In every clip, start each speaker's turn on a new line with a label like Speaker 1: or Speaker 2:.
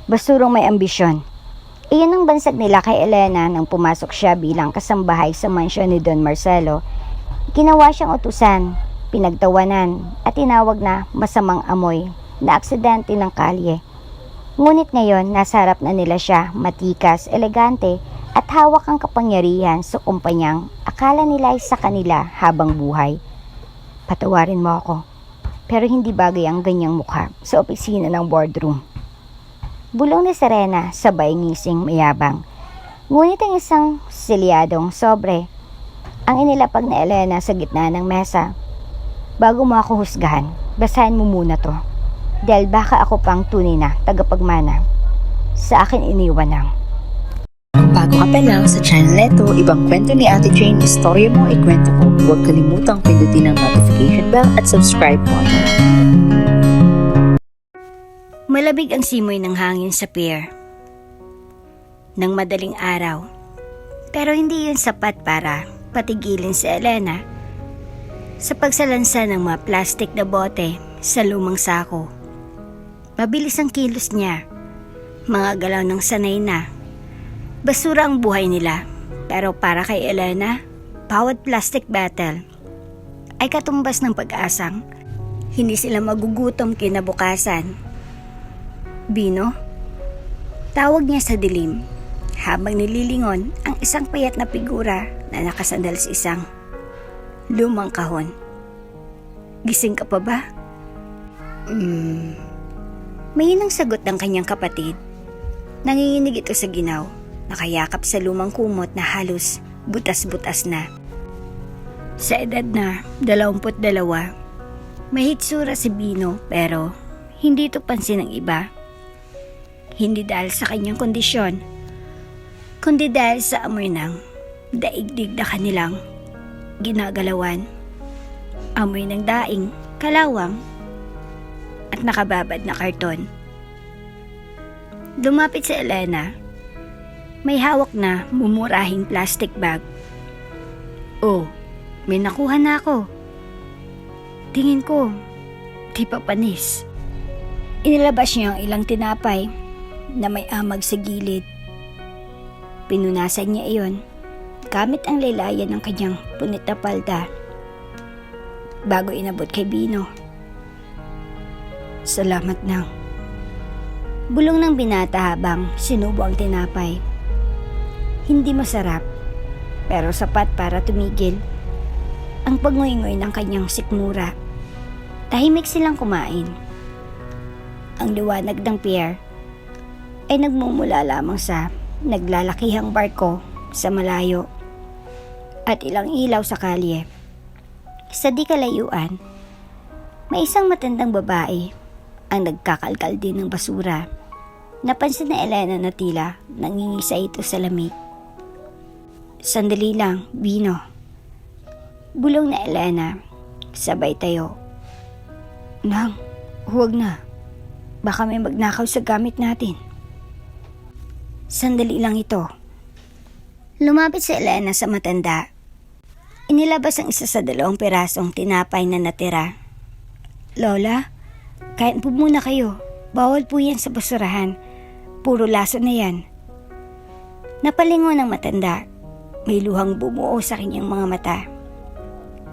Speaker 1: Basurong may ambisyon. Iyon ang bansag nila kay Elena nang pumasok siya bilang kasambahay sa mansyon ni Don Marcelo. Ginawa siyang utusan, pinagtawanan at tinawag na masamang amoy na aksidente ng kalye. Ngunit ngayon nasa harap na nila siya, matikas, elegante at hawak ang kapangyarihan sa kumpanyang akala nila ay sa kanila habang buhay. Patawarin mo ako, pero hindi bagay ang ganyang mukha sa opisina ng boardroom. Bulong ni Serena sabay ngising mayabang. Ngunit ang isang silyadong sobre ang inilapag na Elena sa gitna ng mesa. Bago mo ako husgahan, basahin mo muna to. Dahil baka ako pang tunay na tagapagmana. Sa akin iniwan ng.
Speaker 2: Bago ka pa lang sa channel neto, ibang kwento ni Ate Jane, istorya mo, ikwento ko. Huwag kalimutang pindutin ang notification bell at subscribe button.
Speaker 1: Malabig ang simoy ng hangin sa pier ng madaling araw. Pero hindi yun sapat para patigilin si Elena sa pagsalansa ng mga plastic na bote sa lumang sako. Mabilis ang kilos niya, mga galaw ng sanay na. Basura ang buhay nila, pero para kay Elena, bawat plastic bottle ay katumbas ng pag-asang hindi sila magugutom kinabukasan. Bino? Tawag niya sa dilim habang nililingon ang isang payat na figura na nakasandal sa isang lumang kahon. Gising ka pa ba? Mayinang sagot ng kanyang kapatid. Nanginginig ito sa ginaw, nakayakap sa lumang kumot na halos butas-butas na. Sa edad na 22, may hitsura si Bino pero hindi ito pansin ng iba. Hindi dahil sa kanyang kondisyon, kundi dahil sa amoy ng daigdig na kanilang ginagalawan. Amoy ng daing, kalawang, at nakababad na karton. Lumapit si Elena. May hawak na mumurahing plastic bag. Oh, may nakuha na ako. Tingin ko, di pa panis. Inilabas niya ang ilang tinapay na may amag sa gilid. Pinunasan niya iyon gamit ang laylayan ng kanyang punit na palda bago inabot kay Bino. Salamat nang. Bulong ng binata habang sinubo ang tinapay. Hindi masarap, pero sapat para tumigil ang pagngoy-ngoy ng kanyang sikmura. Tahimik silang kumain. Ang liwanag ng pier ay nagmumula lamang sa naglalakihang barko sa malayo at ilang ilaw sa kalye. Sa di kalayuan, may isang matandang babae ang nagkakalkal din ng basura. Napansin na Elena na tila nangingisa ito sa lamig. Sandali lang, Bino. Bulong na Elena, sabay tayo. Nang, huwag na. Baka may magnakaw sa gamit natin. Sandali lang ito. Lumapit si Elena sa matanda. Inilabas ang isa sa 2 pirasong tinapay na natira. Lola, kain po muna kayo. Bawal po yan sa basurahan. Puro laso na yan. Napalingon ng matanda. May luhang bumuo sa kanyang mga mata.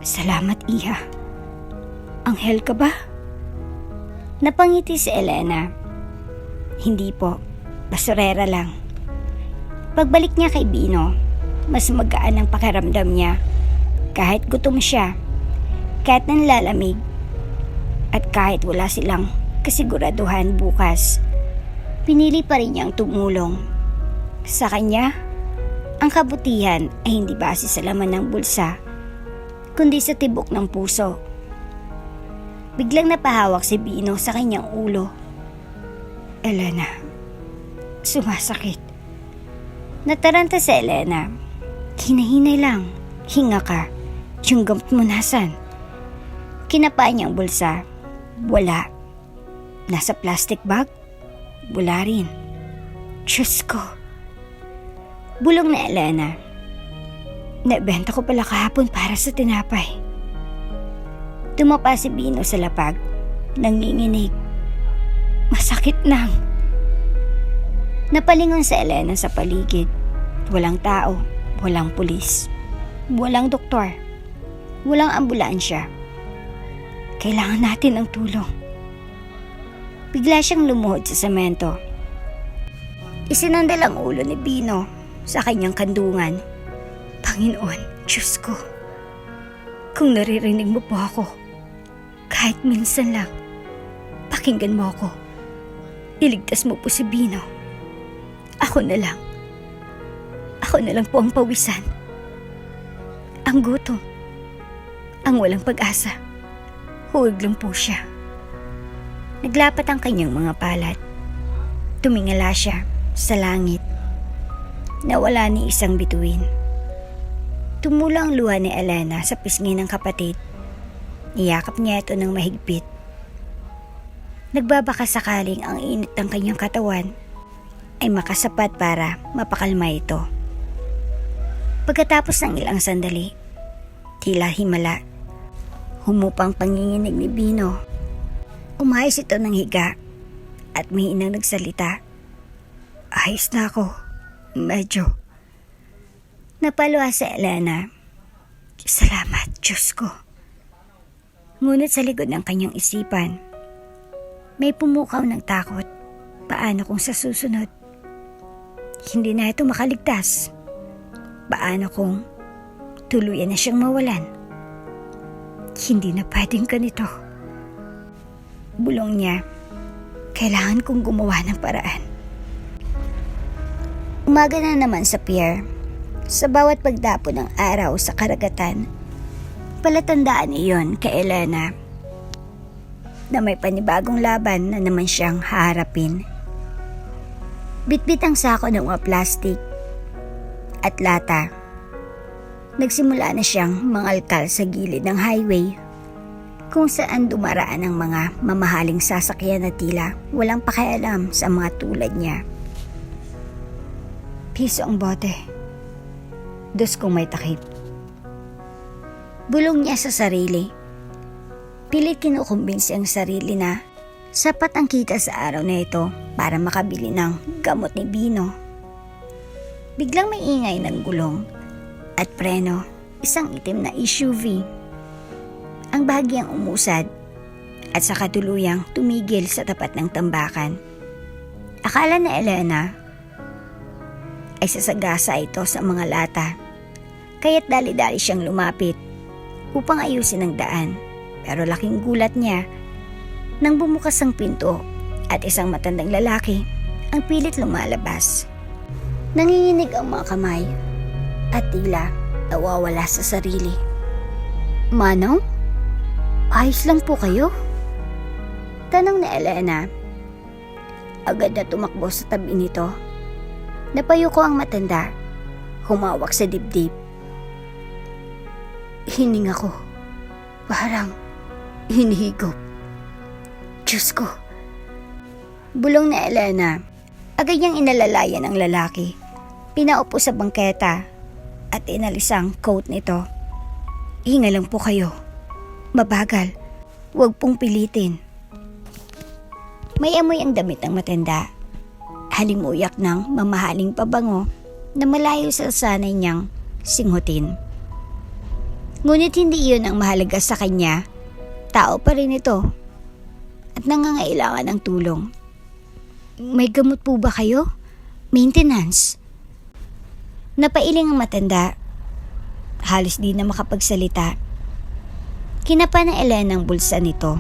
Speaker 1: Salamat, Iha. Anghel ka ba? Napangiti si Elena. Hindi po. Basurera lang. Pagbalik niya kay Bino, mas magaan ang pakiramdam niya. Kahit gutom siya, kahit nanlalamig, at kahit wala silang kasiguraduhan bukas, pinili pa rin niyang tumulong. Sa kanya, ang kabutihan ay hindi base sa laman ng bulsa, kundi sa tibok ng puso. Biglang napahawak si Bino sa kanyang ulo. Elena, sumasakit. Nataranta si Elena. Hinahinay lang. Hinga ka. Yung gamot mo nasan? Kinapaan niya ang bulsa. Wala. Nasa plastic bag? Wala rin. Diyos ko. Bulong na Elena. Nabenta ko pala kahapon para sa tinapay. Tumapa si Bino sa lapag. Nanginginig. Masakit nang. Napalingon si Elena sa paligid. Walang tao, walang pulis, walang doktor, walang ambulansya. Kailangan natin ng tulong. Bigla siyang lumuhod sa semento. Isinandal ang ulo ni Bino sa kanyang kandungan. Panginoon, Diyos ko, kung naririnig mo po ako, kahit minsan lang, pakinggan mo ako. Iligtas mo po si Bino. Ako na lang po ang pawisan. Ang gutom. Ang walang pag-asa. Huwag lang po siya. Naglapat ang kanyang mga palad. Tumingala siya sa langit. Nawala ni isang bituin. Tumula ang luha ni Elena sa pisngi ng kapatid. Niyakap niya ito ng mahigpit. Nagbabaka sakaling ang init ng kanyang katawan ay makasapat para mapakalma ito. Pagkatapos ng ilang sandali, tila himala, humupang panginginig ni Bino. Umayos ito ng higa at mihinang nagsalita. Ayos na ako, medyo. Napaluha si Elena. Salamat, Diyos ko. Ngunit sa likod ng kanyang isipan, may pumukaw ng takot. Paano kung sa susunod, hindi na ito makaligtas? Paano kung tuluyan na siyang mawalan? Hindi na pwedeng ganito. Bulong niya, kailangan kong gumawa ng paraan. Umaga na naman sa pier. Sa bawat pagdapo ng araw sa karagatan, palatandaan iyon kay Elena na may panibagong laban na naman siyang haharapin. Bitbit ang sako ng mga plastik at lata. Nagsimula na siyang mangalkal sa gilid ng highway kung saan dumaraan ang mga mamahaling sasakyan na tila walang pakialam sa mga tulad niya. Piso ang bote. Dos kung may takip. Bulong niya sa sarili. Pilit kinukumbinsi ang sarili na sapat ang kita sa araw na ito para makabili ng gamot ni Bino. Biglang may ingay ng gulong at preno, isang itim na SUV. Ang bahagyang umusad at sa katuluyang tumigil sa tapat ng tambakan. Akala na Elena ay sasagasa ito sa mga lata, kaya't dali-dali siyang lumapit upang ayusin ang daan. Pero laking gulat niya nang bumukas ang pinto at isang matandang lalaki ang pilit lumalabas. Nanginginig ang mga kamay at tila nawawala sa sarili. Manong? Ayos lang po kayo? Tanong ni Elena. Agad na tumakbo sa tabi nito. Napayuko ang matanda, humawak sa dibdib. Hininga ko. Parang hinihigop. Diyos ko. Bulong ni Elena. Agad niyang inalalayan ang lalaki. Pinaupo sa bangketa at inalis ang coat nito. Hinga lang po kayo. Mabagal. Huwag pong pilitin. May amoy ang damit ng matanda. Halimuyak ng mamahaling pabango na malayo sa sanay niyang singhutin. Ngunit hindi iyon ang mahalaga sa kanya. Tao pa rin ito at nangangailangan ng tulong. May gamot po ba kayo? Maintenance? Napailing ang matanda. Halos di na makapagsalita. Kinapa na Elena ang bulsa nito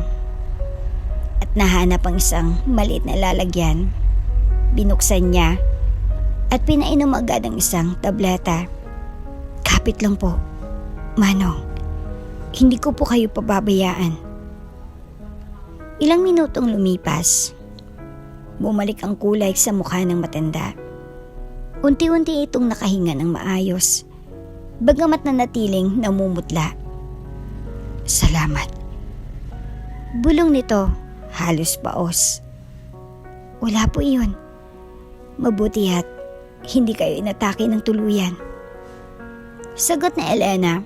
Speaker 1: at nahanap ang isang maliit na lalagyan. Binuksan niya at pinainom agad ang isang tableta. Kapit lang po, Manong. Hindi ko po kayo pababayaan. Ilang minutong lumipas. Bumalik ang kulay sa mukha ng matanda. Unti-unti itong nakahinga ng maayos, bagamat nanatiling namumutla. Salamat. Bulong nito, halos paos. Wala po iyon. Mabuti at hindi kayo inatake ng tuluyan. Sagot na Elena,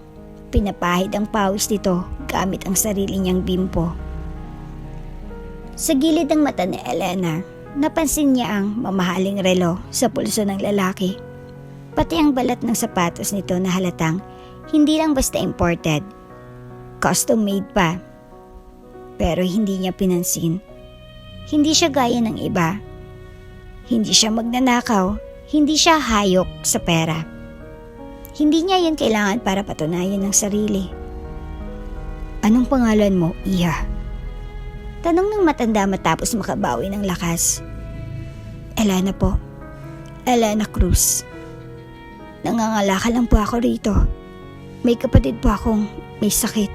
Speaker 1: pinapahid ang pawis nito gamit ang sarili niyang bimpo. Sa gilid ng mata ni Elena, napansin niya ang mamahaling relo sa pulso ng lalaki. Pati ang balat ng sapatos nito na halatang hindi lang basta imported, custom made pa. Pero hindi niya pinansin. Hindi siya gaya ng iba. Hindi siya magnanakaw, hindi siya hayok sa pera. Hindi niya yun kailangan para patunayan ng sarili. Anong pangalan mo, Iha? Tanong ng matanda matapos makabawi ng lakas. Elena po. Elena Cruz. Nangangalakal lang po ako rito. May kapatid po akong may sakit.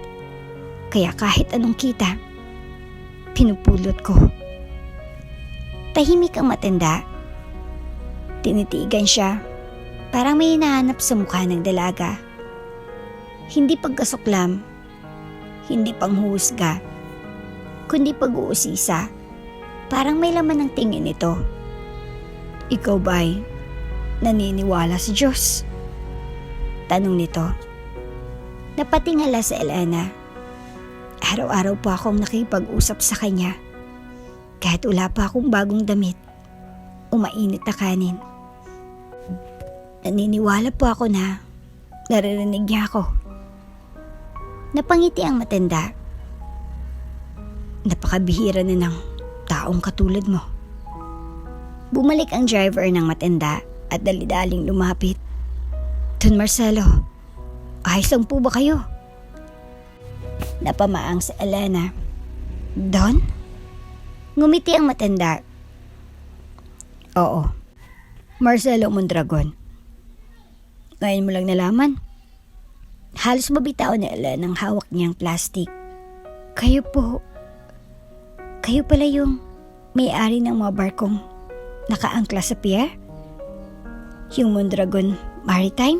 Speaker 1: Kaya kahit anong kita, pinupulot ko. Tahimik ang matanda. Tinitigan siya. Parang may hinahanap sa mukha ng dalaga. Hindi pagkasuklam, hindi panghuhusga, kundi pag-uusisa. Parang may laman ng tingin nito. Ikaw ba'y naniniwala sa Diyos? Tanong nito. Napatingala sa Elena. Araw-araw po akong nakipag-usap sa kanya. Kahit wala pa akong bagong damit o mainit na kanin. Naniniwala po ako na naririnig niya ako. Napangiti ang matanda. Napakabihira na ng taong katulad mo. Bumalik ang driver ng matanda at dali-daling lumapit. Don Marcelo, ayos lang po ba kayo? Napamaang sa Elena. Don? Ngumiti ang matanda. Oo, Marcelo Mondragon. Ngayon mo lang nalaman. Halos mabitaw ni Elena ang hawak niyang plastic. Kayo pala yung may-ari ng mga barkong nakaangkla sa pier? Yung Mondragon Maritime?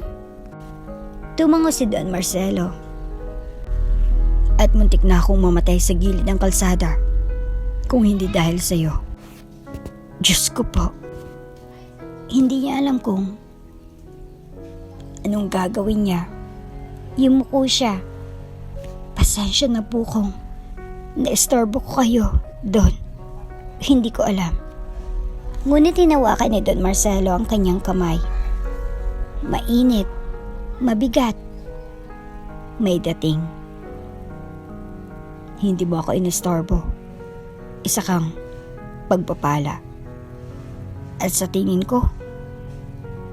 Speaker 1: Tumango si Don Marcelo. At muntik na akong mamatay sa gilid ng kalsada kung hindi dahil sa'yo. Diyos ko po. Hindi niya alam kung anong gagawin niya. Yumuko siya. Pasensya na po kung naistorbo ko kayo, Don. Hindi ko alam. Ngunit hinawakan ni Don Marcelo ang kanyang kamay. Mainit, mabigat, may dating. Hindi mo ako inistorbo. Isa kang pagpapala. At sa tingin ko,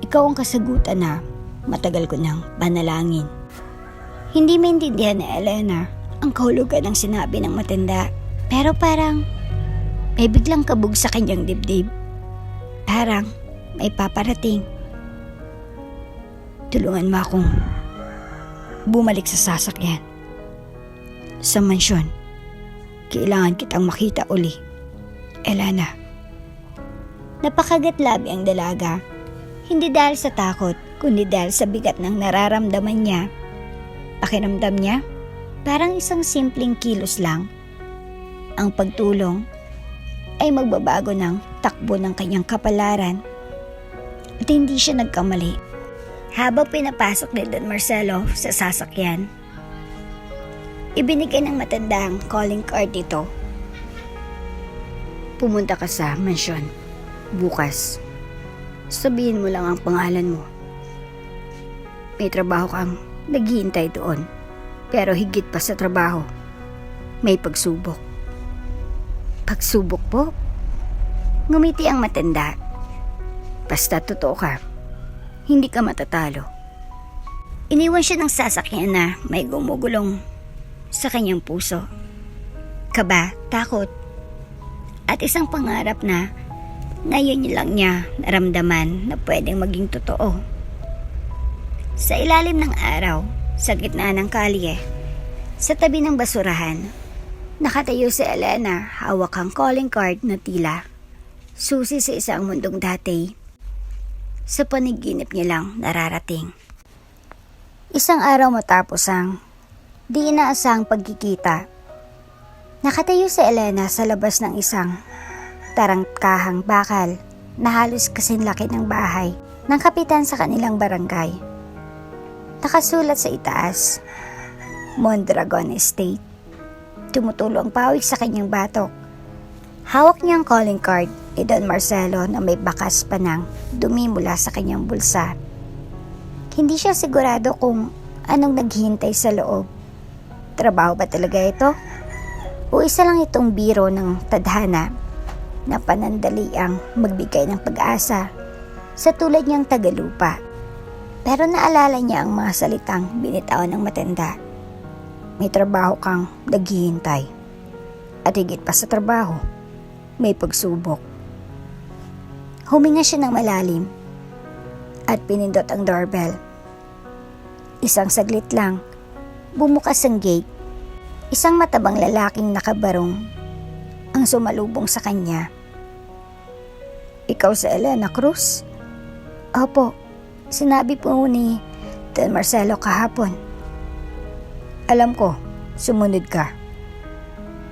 Speaker 1: ikaw ang kasagutan na matagal ko nang panalangin. Hindi maintindihan ni Elena ang kahulugan ng sinabi ng matanda. Pero parang may biglang kabog sa kanyang dibdib. Parang may paparating. Tulungan mo akong bumalik sa sasakyan. Sa mansyon. Kailangan kitang makita uli. Elena. Napakagatlabi ang dalaga. Hindi dahil sa takot, kundi dahil sa bigat ng nararamdaman niya. Pakiramdam niya, parang isang simpleng kilos lang. Ang pagtulong ay magbabago ng takbo ng kanyang kapalaran. At hindi siya nagkamali. Habang pinapasok ni Don Marcelo sa sasakyan, ibinigay ng matanda ang calling card nito. Pumunta ka sa mansyon bukas. Sabihin mo lang ang pangalan mo. May trabaho kang naghihintay doon. Pero higit pa sa trabaho, may pagsubok. Pagsubok po? Ngumiti ang matanda. Basta totoo ka, hindi ka matatalo. Iniwan siya ng sasakyan na may gumugulong sa kanyang puso. Kaba, takot, at isang pangarap na ngayon lang niya naramdaman na pwedeng maging totoo. Sa ilalim ng araw, sa gitna ng kalye, sa tabi ng basurahan, nakatayo si Elena, hawak ang calling card na tila susi sa isang mundong dati. Sa panaginip niya lang nararating. Isang araw matapos ang di inaasahang pagkikita, nakatayo si Elena sa labas ng isang tarangkahang bakal na halos kasing laki ng bahay ng kapitan sa kanilang barangay. Nakasulat sa itaas, Mondragon Estate. Tumutulo ang pawik sa kanyang batok Hawak niya ang calling card ni Don Marcelo na may bakas pa ng dumi mula sa kanyang bulsa. Hindi siya sigurado kung anong naghihintay sa loob. Trabaho ba talaga ito? O isa lang itong biro ng tadhana na panandaliang magbigay ng pag-asa sa tulad niyang tagalupa. Pero naalala niya ang mga salitang binitawan ng matanda. May trabaho kang naghihintay. At higit pa sa trabaho, may pagsubok. Huminga siya ng malalim at pinindot ang doorbell. Isang saglit lang, bumukas ang gate. Isang matabang lalaking nakabarong ang sumalubong sa kanya. Ikaw si Elena Cruz? Opo, sinabi po ni Don Marcelo kahapon. Alam ko, sumunod ka.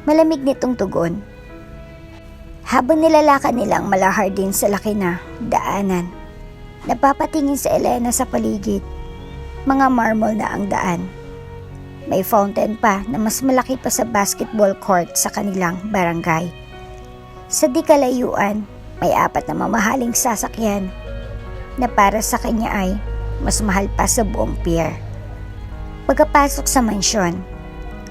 Speaker 1: Malamig nitong tugon. Habang nilalakad nilang malahar din sa laki na daanan, napapatingin si Elena sa paligid. Mga marble na ang daan. May fountain pa na mas malaki pa sa basketball court sa kanilang barangay. Sa di kalayuan, may 4 na mamahaling sasakyan na para sa kanya ay mas mahal pa sa buong pier. Pagkapasok sa mansyon,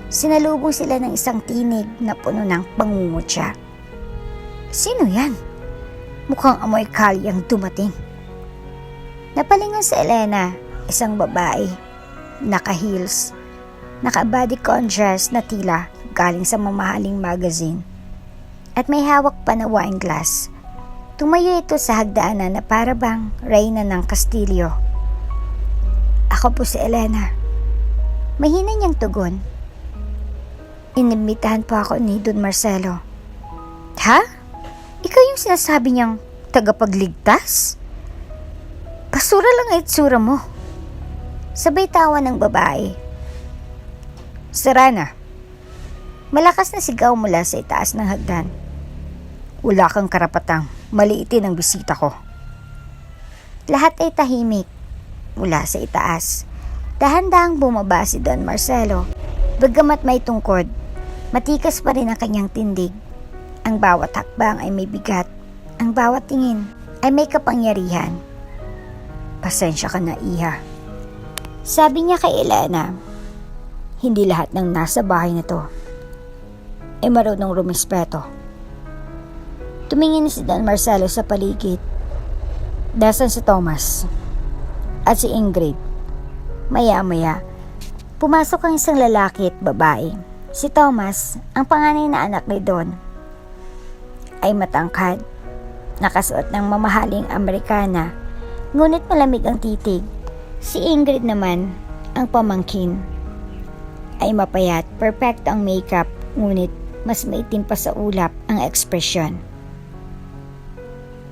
Speaker 1: sinalubong sila ng isang tinig na puno ng pangungutya. Sino yan? Mukhang amoy kalyang dumating. Napalingon si Elena, isang babae, naka-heels, naka-bodycon dress na tila galing sa mamahaling magazine, at may hawak pa na wine glass. Tumayo ito sa hagdanan na para bang reyna ng Kastilyo. Ako po si Elena. Mahina niyang tugon. Inimbitahan po ako ni Don Marcelo. Ha? Ikaw yung sinasabi niyang tagapagligtas? Basura lang ang itsura mo. Sabay tawa ng babae. Sara na. Malakas na sigaw mula sa itaas ng hagdan. Wala kang karapatang maliitin ang bisita ko. Lahat ay tahimik mula sa itaas. Dahan-dahang bumaba si Don Marcelo. Bagamat may tungkod, matikas pa rin ang kanyang tindig. Ang bawat hakbang ay may bigat. Ang bawat tingin ay may kapangyarihan. Pasensya ka na, Iha. Sabi niya kay Elena, hindi lahat ng nasa bahay na to ay marunong rumispeto. Tumingin si Don Marcelo sa paligid. Dasan si Thomas at si Ingrid. Maya-maya, pumasok ang isang lalaki at babae. Si Thomas, ang panganay na anak ni Don, ay matangkad, nakasuot ng mamahaling Amerikana, ngunit malamig ang titig. Si Ingrid naman, ang pamangkin, ay mapayat, perfect ang makeup, ngunit mas maitim pa sa ulap ang ekspresyon.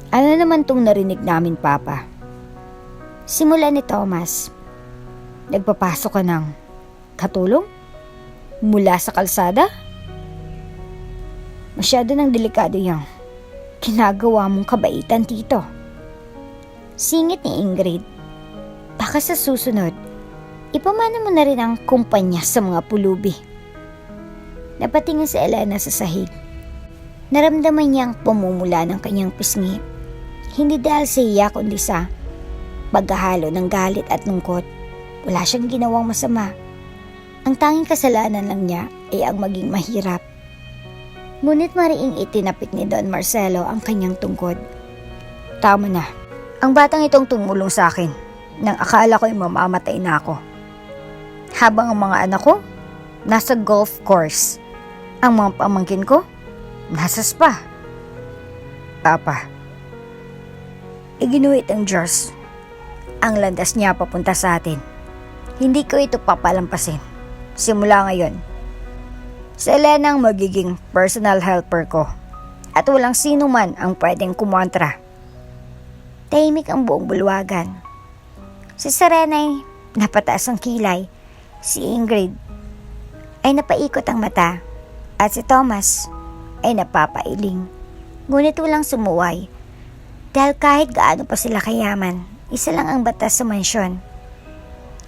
Speaker 1: Ano naman tong narinig namin, Papa? Simula ni Thomas. Nagpapasok ka ng katulong? Mula sa kalsada? Masyado nang delikado yung ginagawa mong kabaitan, Tito. Singit ni Ingrid. Baka sa susunod, ipamana mo na rin ang kumpanya sa mga pulubi. Napatingin si Elena sa sahig. Naramdaman niyang pumumula ng kanyang pisngi. Hindi dahil sa iya kundi sa paghahalo ng galit at lungkot. Wala siyang ginawang masama. Ang tanging kasalanan lang niya ay ang maging mahirap. Ngunit mariing itinapik ni Don Marcelo ang kanyang tungkod. Tama na. Ang batang itong tumulong sa akin nang akala ko'y mamamatay na ako. Habang ang mga anak ko nasa golf course, ang mga pamangkin ko nasa spa. Papa, iginuhit ang Diyos ang landas niya papunta sa atin. Hindi ko ito papalampasin. Simula ngayon, si Elena ang magiging personal helper ko at walang sino man ang pwedeng kumontra. Tahimik ang buong bulwagan. Si Serenay napataas ang kilay. Si Ingrid ay napaikot ang mata at si Thomas ay napapailing. Ngunit walang sumuway dahil kahit gaano pa sila kayaman, isa lang ang batas sa mansyon.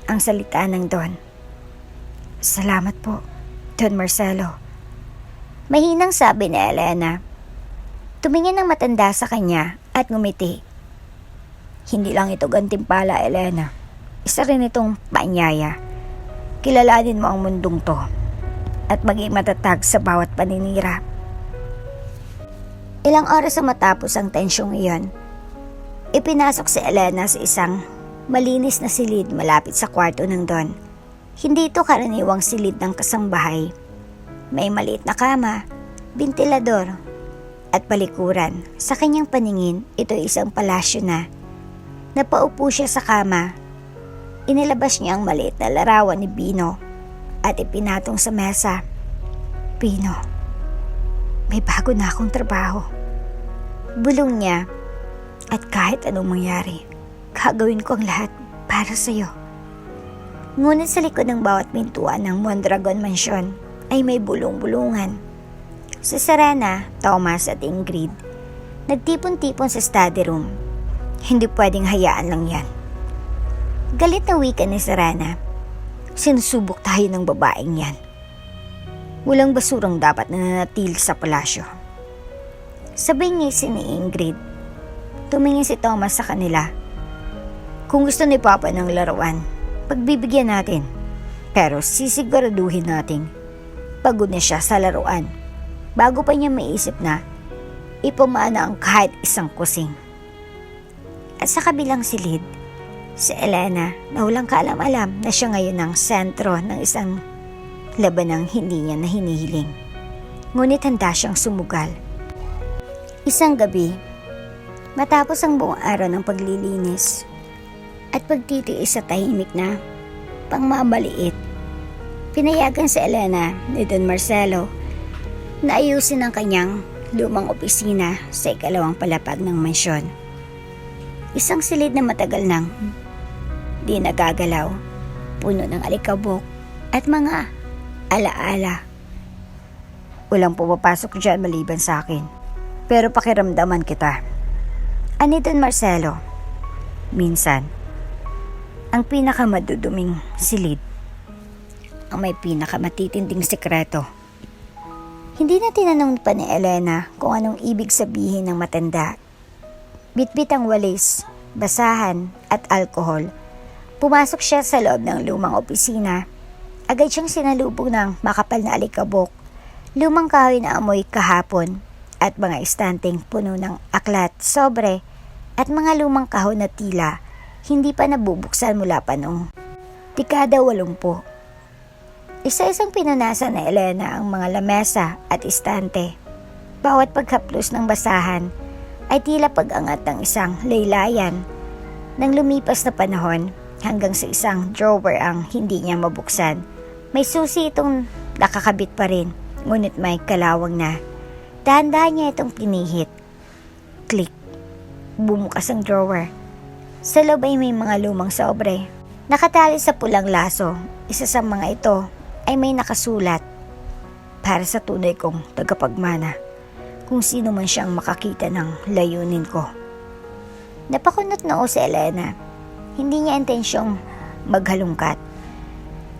Speaker 1: Ang salita ng Don. Salamat po, Don Marcelo. Mahinang sabi ni Elena. Tumingin ng matanda sa kanya at ngumiti. Hindi lang ito gantimpala, Elena. Isa rin itong paanyaya. Kilalanin mo ang mundong to at maging matatag sa bawat paninira. Ilang oras na matapos ang tensyong iyon, ipinasok si Elena sa isang malinis na silid malapit sa kwarto ng Don. Hindi ito karaniwang silid ng kasambahay. May maliit na kama, bentilador, at palikuran. Sa kanyang paningin, ito ay isang palasyo na. Napaupo siya sa kama. Inilabas niya ang maliit na larawan ni Bino at ipinatong sa mesa. Bino, may bago na akong trabaho. Bulong niya, at kahit anong mangyari, gagawin ko ang lahat para sa'yo. Ngunit sa likod ng bawat pintuan ng Mondragon Mansion ay may bulong-bulungan. Si Serena, Thomas at Ingrid, nagtipon-tipon sa study room. Hindi pwedeng hayaan lang yan. Galit na wika ni Serena. Sinusubok tayo ng babaeng yan. Walang basurang dapat na nanatili sa palasyo. Sabay ngisi ni Ingrid. Tumingin si Thomas sa kanila. Kung gusto ni Papa ng laruan, pagbibigyan natin. Pero sisiguraduhin natin pagod na siya sa laruan bago pa niya maisip na ipamana ang kahit isang kusing. At sa kabilang silid, si Elena na walang kaalam-alam na siya ngayon ang sentro ng isang labanang hindi niya na hinihiling. Ngunit handa siyang sumugal. Isang gabi, matapos ang buong araw ng paglilinis at pagtitiis sa tahimik na pangmamaliit, pinayagan si Elena ni Don Marcelo na ayusin ang kanyang lumang opisina sa ikalawang palapag ng mansyon. Isang silid na matagal nang di nagagalaw, puno ng alikabok at mga alaala. Walang pumapasok dyan maliban sa akin, pero pakiramdaman kita. Ani Don Marcelo, minsan, ang pinakamaduduming silid ang may pinakamatitinding sekreto. Hindi na tinanong pa ni Elena kung anong ibig sabihin ng matanda. Bitbit ang walis, basahan at alkohol. Pumasok siya sa loob ng lumang opisina. Agad siyang sinalubong ng makapal na alikabok, lumang kahoy na amoy kahapon at mga istanteng puno ng aklat, sobre at mga lumang kahon na tila hindi pa nabubuksan mula pa noong dekada 80. Isa-isang pinunasan na Elena ang mga lamesa at istante. Bawat paghaplos ng basahan ay tila pag-angat ng isang laylayan. Nang lumipas na panahon, hanggang sa isang drawer ang hindi niya mabuksan. May susi itong nakakabit pa rin, ngunit may kalawang na. Dahan-dahan niya itong pinihit. Click. Bumukas ang drawer. Sa loob ay may mga lumang sobre. Nakatali sa pulang laso, isa sa mga ito ay may nakasulat, para sa tunay kong tagapagmana, kung sino man siyang makakita ng layunin ko. Napakunot noo si Elena. Hindi niya intensyong maghalungkat.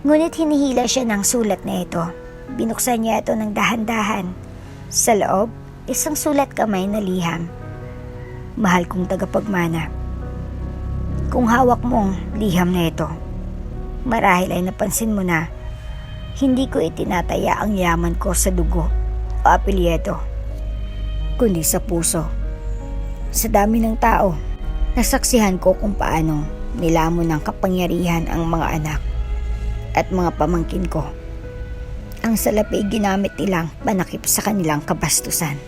Speaker 1: Ngunit hinihila siya ng sulat na ito. Binuksan niya ito ng dahan-dahan. Sa loob, isang sulat kamay na liham. Mahal kong tagapagmana. Kung hawak mong liham na ito, marahil ay napansin mo na hindi ko itinataya ang yaman ko sa dugo o apelyedo, kundi sa puso. Sa dami ng tao, nasaksihan ko kung paano nilamon ng kapangyarihan ang mga anak at mga pamangkin ko. Ang salapi ginamit nilang panakip sa kanilang kabastusan.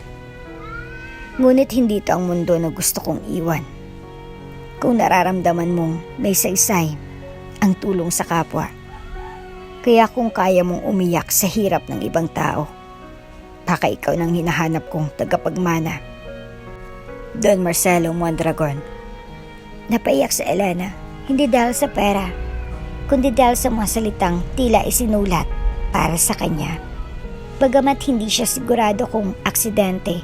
Speaker 1: Ngunit hindi ito ang mundo na gusto kong iwan. Kung nararamdaman mong may saysay ang tulong sa kapwa, kaya kung kaya mong umiyak sa hirap ng ibang tao, baka ikaw nang hinahanap kong tagapagmana. Don Marcelo Mondragon. Napaiyak sa Elena, hindi dahil sa pera, kundi dahil sa mga salitang tila isinulat para sa kanya. Bagamat hindi siya sigurado kung aksidente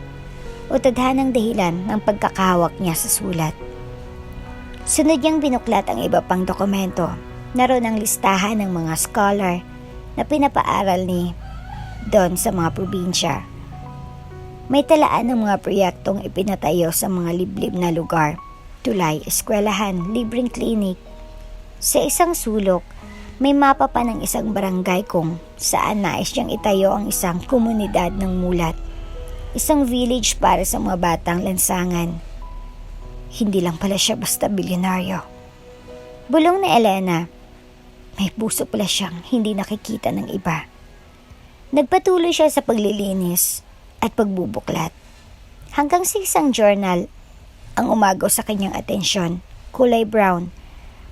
Speaker 1: o tadhanang dahilan ng pagkakahawak niya sa sulat. Sunod niyang binuklat ang iba pang dokumento. Naroon ang listahan ng mga scholar na pinapaaral ni Don sa mga probinsya. May talaan ng mga proyektong ipinatayo sa mga liblib na lugar, tulay, eskwelahan, libreng klinik. Sa isang sulok, may mapa pa ng isang barangay kung saan nais niyang itayo ang isang komunidad ng mulat. Isang village para sa mga batang lansangan. Hindi lang pala siya basta bilyonaryo. Bulong na Elena, may puso pala siyang hindi nakikita ng iba. Nagpatuloy siya sa paglilinis at pagbubuklat. Hanggang sa isang journal ang umagaw sa kanyang atensyon, kulay brown,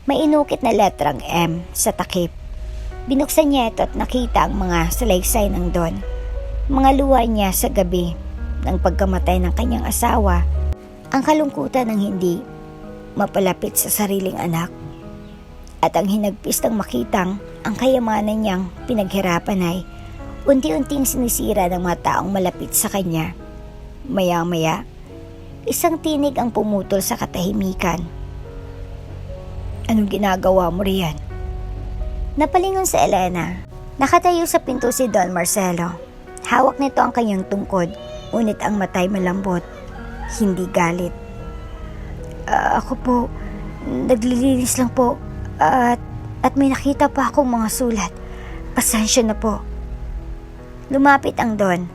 Speaker 1: may inukit na letrang M sa takip. Binuksan niya ito at nakita ang mga salaysay ng Don. Mga luha niya sa gabi ng pagkamatay ng kanyang asawa, ang kalungkutan ng hindi mapalapit sa sariling anak, at ang hinagpis ng makitang ang kayamanan niyang pinaghirapan ay unti-unting sinisira ng mga taong malapit sa kanya. Maya-maya, isang tinig ang pumutol sa katahimikan. Anong ginagawa mo riyan? Napalingon sa Elena. Nakatayo sa pinto si Don Marcelo. Hawak nito ang kanyang tungkod, ngunit ang matay malambot, hindi galit. Ako po, naglilinis lang po, at may nakita pa akong mga sulat. Pasensya na po. Lumapit ang Don.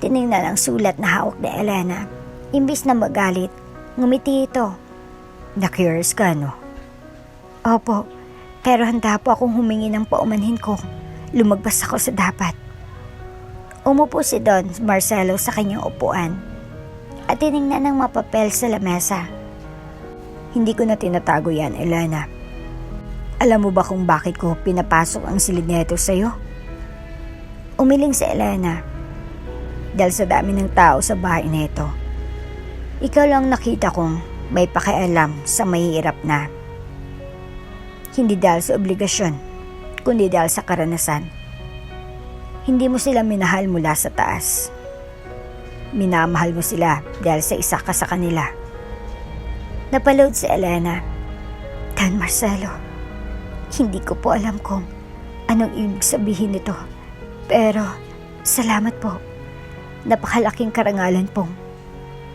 Speaker 1: Tinignan ang sulat na hawak ni Elena. Imbis na magalit, ngumiti ito. Na-curious ka, no? Opo, pero handa po akong humingi ng paumanhin ko. Lumagpas ako sa dapat. Umupo si Don Marcelo sa kanyang upuan at tinignan ng mapapel sa lamesa. Hindi ko na tinatago yan, Elena. Alam mo ba kung bakit ko pinapasok ang silid nito sa'yo? Umiling si Elena. Dahil sa dami ng tao sa bahay nito, ikaw lang nakita kong may pakialam sa mahihirap na. Hindi dahil sa obligasyon, kundi dahil sa karanasan. Hindi mo sila minahal mula sa taas. Minamahal mo sila dahil sa isa ka sa kanila. Napalood si Elena. Don Marcelo, hindi ko po alam kung anong ibig sabihin nito. Pero, salamat po. Napakalaking karangalan pong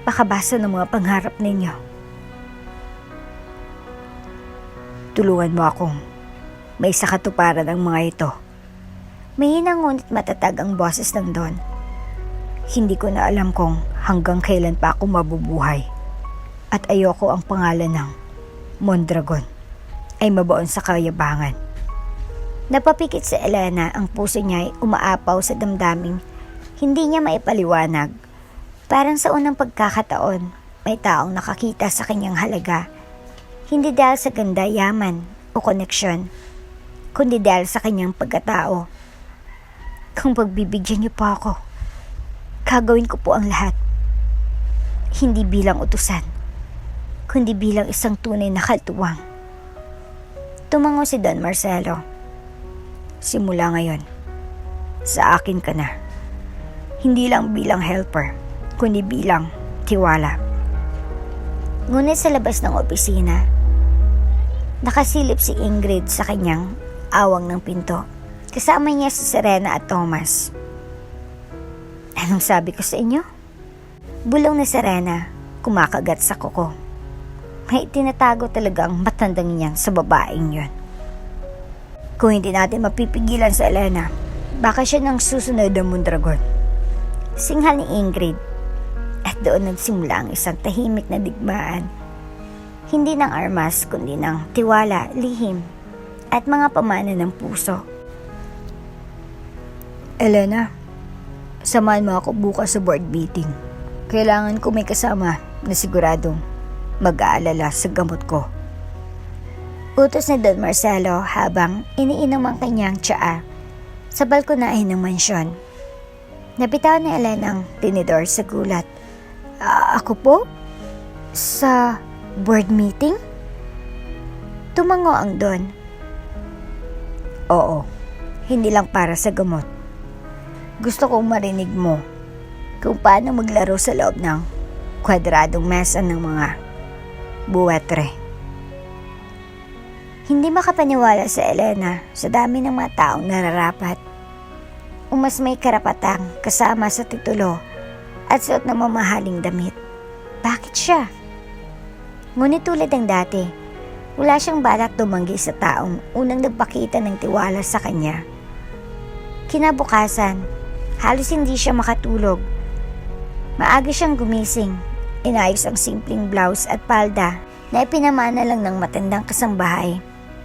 Speaker 1: makabasa ng mga pangarap ninyo. Tulungan mo akong may sa katuparan ang mga ito. Mahinang ngunit matatag ang boses ng Don. Hindi ko na alam kung hanggang kailan pa ako mabubuhay. At ayoko ang pangalan ng Mondragon ay mabaon sa kayabangan. Napapikit sa Elena, ang puso niya ay umaapaw sa damdaming hindi niya maipaliwanag. Parang sa unang pagkakataon, may taong nakakita sa kanyang halaga. Hindi dahil sa ganda, yaman o koneksyon, kundi dahil sa kanyang pagkatao. Kung pagbibigyan niyo po ako, gagawin ko po ang lahat. Hindi bilang utusan, kundi bilang isang tunay na katuwang. Tumango si Don Marcelo. Simula ngayon, sa akin ka na. Hindi lang bilang helper, kundi bilang tiwala. Ngunit sa labas ng opisina, nakasilip si Ingrid sa kanyang awang ng pinto. Kasama niya si Serena at Thomas. Anong sabi ko sa inyo? Bulong ni Serena, kumakagat sa kuko. May tinatago talagang matandang niyan sa babaeng yun. Kung hindi natin mapipigilan sa Elena, baka siya nang susunod ng Mondragon. Singhal ni Ingrid. At doon nagsimula ang isang tahimik na digmaan. Hindi ng armas, kundi ng tiwala, lihim, at mga pamana ng puso. Elena, samahan mo ako bukas sa board meeting. Kailangan ko may kasama na siguradong mag-aalala sa gamot ko. Utos ni Don Marcelo habang iniinom ang kanyang tsaa sa balkonahin ng mansyon. Napitawan ni Elena ang tinidor sa gulat. Ako po? Sa board meeting? Tumango ang Don. Oo, hindi lang para sa gamot. Gusto kong marinig mo kung paano maglaro sa loob ng kwadradong mesa ng mga buwetre. Hindi makapaniwala si Elena sa dami ng mga taong nararapat. Mas may karapatang kasama sa titulo at suot ng mamahaling damit. Bakit siya? Ngunit tulad ng dati, wala siyang balak tumanggi sa taong unang nagpakita ng tiwala sa kanya. Kinabukasan, halos hindi siya makatulog. Maaga siyang gumising, inayos ang simpleng blouse at palda na ipinamana lang ng matandang kasambahay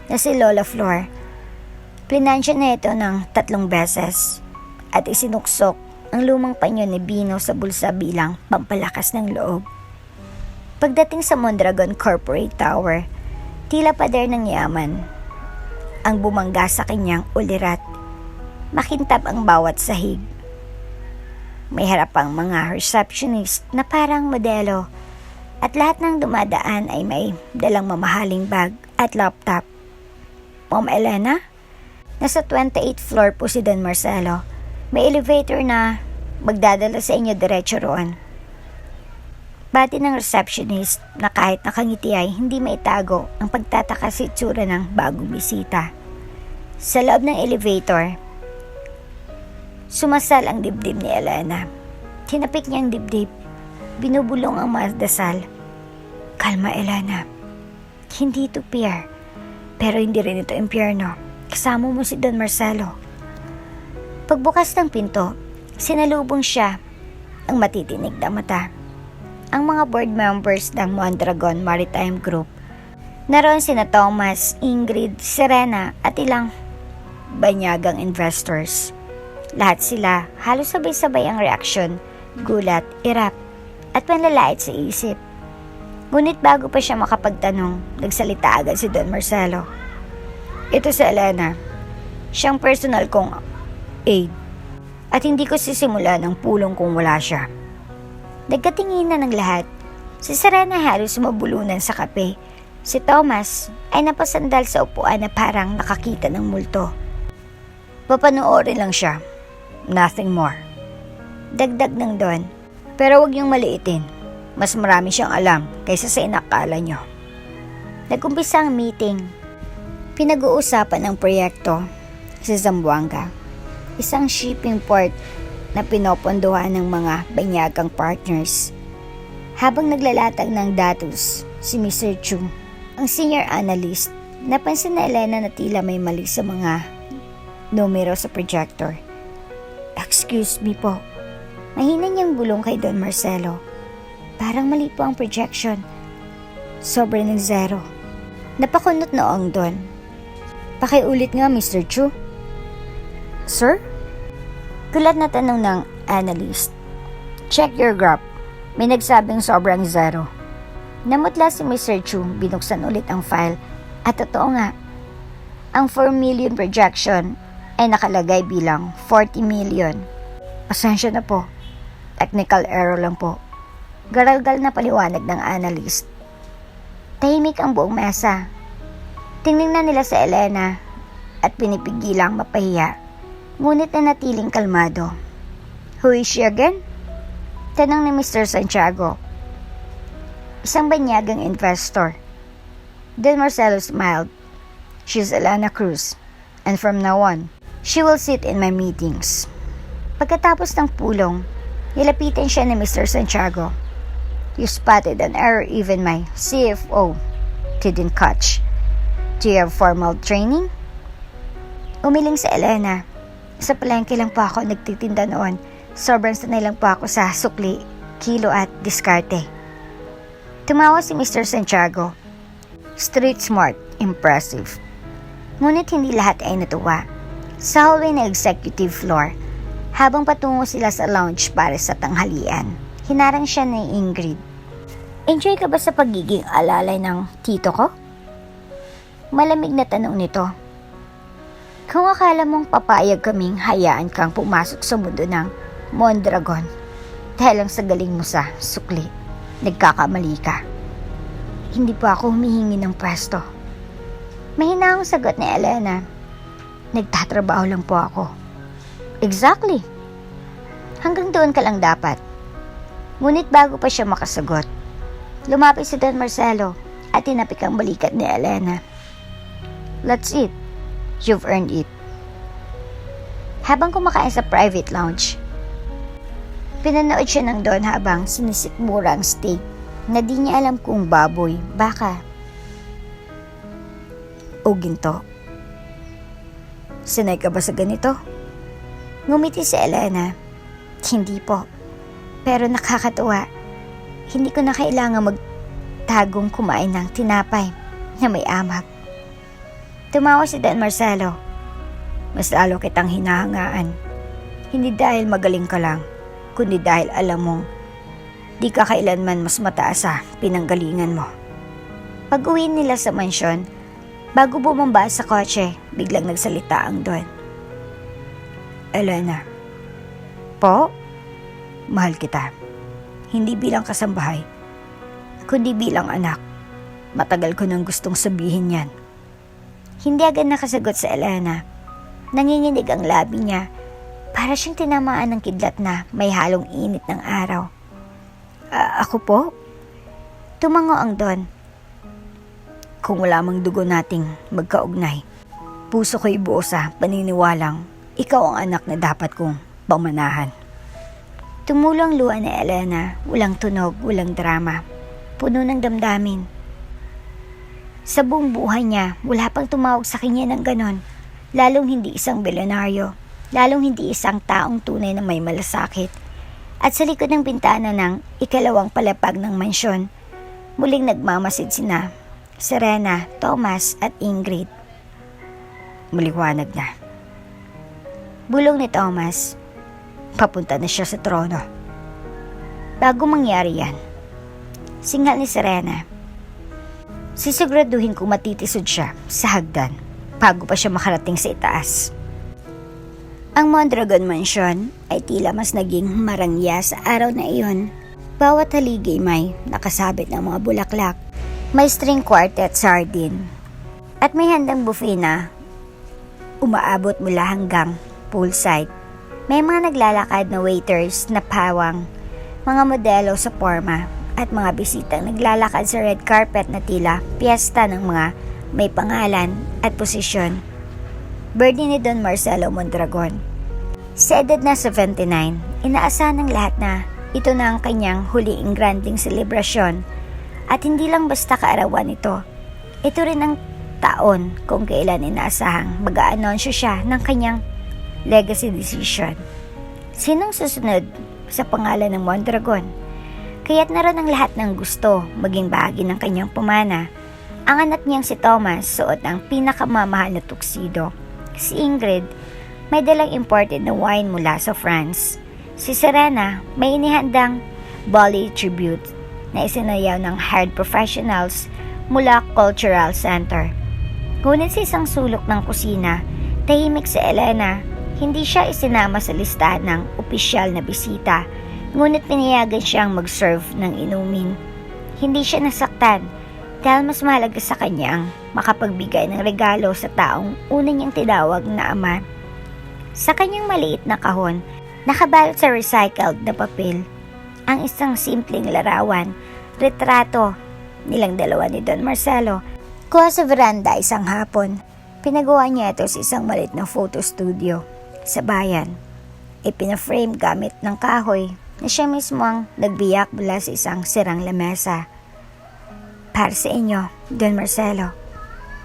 Speaker 1: na si Lola Flor. Plinansya na ito ng 3 beses at isinuksok ang lumang panyo ni Bino sa bulsa bilang pampalakas ng loob. Pagdating sa Mondragon Corporate Tower, tila pader ng yaman ang bumangga sa kanyang ulirat. Makintab ang bawat sahig. May harapang mga receptionist na parang modelo at lahat ng dumadaan ay may dalang mamahaling bag at laptop. Ma'am Elena, nasa 28th floor po si Don Marcelo. May elevator na magdadala sa inyo diretso roon. Bati ng receptionist na kahit nakangiti ay hindi maitago ang pagtataka sa itsura ng bagong bisita. Sa loob ng elevator, sumasal ang dibdib ni Elena. Tinapik niya ang dibdib. Binubulong ang dasal. Kalma, Elena. Hindi ito pier. Pero hindi rin ito impyerno. Kasama mo si Don Marcelo. Pagbukas ng pinto, sinalubong siya ang matitinig na mata. Ang mga board members ng Mondragon Maritime Group. Naroon sina Thomas, Ingrid, Serena at ilang banyagang investors. Lahat sila halos sabay-sabay ang reaksyon, gulat, irap, at panlalait sa isip. Ngunit bago pa siya makapagtanong, nagsalita agad si Don Marcelo. Ito si Elena. Siyang personal kong aide. At hindi ko sisimula ng pulong kung wala siya. Nagkatinginan ng lahat. Si Serena halos mabulunan sa kape. Si Thomas ay napasandal sa upuan na parang nakakita ng multo. Papanoorin lang siya. Nothing more. Dagdag ng Don. Pero wag niyong maliitin. Mas marami siyang alam kaysa sa inakala niyo. Nag-umpisa ang meeting. Pinag-uusapan ang proyekto sa Zamboanga. Isang shipping port na pinopondohan ng mga banyagang partners. Habang naglalatag ng datos si Mr. Chu, ang senior analyst, napansin na Elena na tila may mali sa mga numero sa projector. Excuse me po. Mahina niyang bulong kay Don Marcelo. Parang mali po ang projection. Sobra ng 0. Napakunot noong Don. Pakiulit nga, Mr. Chu. Sir? Gulat na tanong ng analyst. Check your graph. May nagsabing sobrang 0. Namutla si Mr. Chu, binuksan ulit ang file. At totoo nga, ang 4 million projection ay nakalagay bilang 40 million. Pasensya na po. Technical error lang po. Garalgal na paliwanag ng analyst. Tahimik ang buong mesa. Tingnan nila sa Elena at pinipigilang mapahiya. Ngunit nanatiling kalmado. Who is she again? Tanong ni Mr. Santiago. Isang banyagang investor. Don Marcelo smiled. She's Elena Cruz. And from now on, she will sit in my meetings. Pagkatapos ng pulong, nilapitan siya ni Mr. Santiago. You spotted an error even my CFO didn't catch. Do you have formal training? Umiling sa Elena. Sa palengke lang po ako nagtitinda noon. Sobrang sanay lang po ako sa sukli, kilo at diskarte. Tumawa si Mr. Santiago. Street smart, impressive. Ngunit hindi lahat ay natuwa. Sa hallway na executive floor, habang patungo sila sa lounge para sa tanghalian, hinarang siya ni Ingrid. Enjoy ka ba sa pagiging alalay ng tito ko? Malamig na tanong nito. Kung akala mong papayag kaming hayaan kang pumasok sa mundo ng Mondragon dahil lang sa galing mo sa sukli, nagkakamali ka. Hindi pa ako humihingi ng pwesto. Mahinahong sagot ni Elena. Nagtatrabaho lang po ako. Exactly. Hanggang doon ka lang dapat. Ngunit bago pa siya makasagot, lumapit si Don Marcelo at tinapik ang balikat ni Elena. Let's eat. You've earned it. Habang kumakain sa private lounge, Pinanood siya ng Don habang sinisikmura ang steak na di niya alam kung baboy, baka o ginto. Sanay ka ba sa ganito? Ngumiti si Elena. Hindi po. Pero nakakatuwa. Hindi ko na kailangan magtagong kumain ng tinapay na may amag. Tumawa si Don Marcelo. Mas lalo kitang hinahangaan. Hindi dahil magaling ka lang, kundi dahil alam mong di ka kailanman mas mataas sa pinanggalingan mo. Pag-uwi nila sa mansyon, bago bumaba sa kotse, biglang nagsalita ang Don. Elena, po, mahal kita. Hindi bilang kasambahay, kundi bilang anak. Matagal ko nang gustong sabihin yan. Hindi agad nakasagot sa Elena. Nanginginig ang labi niya, para siyang tinamaan ng kidlat na may halong init ng araw. Ako po? Tumango ang Don. Kung wala mang dugo nating magkaugnay, puso ko'y buo sa paniniwalang ikaw ang anak na dapat kong pamanahan. Tumulong luha ni Elena, walang tunog, walang drama, puno ng damdamin. Sa buong buhay niya, wala pang tumawag sa kanya ng ganon, lalong hindi isang bilyonaryo, lalong hindi isang taong tunay na may malasakit. At sa likod ng bintana ng ikalawang palapag ng mansyon, muling nagmamasid sina Serena, Thomas at Ingrid. Maliwanag na. Bulong ni Thomas, papunta na siya sa trono. Bago mangyari yan, singal ni Serena, sisiguraduhin kong matitisod siya sa hagdan bago pa siya makarating sa itaas. Ang Mondragon Mansion ay tila mas naging marangya sa araw na iyon. Bawat haligay may nakasabit ng mga bulaklak, may string quartet sardine, at may handang buffet na umaabot mula hanggang poolside. May mga naglalakad na waiters na pawang, mga modelo sa forma, at mga bisitang naglalakad sa red carpet na tila piyesta ng mga may pangalan at posisyon. Birthday ni Don Marcelo Mondragon. Sa edad na 79, inaasahan ng lahat na ito na ang kanyang huling granding selebrasyon. At hindi lang basta kaarawan ito. Ito rin ang taon kung kailan inaasahang mag-aanonsyo siya ng kanyang legacy decision. Sinong susunod sa pangalan ng Mondragon? Kaya't naroon ang lahat ng gusto maging bahagi ng kanyang pamana. Ang anak niyang si Thomas suot ang pinakamamahal na tuxedo. Si Ingrid may dalang imported na wine mula sa France. Si Serena may inihandang ballet tribute na isinayaw ng hired professionals mula Cultural Center. Ngunit sa isang sulok ng kusina, tahimik si Elena. Hindi siya isinama sa listahan ng opisyal na bisita, ngunit pinayagan siyang mag-serve ng inumin. Hindi siya nasaktan dahil mas mahalaga sa kanya ang makapagbigay ng regalo sa taong una niyang tinawag na ama. Sa kanyang maliit na kahon, nakabalot sa recycled na papel, ang isang simpleng larawan, retrato nilang dalawa ni Don Marcelo. Kuha sa veranda isang hapon, pinagawa niya ito sa isang maliit na photo studio sa bayan. Ipina-frame gamit ng kahoy na siya mismo ang nagbiyak mula sa isang sirang lamesa. Para sa inyo, Don Marcelo.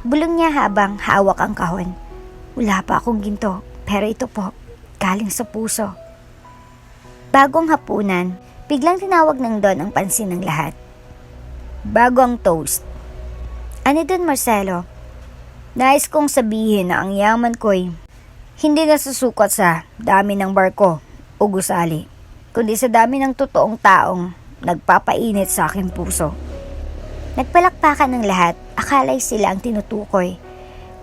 Speaker 1: Bulong niya habang hawak ang kahon. Wala pa akong ginto, pero ito po, galing sa puso. Bagong hapunan, biglang tinawag ng Don ang pansin ng lahat. Bago ang toast. Ani Don Marcelo, nais kong sabihin na ang yaman ko'y hindi nasusukat sa dami ng barko o gusali, kundi sa dami ng totoong taong nagpapainit sa aking puso. Nagpalakpakan ng lahat, akala'y sila ang tinutukoy.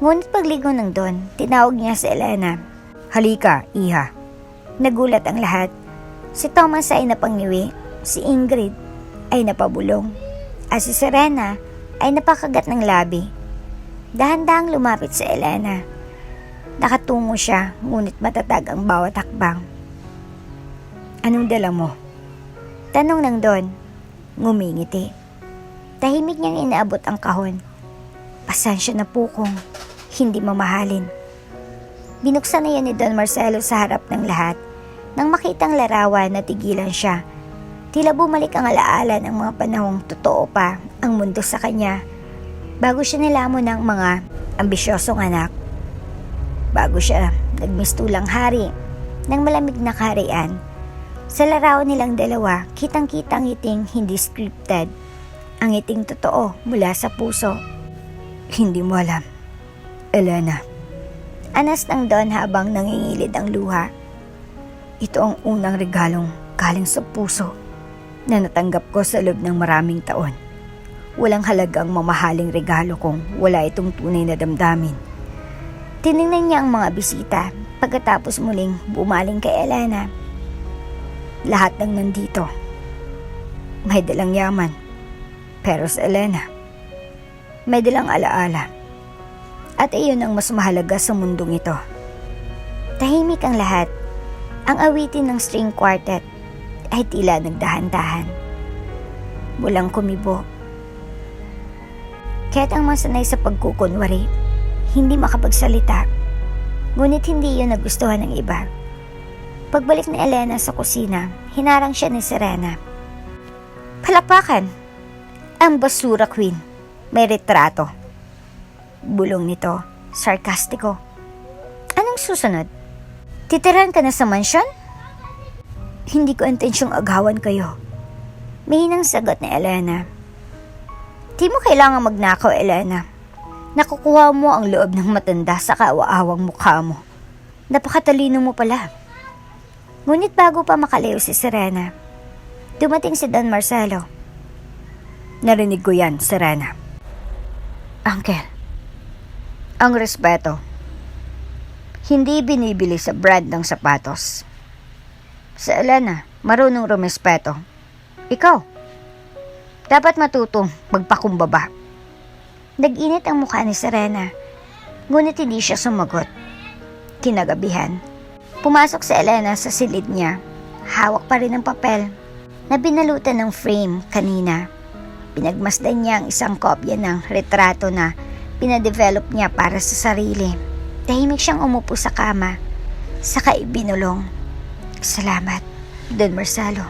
Speaker 1: Ngunit pagligo ng Don, tinawag niya si Elena. Halika, iha. Nagulat ang lahat. Si Thomas ay napangiwi, si Ingrid ay napabulong, at si Serena ay napakagat ng labi. Dahan-dahang lumapit si Elena. Nakatungo siya, ngunit matatag ang bawat hakbang. Anong dala mo? Tanong ng Don. Ngumingiti. Tahimik niyang inaabot ang kahon. Pasensya na po kung hindi mamahalin. Binuksan na yan ni Don Marcelo sa harap ng lahat. Nang makitang larawan, natigilan siya. Tila bumalik ang alaala ng mga panahong totoo pa ang mundo sa kanya bago siya nilamon ng mga ambisyosong anak. Bago siya nagmistulang hari ng malamig na kaharian. Sa larawan nilang dalawa, kitang-kita ang ngiting hindi scripted. Ang ngiting totoo mula sa puso. Hindi mo alam, Elena. Anas ng Don habang nangingilid ang luha. Ito ang unang regalong galing sa puso na natanggap ko sa loob ng maraming taon. Walang halagang mamahaling regalo kung wala itong tunay na damdamin. Tiningnan niya ang mga bisita pagkatapos muling bumaling kay Elena. Lahat ng nandito may dalang yaman, pero sa Elena may dalang alaala. At iyon ang mas mahalaga sa mundong ito. Tahimik ang lahat. Ang awitin ng string quartet ay tila nagdahan-dahan. Walang kumibo. Kaya't ang masanay sa pagkukunwari, hindi makapagsalita. Ngunit hindi yun nagustuhan ng iba. Pagbalik ni Elena sa kusina, hinarang siya ni Serena. Palakpakan! Ang basura queen. May retrato. Bulong nito, sarkastiko. Anong susunod? Titirahan ka na sa mansyon? Hindi ko intensyong agawan kayo. Mahinang sagot ni Elena. Di mo kailangan magnakaw, Elena. Nakukuha mo ang loob ng matanda sa kawa-awang mukha mo. Napakatalino mo pala. Ngunit bago pa makalayo si Serena, dumating si Don Marcelo. Narinig ko yan, Serena. Uncle, ang respeto, hindi binibili sa brand ng sapatos. Sa Elena, marunong rumespeto. Ikaw, dapat matutong magpakumbaba. Nag-init ang mukha ni Serena, ngunit hindi siya sumagot. Kinagabihan, pumasok si Elena sa silid niya. Hawak pa rin ang papel na binalutan ng frame kanina. Pinagmasdan niya ang isang kopya ng retrato na pinadevelop niya para sa sarili. Tahimik siyang umupo sa kama, saka ibinulong. Salamat, Don Marcelo.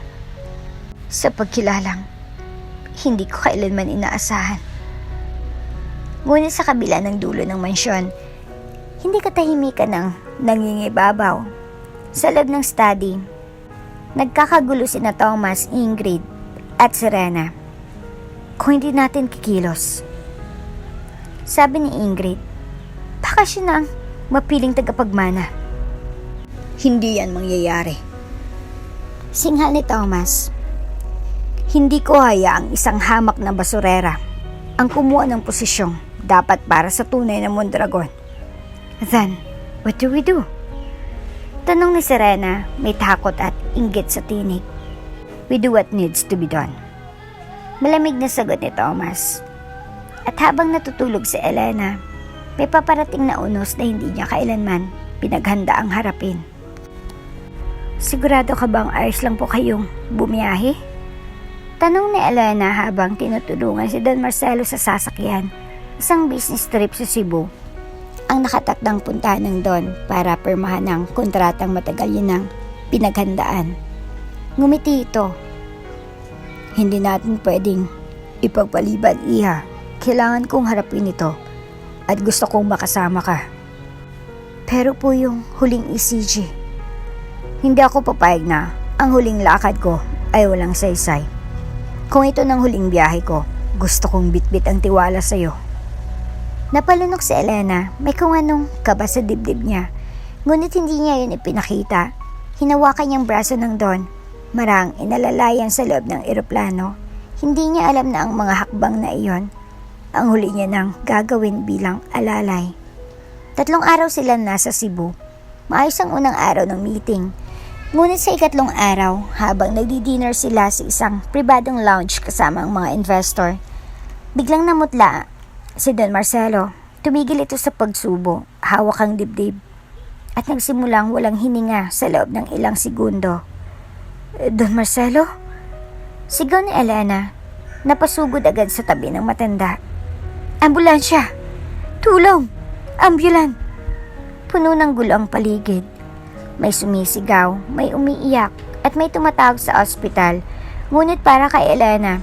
Speaker 1: Sa pagkilalang, hindi ko kailanman inaasahan. Ngunit sa kabila ng dulo ng mansyon, hindi katahimikan ng nangingibabaw. Sa loob ng study, nagkakagulo sina Thomas, Ingrid, at Serena. Kung hindi natin kikilos, sabi ni Ingrid, baka siya na ang mapiling tagapagmana. Hindi yan mangyayari. Singhal ni Thomas. Hindi ko hayaang isang hamak na basurera ang kumuha ng posisyong dapat para sa tunay na Mondragon. Then, what do we do? Tanong ni Serena, may takot at inggit sa tinig. We do what needs to be done. Malamig na sagot ni Thomas. At habang natutulog si Elena, may paparating na unos na hindi niya kailanman pinaghanda ang harapin. Sigurado ka bang ayos lang po kayong bumiyahe? Tanong ni Elena habang tinutulungan si Don Marcelo sa sasakyan. Isang business trip sa Cebu ang nakatakdang puntahan ng Don para pirmahan ng kontratang matagal yun ng pinaghandaan. Ngumiti ito. Hindi natin pwedeng ipagpaliban, Iha. Kailangan kong harapin ito at gusto kong makasama ka. Pero po yung huling ECG, hindi ako papayag na ang huling lakad ko ay walang saysay. Kung ito ng huling biyahe ko, gusto kong bitbit ang tiwala sa'yo. Napalunok si Elena, may kung anong kaba sa dibdib niya. Ngunit hindi niya yun ipinakita. Hinawakan niyang braso ng Don. Marang inalalayan sa loob ng eroplano. Hindi niya alam na ang mga hakbang na iyon ang huli niya nang gagawin bilang alalay. 3 araw sila nasa Cebu. Maayos ang unang araw ng meeting. Ngunit sa ikatlong araw, habang nagdi-dinner sila sa isang pribadong lounge kasama ang mga investor, biglang namutla si Don Marcelo. Tumigil ito sa pagsubo, hawak ang dibdib, at nagsimulang walang hininga sa loob ng ilang segundo. Don Marcelo? Sigaw ni Elena, napasugod agad sa tabi ng matanda. Ambulansya! Tulong! Ambulan! Puno ng gulo ang paligid. May sumisigaw, may umiiyak, at may tumatawag sa ospital. Ngunit para kay Elena,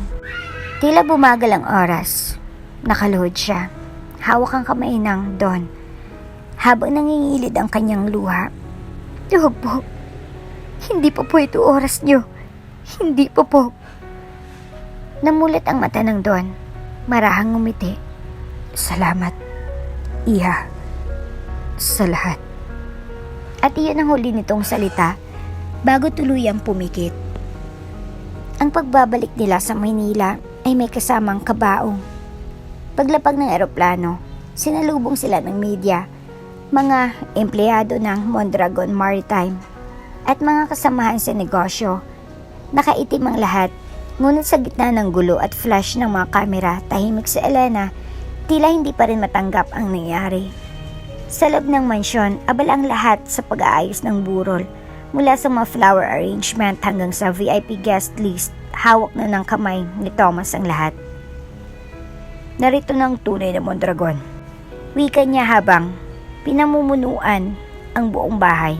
Speaker 1: tila bumagal ang oras. Nakaluhod siya. Hawak ang kamay ng Don habang nangingilid ang kanyang luha. Huwag po. Hindi pa po ito oras niyo. Hindi pa po. Namulat ang mata ng Don. Marahang ngumiti. Salamat, Iha. Sa lahat. At iyon ang huli nitong salita bago tuluyang pumikit. Ang pagbabalik nila sa Maynila ay may kasamang kabaong. Paglapag ng eroplano, sinalubong sila ng media, mga empleyado ng Mondragon Maritime at mga kasamahan sa negosyo. Nakaitim ang lahat, ngunit sa gitna ng gulo at flash ng mga kamera, tahimik si Elena, tila hindi pa rin matanggap ang nangyari. Sa loob ng mansyon, abala ang lahat sa pag-aayos ng burol. Mula sa mga flower arrangement hanggang sa VIP guest list, hawak na ng kamay ni Thomas ang lahat. Narito ng tunay na Mondragon. Wika niya habang pinamumunuan ang buong bahay.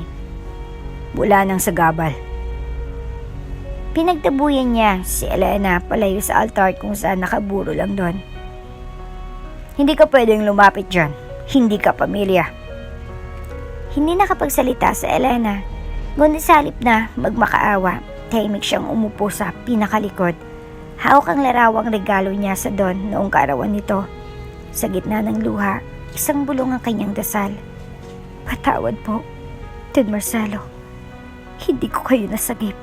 Speaker 1: Mula ng sagabal. Pinagtabuyan niya si Elena palayo sa altar kung saan nakaburol ang Don. Hindi ka pwedeng lumapit dyan. Hindi ka pamilya. Hindi nakapagsalita sa Elena, ngunit sa halip na magmakaawa, tahimik siyang umupo sa pinakalikod. Hawak ang larawang regalo niya sa Don noong kaarawan nito. Sa gitna ng luha, isang bulong ang kanyang dasal. Patawad po, Don Marcelo. Hindi ko kayo nasagip,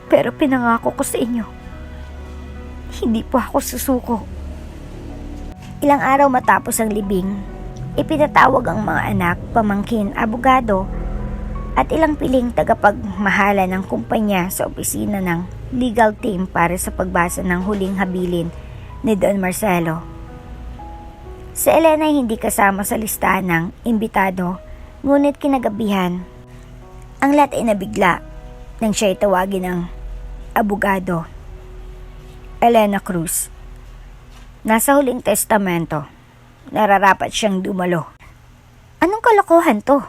Speaker 1: pero pinangako ko sa inyo. Hindi po ako susuko. Ilang araw matapos ang libing, ipinatawag ang mga anak, pamangkin, abogado at ilang piling tagapagmahala ng kumpanya sa opisina ng legal team para sa pagbasa ng huling habilin ni Don Marcelo. Si Elena ay hindi kasama sa listahan ng imbitado, ngunit kinagabihan, ang lahat ay nabigla nang siya ay tawagin ng abogado. Elena Cruz. Nasa huling testamento. Nararapat siyang dumalo. Anong kalokohan to?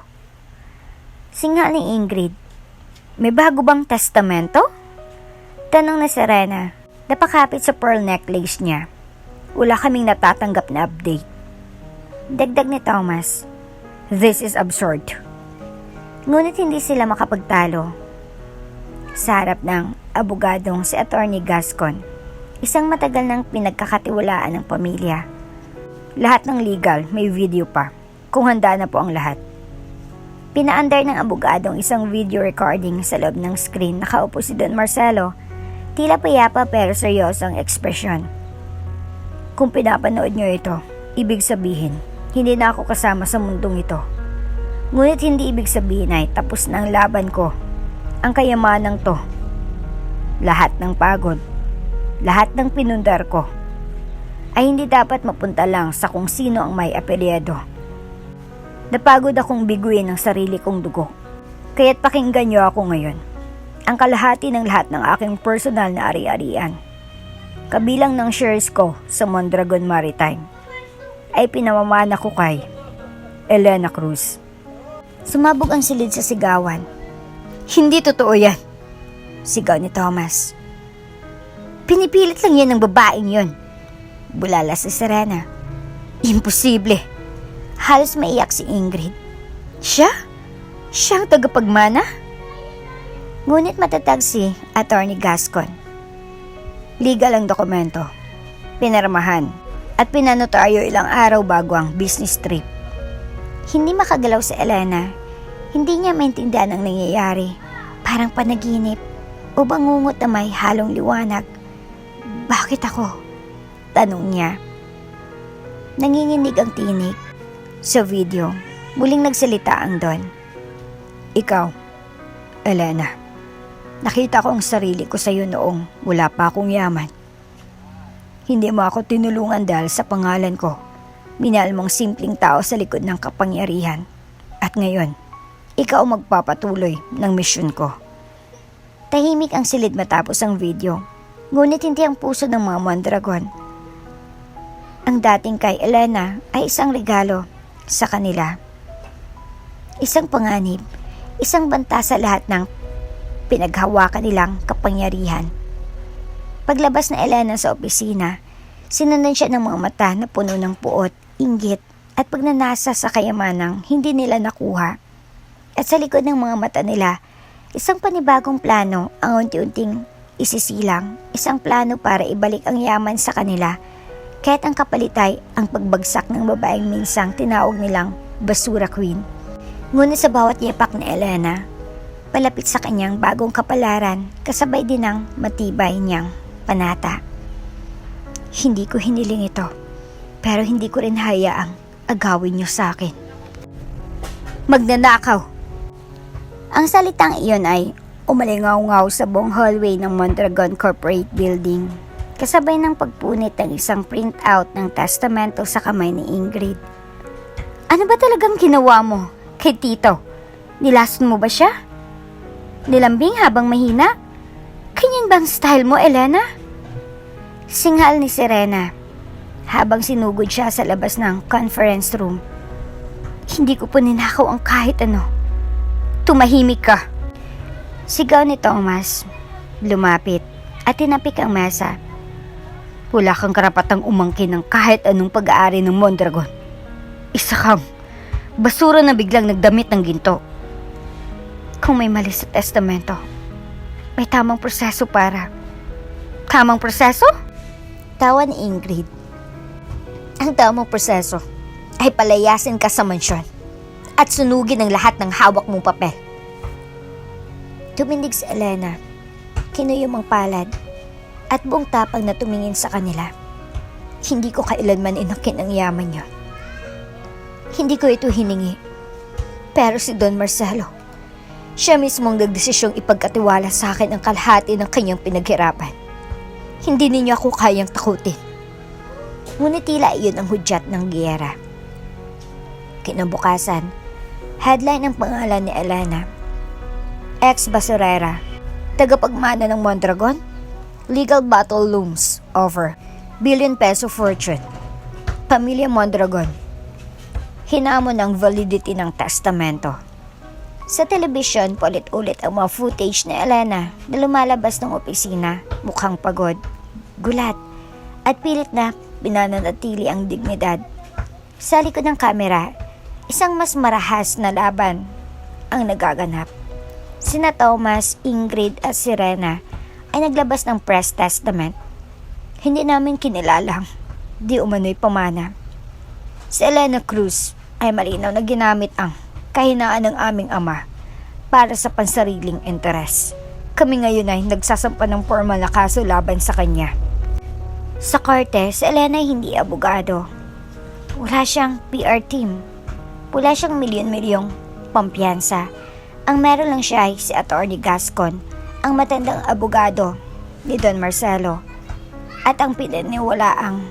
Speaker 1: Singa ni Ingrid. May bago bang testamento? Tanong ni Serena. Napakapit sa pearl necklace niya. Wala kaming natatanggap na update. Dagdag ni Thomas. This is absurd. Ngunit hindi sila makapagtalo. Sa harap ng abogadong si Attorney Gascon, isang matagal nang pinagkakatiwalaan ng pamilya. Lahat ng legal, may video pa, kung handa na po ang lahat. Pinaandar ng abogadong isang video recording sa loob ng screen. Nakaupo si Don Marcelo, tila payapa pero seryoso ang ekspresyon. Kung pinapanood nyo ito, ibig sabihin, hindi na ako kasama sa mundong ito. Ngunit hindi ibig sabihin ay tapos na ang laban ko. Ang kayamanang to, lahat ng pagod, lahat ng pinundar ko, ay hindi dapat mapunta lang sa kung sino ang may apelyido. Napagod akong biguin ang sarili kong dugo. Kaya't pakinggan niyo ako ngayon. Ang kalahati ng lahat ng aking personal na ari-arian, kabilang ng shares ko sa Mondragon Maritime, ay pinamamana ko kay Elena Cruz. Sumabog ang silid sa sigawan. Hindi totoo yan, sigaw ni Thomas. Pinipilit lang yan ng babaeng yun. Bulala si Serena. Imposible. Halos maiyak si Ingrid. Siya? Siya ang tagapagmana? Ngunit matatag si Attorney Gascon. Legal ang dokumento. Pinirmahan at pinanotaryo ilang araw bago ang business trip. Hindi makagalaw si Elena. Hindi niya maintindihan ang nangyayari. Parang panaginip o bangungot na may halong liwanag. Bakit ako? Tanong niya. Nanginginig ang tinig. Sa video, muling nagsalita ang Don. Ikaw, Elena, nakita ko ang sarili ko sa iyo noong wala pa akong yaman. Hindi mo ako tinulungan dahil sa pangalan ko. Minahal mong simpleng tao sa likod ng kapangyarihan. At ngayon, ikaw magpapatuloy ng misyon ko. Tahimik ang silid matapos ang video. Ngunit hindi ang puso ng mga Mondragon. Ang dating kay Elena ay isang regalo sa kanila. Isang panganib, isang banta sa lahat ng pinaghawakan nilang kapangyarihan. Paglabas na Elena sa opisina, sinundan siya ng mga mata na puno ng puot, inggit at pagnanasa sa kayamanang hindi nila nakuha. At sa likod ng mga mata nila, isang panibagong plano ang unti-unting isisilang, isang plano para ibalik ang yaman sa kanila, kahit ang kapalit ay ang pagbagsak ng babaeng minsang tinawag nilang Basura Queen. Ngunit sa bawat yapak ni Elena, palapit sa kanyang bagong kapalaran, kasabay din ng matibay niyang panata. Hindi ko hiniling ito, pero hindi ko rin hayaang agawin niyo sa akin. Magnanakaw! Ang salitang iyon ay umalingaw-ngaw sa buong hallway ng Mondragon Corporate Building, kasabay ng pagpunit ng isang printout ng testamento sa kamay ni Ingrid. Ano ba talagang ginawa mo kay Tito? Nilason mo ba siya? Nilambing habang mahina? Ganyan bang style mo, Elena? Singhal ni Serena habang sinugod siya sa labas ng conference room. Hindi ko po ninakaw ang kahit ano. Tumahimik ka! Sigaw ni Thomas, lumapit at tinapik ang mesa. Wala kang karapatang umangkin ng kahit anong pag-aari ng Mondragon. Isa kang basura na biglang nagdamit ng ginto. Kung may mali sa testamento, may tamang proseso para... Tamang proseso? Tawa ni Ingrid. Ang tamang proseso ay palayasin ka sa mansyon at sunugin ang lahat ng hawak mong papel. Tumindig si Elena, kinuyom ang palad at buong tapang na tumingin sa kanila. Hindi ko kailanman inakin ang yaman niya. Hindi ko ito hiningi. Pero si Don Marcelo, siya mismong nagdesisyong ipagkatiwala sa akin ang kalahati ng kanyang pinaghirapan. Hindi ninyo ako kayang takutin. Ngunit tila iyon ang hudyat ng giyera. Kinabukasan, headline ang pangalan ni Elena. Ex-basurera, tagapagmana ng Mondragon, legal battle looms over billion-peso fortune. Pamilya Mondragon, hinamon ang validity ng testamento. Sa telebisyon, paulit-ulit ang mga footage ni Elena na lumalabas ng opisina, mukhang pagod, gulat, at pilit na pinananatili ang dignidad. Sa likod ng kamera, isang mas marahas na laban ang nagaganap. Sina Thomas, Ingrid at Serena ay naglabas ng press testament. Hindi namin kinilalang, di umano'y pamana. Si Elena Cruz ay malinaw na ginamit ang kahinaan ng aming ama para sa pansariling interes. Kami ngayon ay nagsasampa ng formal na kaso laban sa kanya. Sa korte, si Elena ay hindi abogado. Wala siyang PR team. Wala siyang milyon-milyong pampiyansa. Ang meron lang siya ay si Attorney Gascon, ang matandang abogado ni Don Marcelo, at ang pinaniwala ang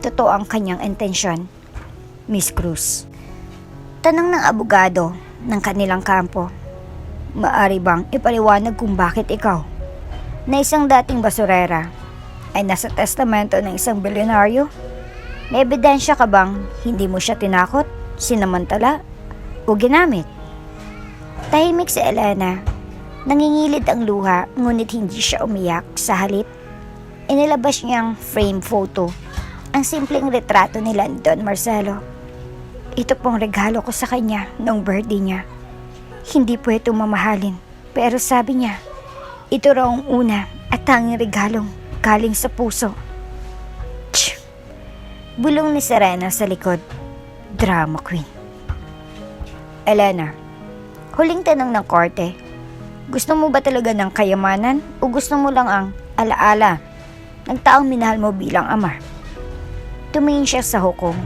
Speaker 1: totoo ang kanyang intensyon, Miss Cruz. Tanong ng abogado ng kanilang kampo, maari bang ipaliwanag kung bakit ikaw, na isang dating basurera, ay nasa testamento ng isang bilyonaryo? May ebidensya ka bang hindi mo siya tinakot, sinamantala, o ginamit? Tahimik si Elena. Nangingilid ang luha, ngunit hindi siya umiyak. Sa halip, inilabas niyang frame photo, ang simpleng retrato nila ni Don Marcelo. Ito pong regalo ko sa kanya noong birthday niya. Hindi po ito mamahalin, pero sabi niya, ito raw ang una at tanging regalong galing sa puso. Tch! Bulong ni Serena sa likod. Drama queen. Elena, huling tanong ng korte, gusto mo ba talaga ng kayamanan o gusto mo lang ang alaala ng taong minahal mo bilang ama? Tumingin siya sa hukom.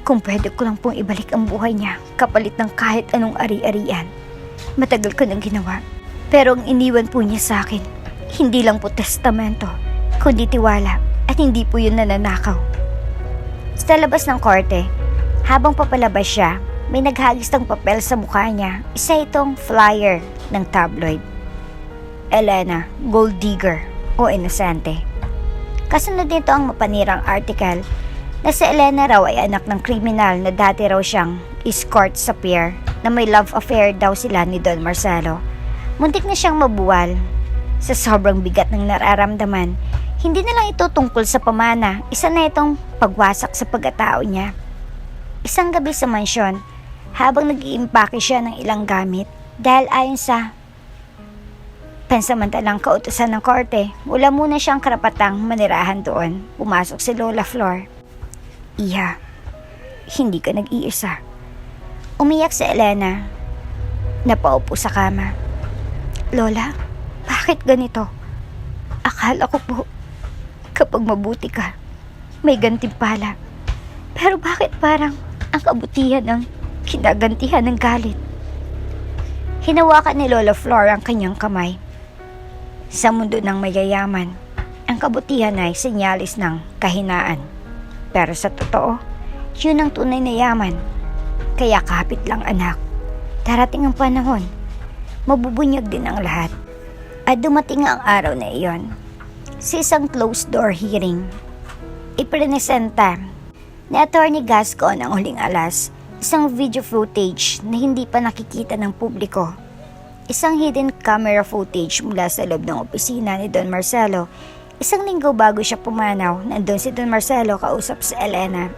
Speaker 1: Kung pwede ko lang pong ibalik ang buhay niya kapalit ng kahit anong ari-arian, matagal ko nang ginawa. Pero ang iniwan po niya sa akin, hindi lang po testamento, kundi tiwala, at hindi po yun nananakaw. Sa labas ng korte, habang papalabas siya, may naghagis ng papel sa mukha niya. Isa itong flyer ng tabloid. Elena, gold digger o inosente. Kasunod nito ang mapanirang article na si Elena raw ay anak ng kriminal na dati raw siyang escort sa pier na may love affair daw sila ni Don Marcelo. Muntik na siyang mabuwal. Sa sobrang bigat ng nararamdaman, hindi na lang ito tungkol sa pamana, isa na itong pagwasak sa pagkatao niya. Isang gabi sa mansyon, habang nag-iimpake siya ng ilang gamit, dahil ayon sa pansamantalang kautusan ng korte, wala muna siyang karapatang manirahan doon. Pumasok si Lola Flor. Iha, hindi ka nag-iisa. Umiyak si Elena. Napaupo sa kama. Lola, bakit ganito? Akala ko po, kapag mabuti ka, may gantimpala. Pero bakit parang ang kabutihan ng kinagantihan ng galit? Hinawakan ni Lola Flor ang kanyang kamay. Sa mundo ng mayayaman, ang kabutihan ay senyalis ng kahinaan. Pero sa totoo, yun ang tunay na yaman. Kaya kapit lang anak, darating ang panahon, mabubunyag din ang lahat. At dumating ang araw na iyon. Sa isang closed door hearing, ipresenta ni Attorney Gascon ang huling alas, isang video footage na hindi pa nakikita ng publiko. Isang hidden camera footage mula sa loob ng opisina ni Don Marcelo. Isang linggo bago siya pumanaw, nandun si Don Marcelo kausap si Elena.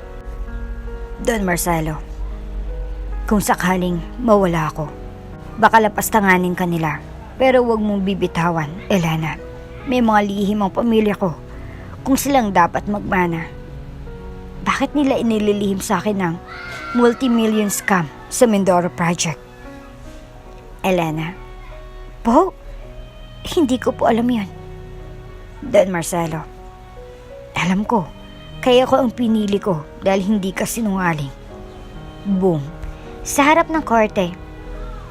Speaker 1: Don Marcelo, kung sakaling mawala ako, baka lapastanganin ka nila. Pero huwag mong bibitawan, Elena. May mga lihim ang pamilya ko. Kung silang dapat magmana, bakit nila inililihim sa akin ng multi-million scam sa Mindoro Project? Elena, po, hindi ko po alam yun. Don Marcelo, alam ko, kaya ko ang pinili ko dahil hindi ka sinungaling. Boom. Sa harap ng korte,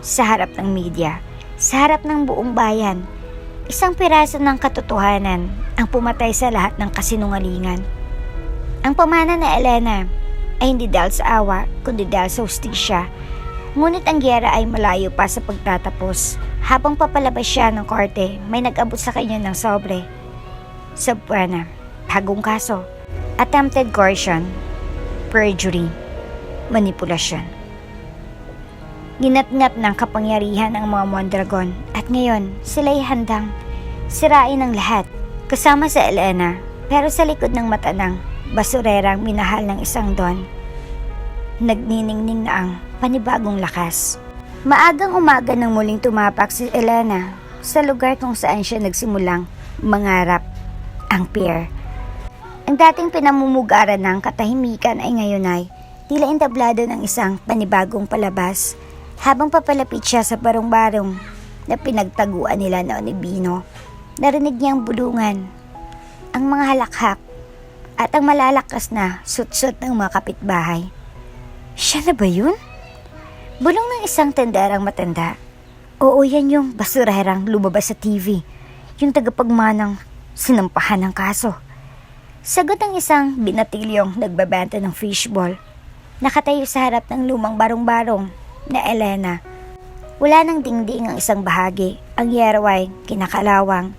Speaker 1: sa harap ng media, sa harap ng buong bayan, isang piraso ng katotohanan ang pumatay sa lahat ng kasinungalingan. Ang pamana na Elena ay hindi dahil sa awa, kundi dahil sa hustisya. Ngunit ang giyera ay malayo pa sa pagtatapos. Habang papalabas siya ng korte, may nag-abot sa kanya ng sobre. Subpoena, bagong kaso, attempted coercion, perjury, manipulasyon. Ginatngat ng kapangyarihan ang mga Mondragon at ngayon sila'y handang sirain ang lahat kasama sa Elena, pero sa likod ng mata ng basurerang minahal ng isang Don, nagniningning na ang panibagong lakas. Maagang umaga nang muling tumapak si Elena sa lugar kung saan siya nagsimulang mangarap, ang pier. Ang dating pinamumugaran ng katahimikan ay ngayon ay tila entablado ng isang panibagong palabas. Habang papalapit siya sa barong-barong na pinagtaguan nila noon ni Bino, narinig niyang bulungan, ang mga halakhak at ang malalakas na sut-sut ng mga kapitbahay. Siya na ba yun? Bulong ng isang tenderang matanda. Oo, yan yung basurerang lumabas sa TV, yung tagapagmanang sinampahan ng kaso. Sagot ng isang binatilyong nagbabenta ng fishball. Nakatayo sa harap ng lumang barong-barong na Elena. Wala nang dingding ang isang bahagi. Ang yero ay kinakalawang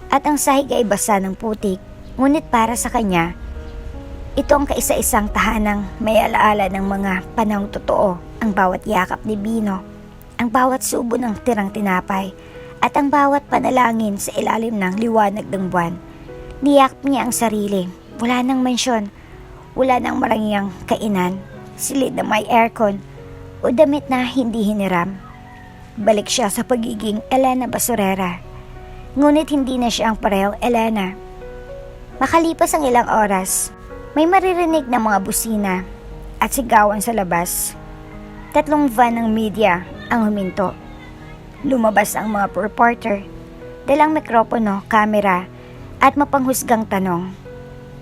Speaker 1: at ang sahig ay basa ng putik. Ngunit para sa kanya, ito ang kaisa-isang tahanang may alaala ng mga panahong totoo. Ang bawat yakap ni Bino, ang bawat subo ng tirang tinapay, at ang bawat panalangin sa ilalim ng liwanag ng buwan. Niyakap niya ang sarili. Wala nang mansyon, wala nang marangyang kainan, silid na may aircon, o damit na hindi hiniram. Balik siya sa pagiging Elena Basurera. Ngunit hindi na siya ang parehong Elena. Makalipas ang ilang oras, may maririnig na mga busina at sigawan sa labas. 3 van ng media ang huminto. Lumabas ang mga reporter, dalang mikropono, kamera, at mapanghusgang tanong.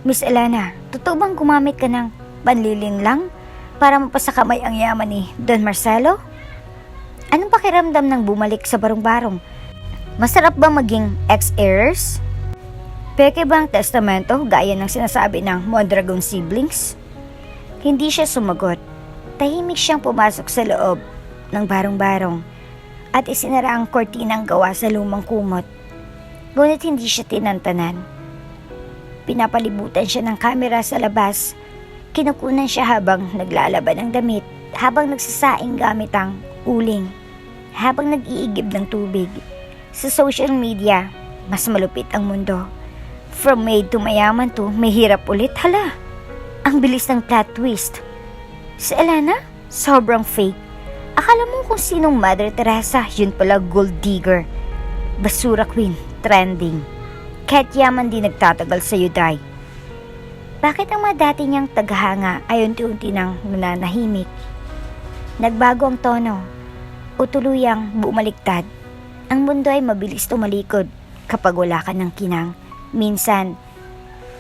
Speaker 1: Miss Elena, totoo bang gumamit ka ng panlilin lang para mapasakamay ang yaman ni Don Marcelo? Anong pakiramdam ng bumalik sa barong-barong? Masarap ba maging ex-heirs? Peke ba ang testamento gaya ng sinasabi ng Mondragon siblings? Hindi siya sumagot. Tahimik siyang pumasok sa loob ng barong-barong at isinara ang kortinang gawa sa lumang kumot. Ngunit hindi siya tinantanan. Pinapalibutan siya ng kamera sa labas. Kinukunan siya habang naglalaban ng damit. habang nagsasaing gamit ang uling, habang nag-iigib ng tubig. Sa social media, mas malupit ang mundo. From maid to mayaman to mahirap ulit. Hala, ang bilis ng plot twist. Si Elena, sobrang fake. Akala mo kung sinong Mother Teresa, yun pala gold digger. Basura queen, trending. Kahit yaman di nagtatagal sa Yuday. Bakit ang mga dati niyang taghanga ay unti-unti nang nananahimik? Nagbago ang tono o tuluyang bumaliktad. Ang mundo ay mabilis tumalikod kapag wala ka ng kinang. Minsan,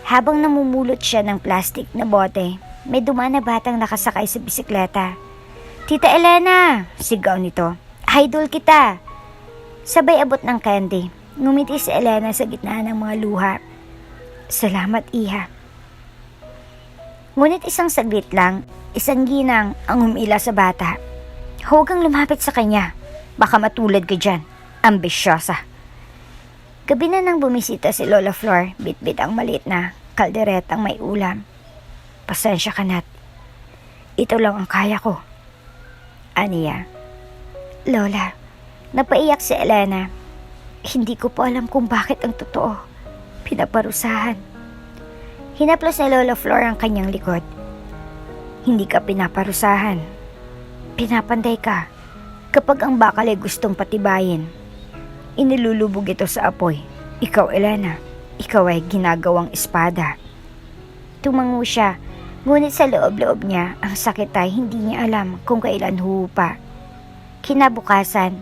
Speaker 1: habang namumulot siya ng plastic na bote, may dumaan na batang nakasakay sa bisikleta. "Tita Elena!" sigaw nito. "Idol kita!" Sabay abot ng candy. Ngumiti si Elena sa gitna ng mga luha. "Salamat, iha." Ngunit isang saglit lang, isang ginang ang umila sa bata. "Huwag kang lumapit sa kanya. Baka matulad ka dyan. Ambisyosa." Gabi na nang bumisita si Lola Flor, bitbit ang maliit na kalderetang may ulam. "Pasensya ka na't. Ito lang ang kaya ko." Aniya. "Lola," napaiyak si Elena. "Hindi ko po alam kung bakit ang totoo. Pinaparusahan." Hinaplos ni Lola Flor ang kanyang likod. "Hindi ka pinaparusahan. Pinapanday ka. Kapag ang bakal ay gustong patibayin, inilulubog ito sa apoy. Ikaw, Elena, ikaw ay ginagawang espada." Tumango siya, ngunit sa loob-loob niya, ang sakit ay hindi niya alam kung kailan huhupa. Kinabukasan,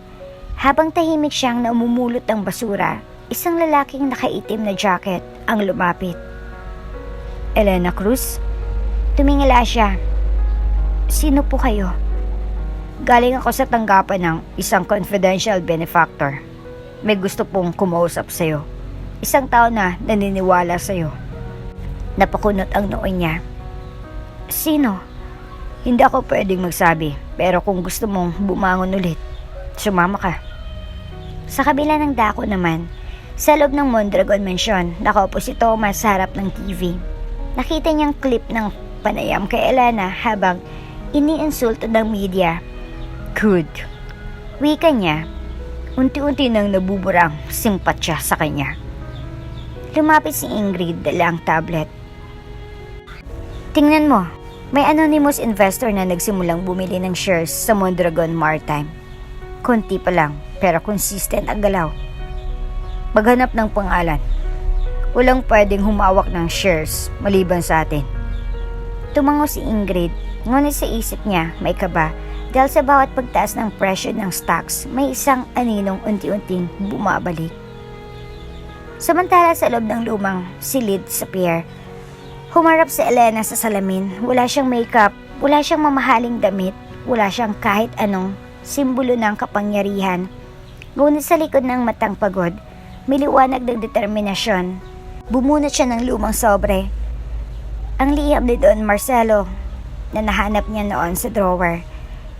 Speaker 1: habang tahimik siyang namumulot ng basura, isang lalaking nakaitim na jacket ang lumapit. "Elena Cruz?" Tumingala siya. "Sino po kayo?" "Galing ako sa tanggapan ng isang confidential benefactor. May gusto pong kumausap sa'yo. Isang tao na naniniwala sa'yo." Napakunot ang noo niya. "Sino?" "Hindi ako pwedeng magsabi, pero kung gusto mong bumangon ulit, sumama ka." Sa kabila ng dako naman, sa loob ng Mondragon Mansion, nakaupo si Thomas sa harap ng TV. Nakita niyang clip ng panayam kay Elena habang iniinsulto ng media. "Good." Wika niya. Unti-unti nang nabuburang simpatya sa kanya. Lumapit si Ingrid, dala ang tablet. "Tingnan mo, may anonymous investor na nagsimulang bumili ng shares sa Mondragon Maritime. Konti pa lang, pero consistent ang galaw. Maghanap ng pangalan. Walang pwedeng humawak ng shares maliban sa atin." Tumango si Ingrid, ngunit sa isip niya may kaba dahil sa bawat pagtaas ng presyo ng stocks, may isang aninong unti-unting bumabalik. Samantala sa loob ng lumang silid sa pier, humarap si Elena sa salamin. Wala siyang makeup, wala siyang mamahaling damit, wala siyang kahit anong simbolo ng kapangyarihan. Ngunit sa likod ng matang pagod, may liwanag ng determinasyon. Bumunot siya ng lumang sobre. Ang liham ni Don Marcelo na nahanap niya noon sa drawer.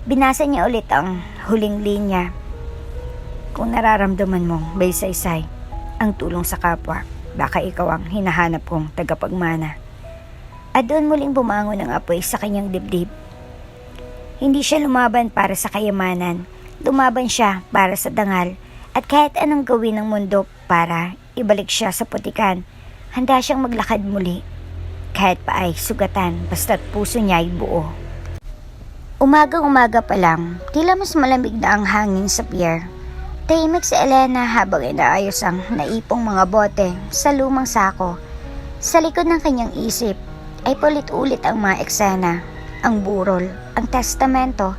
Speaker 1: Binasa niya ulit ang huling linya. "Kung nararamdaman mong may saysay ang tulong sa kapwa, baka ikaw ang hinahanap kong tagapagmana." At doon muling bumangon ang apoy sa kanyang dibdib. Hindi siya lumaban para sa kayamanan. Lumaban siya para sa dangal. At kahit anong gawin ng mundo para ibalik siya sa putikan, handa siyang maglakad muli. Kahit pa ay sugatan, basta't puso niya ay buo. Umagang-umaga pa lang, tila mas malamig na ang hangin sa pier. Tahimik si Elena habang inaayos ang naipong mga bote sa lumang sako. Sa likod ng kanyang isip ay paulit-ulit ang mga eksena, ang burol, ang testamento,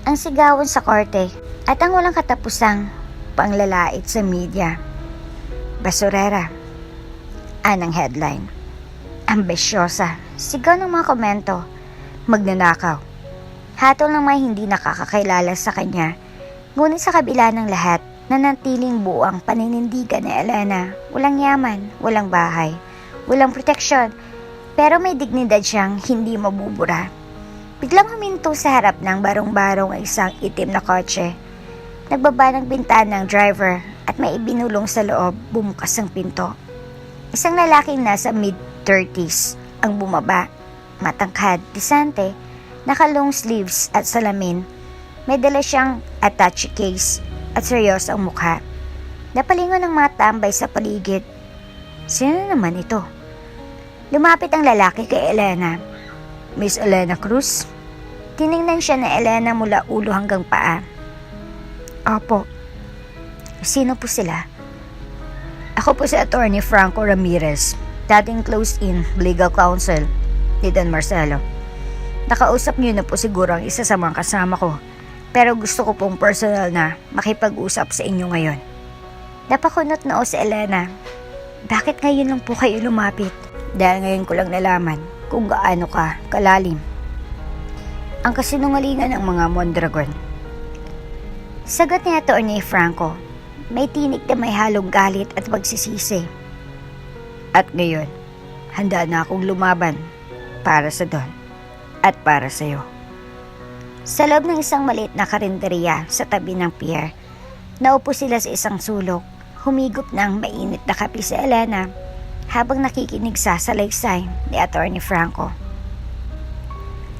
Speaker 1: ang sigawan sa korte, at ang walang katapusang panglalait sa media. "Basurera," anang headline. "Ambisyosa," sigaw ng mga komento. "Magnanakaw," hatol ng mga hindi nakakakilala sa kanya. Ngunit sa kabila ng lahat, nanatiling buo ang paninindigan ni Elena. Walang yaman, walang bahay, walang proteksyon, pero may dignidad siyang hindi mabubura. Biglang huminto sa harap ng barong-barong ang isang itim na kotse. Nagbaba ng bintana ng driver at may ibinulong sa loob, bumukas ang pinto. Isang lalaking nasa mid-30s ang bumaba. Matangkad, disante, Naka-long sleeves at salamin. May dala siyang attache case at seryoso ang mukha. Napalingon ng mga tambay sa paligid. Sino naman ito? Lumapit ang lalaki kay Elena. Miss Elena Cruz? Tiningnan siya na Elena mula ulo hanggang paa. Opo. Sino po sila? Ako po si Attorney Franco Ramirez, dating close-in legal counsel ni Don Marcelo. Nakausap niyo na po siguro ang isa sa mga kasama ko, pero gusto ko pong personal na makipag-usap sa inyo ngayon. Napakunot noo si Elena. Bakit ngayon lang po kayo lumapit? Dahil ngayon ko lang nalaman kung gaano ka kalalim ang kasinungalingan ng mga Mondragon. Sagot ni Attorney Franco, may tinig na may halong galit at pagsisisi. At ngayon, handa na akong lumaban para sa Don at para sa iyo. Sa loob ng isang maliit na karinderya sa tabi ng pier, naupo sila sa isang sulok. Humigop ng mainit na kape si Elena habang nakikinig sa salaysay ni Attorney Franco.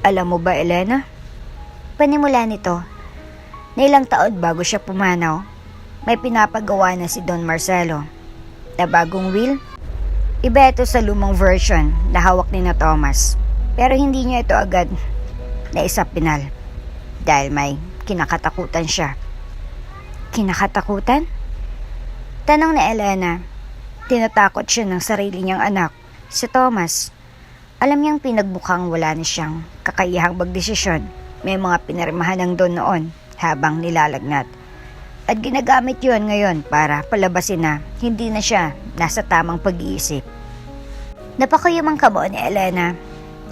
Speaker 1: Alam mo ba, Elena? Panimula nito, na ilang taon bago siya pumanaw, may pinapagawa na si Don Marcelo na bagong will. Iba ito sa lumang version na hawak ni na Thomas, pero hindi niya ito agad na isapinal dahil may kinakatakutan siya. Kinakatakutan? Tanong ni Elena. Tinatakot siya ng sarili niyang anak, si Thomas. Alam niyang pinagmukhang wala na siyang kakayahang magdesisyon. May mga pinirmahan ng Don noon habang nilalagnat. At ginagamit yon ngayon para palabasin na hindi na siya nasa tamang pag-iisip. Napakayam ang kamo ni Elena.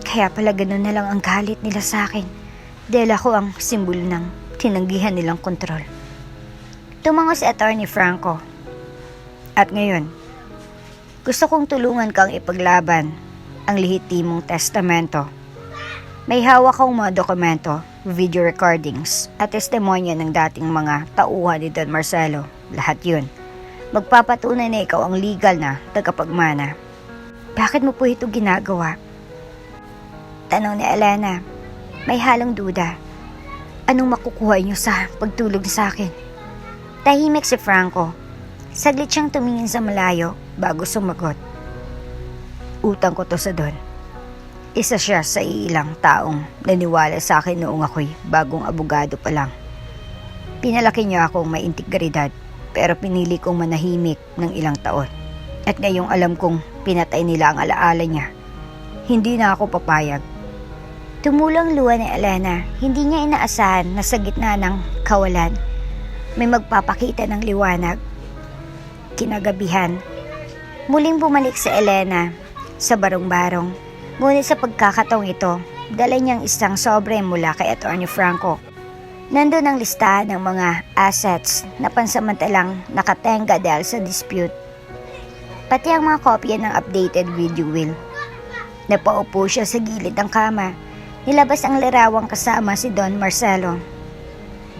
Speaker 1: Kaya pala ganun na lang ang galit nila sa akin. Dahil ako ang simbolo ng tinanggihan nilang kontrol. Tumango si Attorney Franco. At ngayon, gusto kong tulungan kang ipaglaban ang lehitimong testamento. May hawak akong mga dokumento, video recordings, at testimonya ng dating mga tauhan ni Don Marcelo. Lahat yun. Magpapatunay na ikaw ang legal na tagapagmana. Bakit mo po ito ginagawa? Tanong ni Elena. May halong duda. Anong makukuha niyo sa pagtulog sa akin? Tahimik si Franco. Saglit siyang tumingin sa malayo bago sumagot. Utang ko to sa Don. Isa siya sa ilang taong naniwala sa akin noong ako'y bagong abogado pa lang. Pinalaki niya akong may integridad, pero pinili kong manahimik ng ilang taon. At ngayong alam kong pinatay nila ang alaala niya, hindi na ako papayag. Tumulang luha ni Elena. Hindi niya inaasahan na sa gitna ng kawalan, may magpapakita ng liwanag. Kinagabihan, muling bumalik si Elena sa barong-barong. Ngunit sa pagkakataong ito, dala niyang isang sobre mula kay Attorney Franco. Nandun ang listahan ng mga assets na pansamantalang nakatenga dahil sa dispute. Pati ang mga kopya ng updated video will. Napaupo siya sa gilid ng kama. Nilabas ang larawang kasama si Don Marcelo.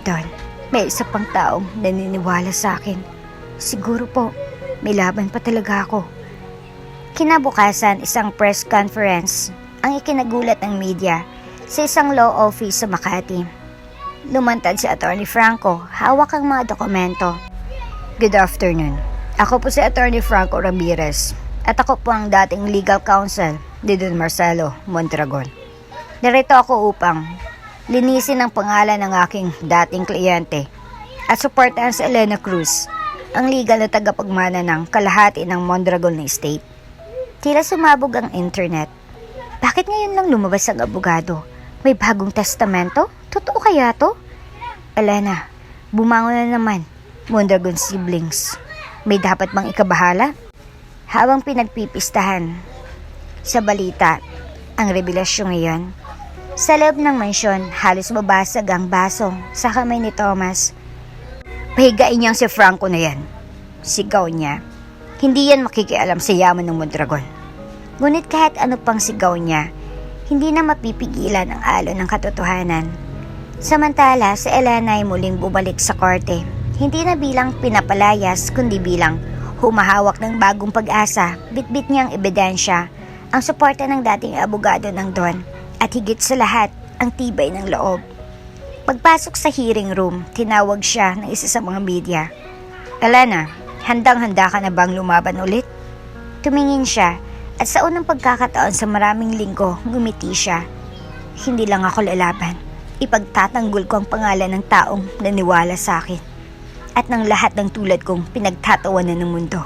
Speaker 1: Don, may isa pang taong naniniwala sa akin. Siguro po, may laban pa talaga ako. Kinabukasan, isang press conference ang ikinagulat ng media sa isang law office sa Makati. Lumantad si Attorney Franco, hawak ang mga dokumento. Good afternoon. Ako po si Attorney Franco Ramirez at ako po ang dating legal counsel ni Don Marcelo Mondragon. Narito ako upang linisin ang pangalan ng aking dating kliyente at suportahan si Elena Cruz, ang legal na tagapagmana ng kalahati ng Mondragon na estate. Tila sumabog ang internet. Bakit ngayon lang lumabas ang abogado? May bagong testamento? Totoo kaya to? Elena, bumangon na naman. Mondragon siblings. May dapat bang ikabahala? Habang pinagpipistahan sa balita ang revelasyon ngayon, sa loob ng mansyon, halos mabasag ang baso sa kamay ni Thomas. Pahigain niyang si Franco na yan. Sigaw niya. Hindi yan makikialam sa yaman ng Mondragon. Ngunit kahit ano pang sigaw niya, hindi na mapipigilan ang alon ng katotohanan. Samantala, si Elena ay muling bumalik sa korte. Hindi na bilang pinapalayas, kundi bilang humahawak ng bagong pag-asa. Bitbit niyang ebidensya ang suporta ng dating abogado ng Don. At higit sa lahat, ang tibay ng loob. Pagpasok sa hearing room, tinawag siya ng isa sa mga media. Elena, handang-handa ka na bang lumaban ulit? Tumingin siya at sa unang pagkakataon sa maraming linggo, ngumiti siya. Hindi lang ako lalaban. Ipagtatanggol ko ang pangalan ng taong naniwala sa akin at ng lahat ng tulad kong pinagtatawanan ng mundo.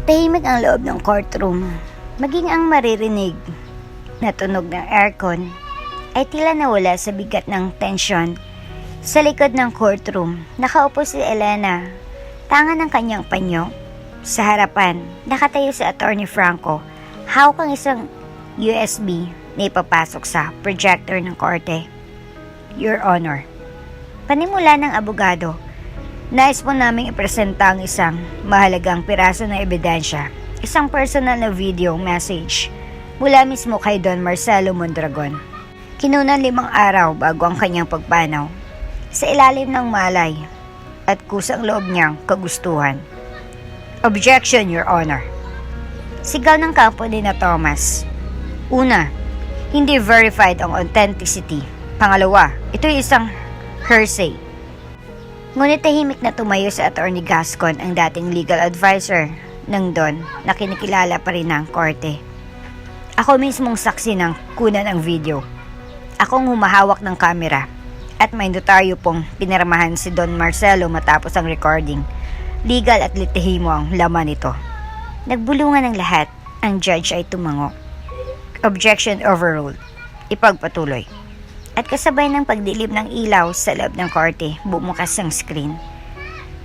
Speaker 1: Tahimik ang loob ng courtroom. Maging ang maririnig na tunog ng aircon ay tila nawala sa bigat ng tensyon. Sa likod ng courtroom, nakaupo si Elena, tanga ng kanyang panyo. Sa harapan, nakatayo si Attorney Franco, hawak ang isang USB na ipapasok sa projector ng korte. Your Honor, panimula ng abogado, nais po naming ipresenta ang isang mahalagang piraso ng ebidensya, isang personal na video message mula mismo kay Don Marcelo Mondragon. Kinunan 5 araw bago ang kanyang pagpanaw sa ilalim ng malay at kusang loob niyang kagustuhan. Objection, Your Honor. Sigaw ng kampo ni na Thomas. Una, hindi verified ang authenticity. Pangalawa, ito'y isang hearsay. Ngunit tahimik na tumayo sa Attorney Gascon, ang dating legal advisor ng Don na kinikilala pa rin ng korte. Ako mismong saksi ng kunan ng video. Akong humahawak ng kamera at may notaryo pong pinirmahan si Don Marcelo matapos ang recording. Legal at litihimo ang laman nito. Nagbulungan ng lahat, ang judge ay tumango. Objection overruled. Ipagpatuloy. At kasabay ng pagdilim ng ilaw sa loob ng korte, bumukas ang screen.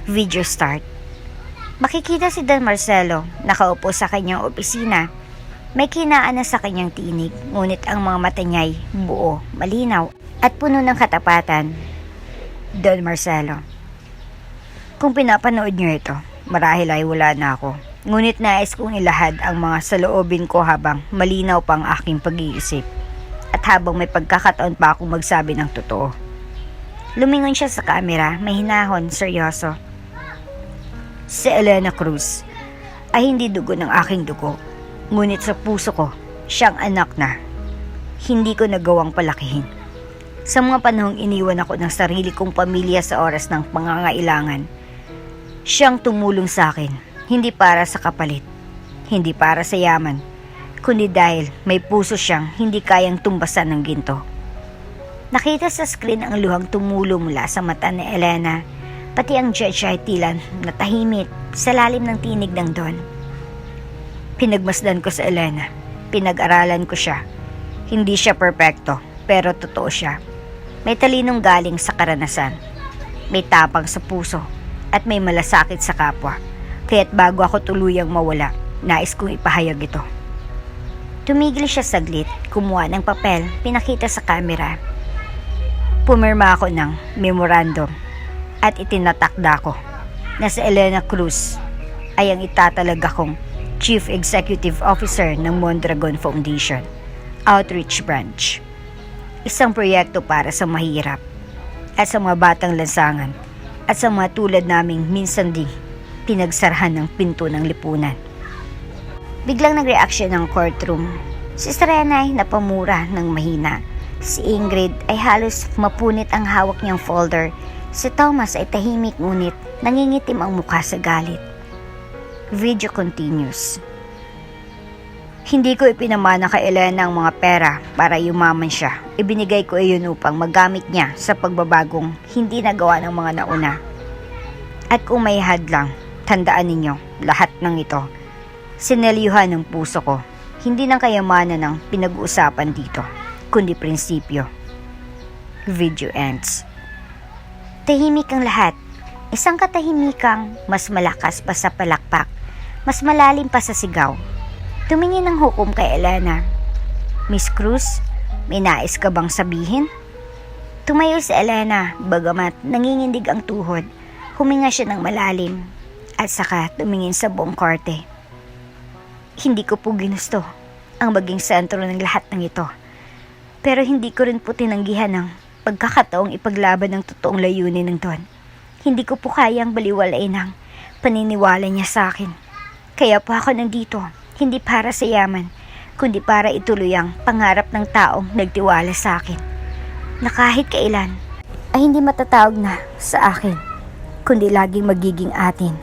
Speaker 1: Video start. Makikita si Don Marcelo, nakaupo sa kanyang opisina. May kinaan na sa kanyang tinig, ngunit ang mga mata niya'y buo, malinaw, at puno ng katapatan. Don Marcelo. Kung pinapanood niyo ito, marahil ay wala na ako. Ngunit nais kong ilahad ang mga saloobin ko habang malinaw pang aking pag-iisip. At habang may pagkakataon pa akong magsabi ng totoo. Lumingon siya sa kamera, may hinahon, seryoso. Si Elena Cruz ay hindi dugo ng aking dugo. Ngunit sa puso ko, siyang anak na hindi ko nagawang palakihin. Sa mga panahong iniwan ako ng sarili kong pamilya sa oras ng pangangailangan, siyang tumulong sa akin, hindi para sa kapalit, hindi para sa yaman, kundi dahil may puso siyang hindi kayang tumbasan ng ginto. Nakita sa screen ang luhang tumulo mula sa mata ni Elena, pati ang judge ay tila natahimik sa lalim ng tinig ng Don. Pinagmasdan ko sa Elena, pinag-aralan ko siya. Hindi siya perpekto, pero totoo siya. May talinong galing sa karanasan, may tapang sa puso, at may malasakit sa kapwa. Kaya't bago ako tuluyang mawala, nais kong ipahayag ito. Tumigil siya saglit, kumuha ng papel, pinakita sa kamera. Pumirma ako ng memorandum at itinatakda ko na si Elena Cruz ay ang itatalaga kong Chief Executive Officer ng Mondragon Foundation, Outreach Branch. Isang proyekto para sa mahirap at sa mga batang lansangan at sa mga tulad naming minsan ding pinagsarahan ng pinto ng lipunan. Biglang nag-reaction ng courtroom. Si Serena ay napamura ng mahina. Si Ingrid ay halos mapunit ang hawak niyang folder. Si Thomas ay tahimik ngunit nangingitim ang mukha sa galit. Video continues. Hindi ko ipinamana kay Elena ang mga pera para yumaman siya. Ibinigay ko iyon upang magamit niya sa pagbabagong hindi nagawa ng mga nauna. At kung may hadlang, tandaan ninyo, lahat ng ito, sinelyuhan ng puso ko, hindi ng kayamanan ng pinag-uusapan dito, kundi prinsipyo. Video ends. Tahimik ang lahat. Isang katahimikang mas malakas pa sa palakpak, mas malalim pa sa sigaw. Tumingin ng hukom kay Elena. Miss Cruz, may nais ka bang sabihin? Tumayo si Elena, bagamat nangingindig ang tuhod. Huminga siya ng malalim at saka tumingin sa buong korte. Hindi ko po ginusto ang maging sentro ng lahat ng ito. Pero hindi ko rin po tinanggihan ang pagkakataong ipaglaban ng totoong layunin ng Don. Hindi ko po kayang baliwalain ang paniniwala niya sa akin. Kaya po ako nandito, hindi para sa yaman, kundi para ituloy ang pangarap ng taong nagtiwala sa akin na kahit kailan ay hindi matatawag na sa akin, kundi laging magiging atin.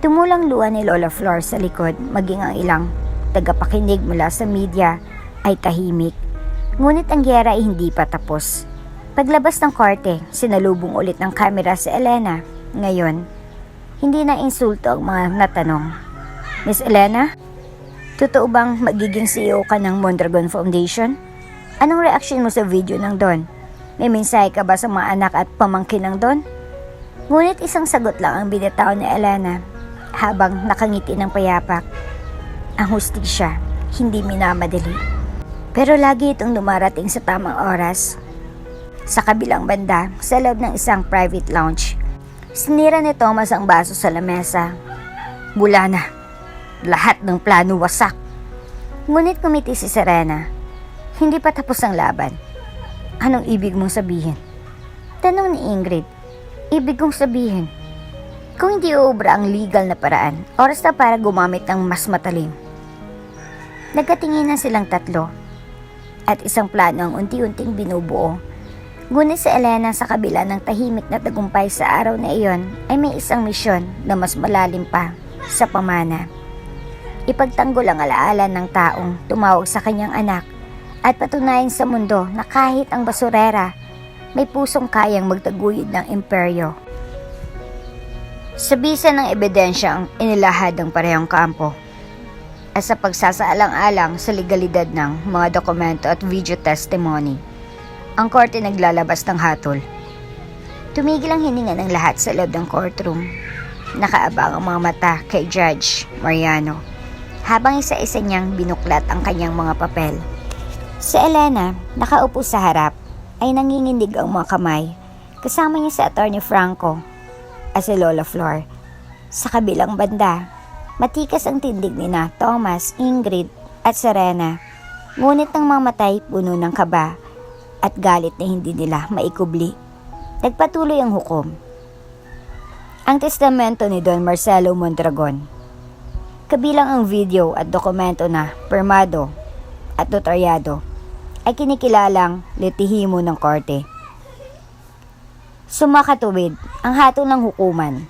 Speaker 1: Tumulang luha ni Lola Flor sa likod, maging ang ilang tagapakinig mula sa media ay tahimik. Ngunit ang giyera ay hindi pa tapos. Paglabas ng korte, sinalubong ulit ng kamera si Elena. Ngayon, hindi na insulto ang mga natanong. Miss Elena, totoo bang magiging CEO ka ng Mondragon Foundation? Anong reaksyon mo sa video ng Don? May mensahe ka ba sa mga anak at pamangkin ng Don? Ngunit isang sagot lang ang binitaw ni Elena habang nakangiti ng payapak. Ang hustisya, hindi minamadali. Pero lagi itong dumarating sa tamang oras. Sa kabilang banda, sa loob ng isang private lounge, sinira ni Thomas ang baso sa lamesa. Mula na, lahat ng plano wasak. Ngunit kumiti si Serena. Hindi pa tapos ang laban. Anong ibig mong sabihin? Tanong ni Ingrid. Ibig kong sabihin, kung hindi uubra ang legal na paraan, oras na para gumamit ng mas matalim. Nagkatinginan silang tatlo at isang plano ang unti-unting binubuo. Ngunit si Elena sa kabila ng tahimik na tagumpay sa araw na iyon ay may isang misyon na mas malalim pa sa pamana. Ipagtanggol ang alaala ng taong tumawag sa kanyang anak at patunayan sa mundo na kahit ang basurera may pusong kayang magtaguyod ng imperyo. Sa bisa ng ebidensya ang inilahad ng parehong kampo at sa pagsasaalang-alang sa legalidad ng mga dokumento at video testimony, ang korte naglalabas ng hatol. Tumigil ang hininga ng lahat sa loob ng courtroom. Nakaabang ang mga mata kay Judge Mariano habang isa-isa niyang binuklat ang kanyang mga papel. Si Elena, nakaupo sa harap, ay nanginginig ang mga kamay. Kasama niya si Attorney Franco at si Lola Flor. Sa kabilang banda, matikas ang tindig ni na Thomas, Ingrid at Serena. Ngunit ang mga matay puno ng kaba at galit na hindi nila maikubli. Nagpatuloy ang hukom. Ang testamento ni Don Marcelo Mondragon, kabilang ang video at dokumento na permado at notaryado, ay kinikilalang litihimo ng korte. Sumakatuwid ang hatol ng hukuman.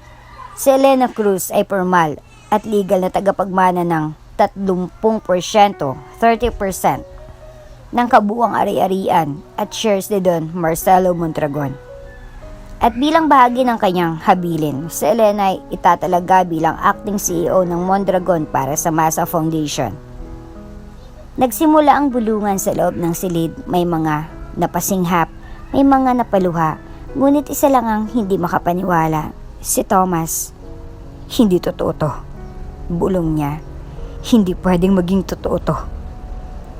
Speaker 1: Si Elena Cruz ay formal at legal na tagapagmana ng 30%, 30% ng kabuuang ari-arian at shares ni Don Marcelo Mondragon. At bilang bahagi ng kanyang habilin, si Elena ay itatalaga bilang acting CEO ng Mondragon para sa Masa Foundation. Nagsimula ang bulungan sa loob ng silid. May mga napasinghap, may mga napaluha, ngunit isa lang ang hindi makapaniwala, si Thomas. Hindi totoo to. Bulong niya. Hindi pwedeng maging totoo to.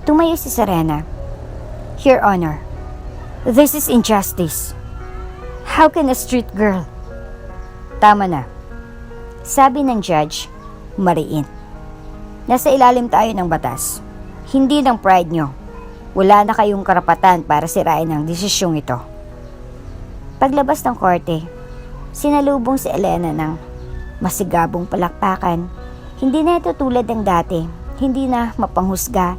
Speaker 1: Tumayo si Serena. Your Honor, this is injustice. How can a street girl? Tama na. Sabi ng judge, mariin. Nasa ilalim tayo ng batas. Hindi ng pride nyo. Wala na kayong karapatan para sirain ang desisyong ito. Paglabas ng korte, sinalubong si Elena ng masigabong palakpakan. Hindi na ito tulad ng dati. Hindi na mapanghusga.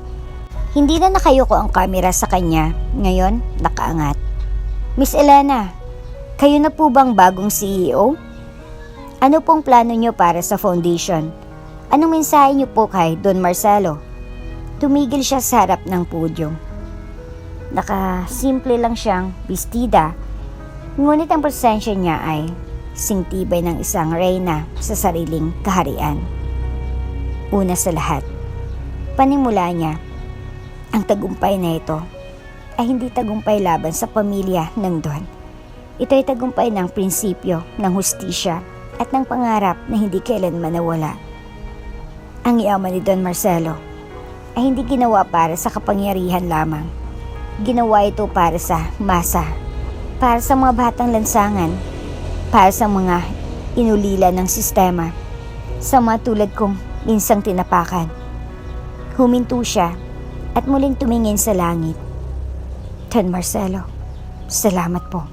Speaker 1: Hindi na nakayuko ang kamera sa kanya. Ngayon, nakaangat. Miss Elena, kayo na po bang bagong CEO? Ano pong plano nyo para sa foundation? Anong mensahe nyo po kay Don Marcelo? Tumigil siya sa harap ng pudyum. Nakasimple lang siyang bestida, ngunit ang presensya niya ay singtibay ng isang reyna sa sariling kaharian. Una sa lahat, panimula niya, ang tagumpay na ito ay hindi tagumpay laban sa pamilya ng Don. Ito ay tagumpay ng prinsipyo, ng hustisya at ng pangarap na hindi kailanman nawala. Ang yaman ni Don Marcelo ay hindi ginawa para sa kapangyarihan lamang. Ginawa ito para sa masa, para sa mga batang lansangan, para sa mga inulila ng sistema, sa mga tulad kong minsang tinapakan. Huminto siya at muling tumingin sa langit. Don Marcelo, salamat po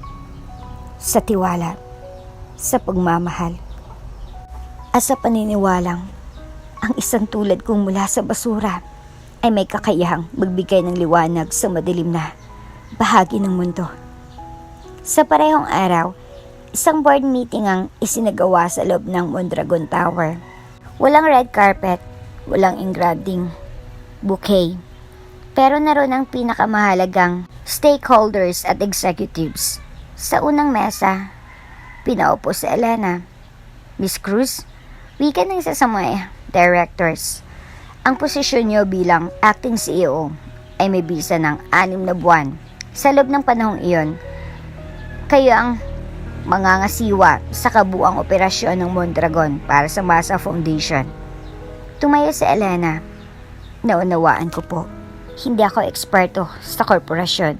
Speaker 1: sa tiwala, sa pagmamahal, at sa paniniwalang ang isang tulad kong mula sa basura ay may kakayahang magbigay ng liwanag sa madilim na bahagi ng mundo. Sa parehong araw, isang board meeting ang isinagawa sa loob ng Mondragon Tower. Walang red carpet, walang engraving, bouquet, pero naroon ang pinakamahalagang stakeholders at executives. Sa unang mesa, pinaupo si Elena. Miss Cruz, wika ng isa sa mga directors. Ang posisyon niyo bilang acting CEO ay may bisa ng 6 na buwan. Sa loob ng panahong iyon, kayo ang mangangasiwa sa kabuang operasyon ng Mondragon para sa Masa Foundation. Tumayo si Elena. Naunawaan ko po. Hindi ako eksperto sa korporasyon,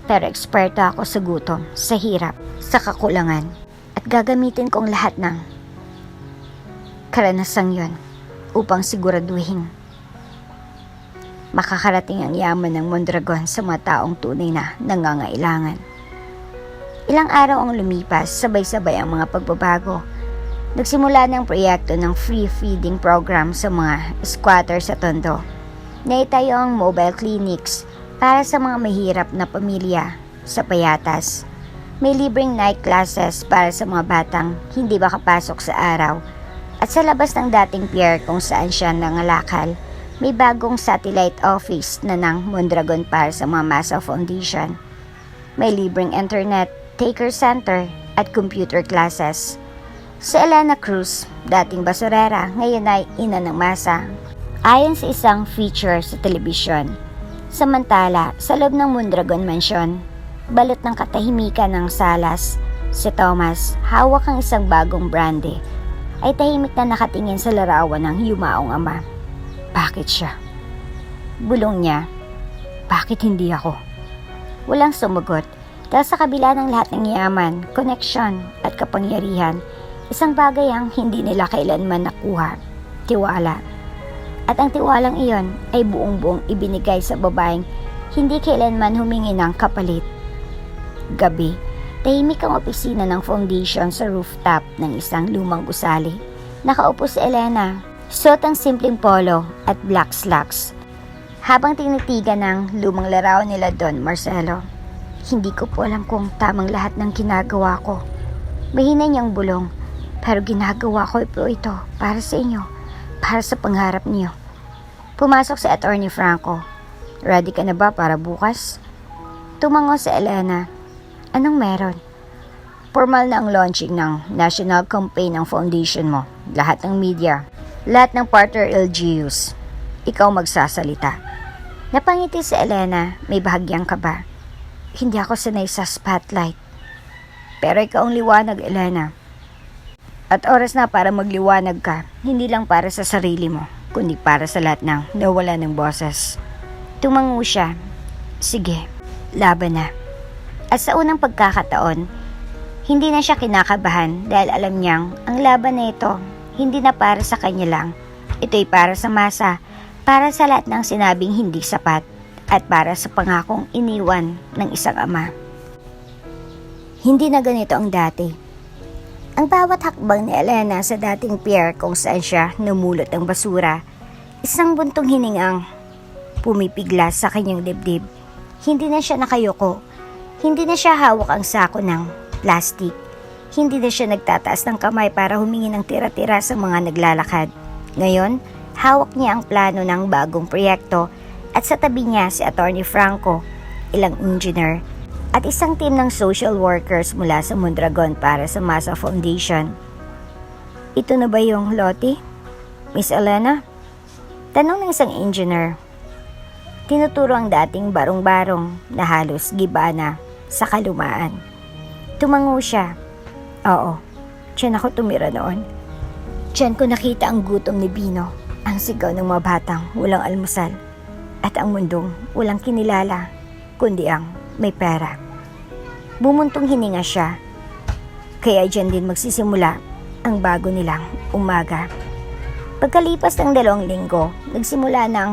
Speaker 1: pero eksperto ako sa gutom, sa hirap, sa kakulangan. At gagamitin kong lahat ng karanasang yon upang siguraduhin makakarating ang yaman ng Mondragon sa mga taong tunay na nangangailangan. Ilang araw ang lumipas, sabay-sabay ang mga pagbabago. Nagsimula ng proyekto ng free feeding program sa mga squatter sa Tondo. Naitayo ang mobile clinics para sa mga mahirap na pamilya sa Payatas. May libreng night classes para sa mga batang hindi makapasok sa araw. At sa labas ng dating pier kung saan siya nangalakal, may bagong satellite office na ng Mondragon para sa mga Masa Foundation. May libreng internet, taker center at computer classes. Si Elena Cruz, dating basurera, ngayon ay ina ng masa. Ayon sa isang feature sa telebisyon. Samantala, sa loob ng Mondragon Mansion, balot ng katahimikan ng salas, si Thomas, hawak ang isang bagong brandy, ay tahimik na nakatingin sa larawan ng yumaong ama. Bakit siya? Bulong niya, bakit hindi ako? Walang sumagot, dahil sa kabila ng lahat ng yaman, koneksyon at kapangyarihan, isang bagay ang hindi nila kailanman nakuha, tiwala. At ang tiwalang iyon ay buong-buong ibinigay sa babaeng hindi kailanman humingi ng kapalit. Gabi, tahimik ang opisina ng foundation sa rooftop ng isang lumang gusali. Nakaupo si Elena, suot ang simpleng polo at black slacks. Habang tinitigan ng lumang larawan nila Don Marcelo, hindi ko po alam kung tamang lahat ng ginagawa ko. Mahina niyang bulong, pero ginagawa ko po ito para sa inyo, para sa pangarap niyo. Pumasok si Attorney Franco. Ready ka na ba para bukas? Tumango si Elena. Anong meron? Formal na ang launching ng national campaign ng foundation mo. Lahat ng media, lahat ng partner LGUs. Ikaw magsasalita. Napangiti si Elena, may bahagyang kaba. Hindi ako sanay sa spotlight. Pero ikaw ang liwanag, Elena. At oras na para magliwanag ka, hindi lang para sa sarili mo, kundi para sa lahat ng nawala ng boses. Tumango siya. Sige, laban na. At sa unang pagkakataon, hindi na siya kinakabahan dahil alam niyang ang laban na ito, hindi na para sa kanya lang. Ito'y para sa masa, para sa lahat ng sinabing hindi sapat, at para sa pangakong iniwan ng isang ama. Hindi na ganito ang dati. Ang bawat hakbang ni Elena sa dating pier kung saan siya namulot ng basura, isang buntong hiningang pumipigla sa kanyang dibdib. Hindi na siya nakayuko. Hindi na siya hawak ang sako ng plastic. Hindi na siya nagtataas ng kamay para humingi ng tira-tira sa mga naglalakad. Ngayon, hawak niya ang plano ng bagong proyekto at sa tabi niya si Attorney Franco, ilang engineer, at isang team ng social workers mula sa Mondragon para sa Masa Foundation. Ito na ba yung lote, Miss Elena? Tanong ng isang engineer. Tinuturo ang dating barong-barong na halos giba na sa kalumaan. Tumango siya. Oo, tiyan ako tumira noon. Tiyan ko nakita ang gutom ni Bino, ang sigaw ng mga batang walang almusal, at ang mundong walang kinilala, kundi ang may pera. Bumuntong hininga siya. Kaya dyan din magsisimula ang bago nilang umaga. Pagkalipas ng 2 linggo, nagsimula ng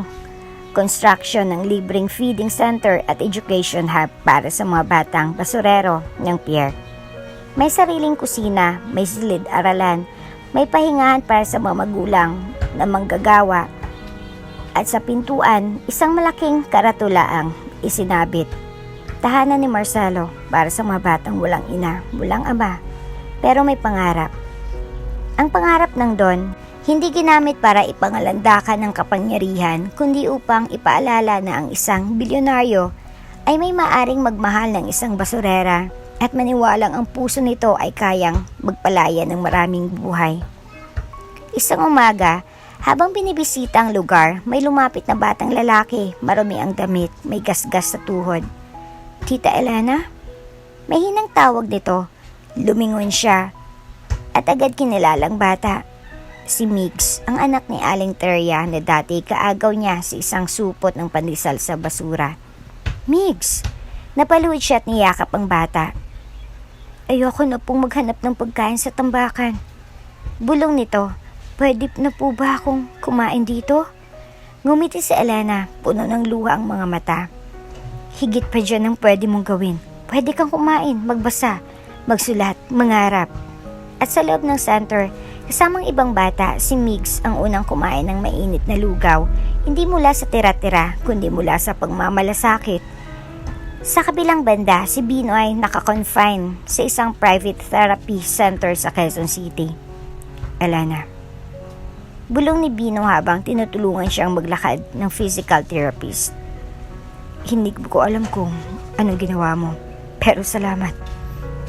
Speaker 1: construction ng libreng feeding center at education hub para sa mga batang basurero ng pier. May sariling kusina, may silid-aralan, may pahingahan para sa mga magulang na manggagawa, At sa pintuan, isang malaking karatula ang isinabit. Tahanan ni Marcelo para sa mga batang walang ina, walang ama, pero may pangarap. Ang pangarap ng Don, hindi ginamit para ipangalandakan ng kapangyarihan, kundi upang ipaalala na ang isang bilyonaryo ay may maaring magmahal ng isang basurera at maniwalang ang puso nito ay kayang magpalaya ng maraming buhay. Isang umaga, habang binibisita ang lugar, may lumapit na batang lalaki, marumi ang damit, may gasgas sa tuhod. Tita Elena? May hinang tawag nito. Lumingon siya at agad kinilalang bata. Si Migs, ang anak ni Aling Teria na dati kaagaw niya sa isang supot ng pandesal sa basura. Migs! Napaluhod siya at niyakap ang bata. Ayoko na pong maghanap ng pagkain sa tambakan. Bulong nito, pwede na po ba akong kumain dito? Ngumiti si Elena, puno ng luha ang mga mata. Higit pa dyan ang pwede mong gawin. Pwede kang kumain, magbasa, magsulat, mangarap. At sa loob ng center, kasamang ibang bata, si Migs ang unang kumain ng mainit na lugaw, hindi mula sa tira-tira, kundi mula sa pagmamalasakit. Sa kabilang banda, si Bino ay nakakonfine sa isang private therapy center sa Quezon City. Elena. Bulong ni Bino habang tinutulungan siyang maglakad ng physical therapist. Hindi ko alam kung anong ginawa mo, pero salamat.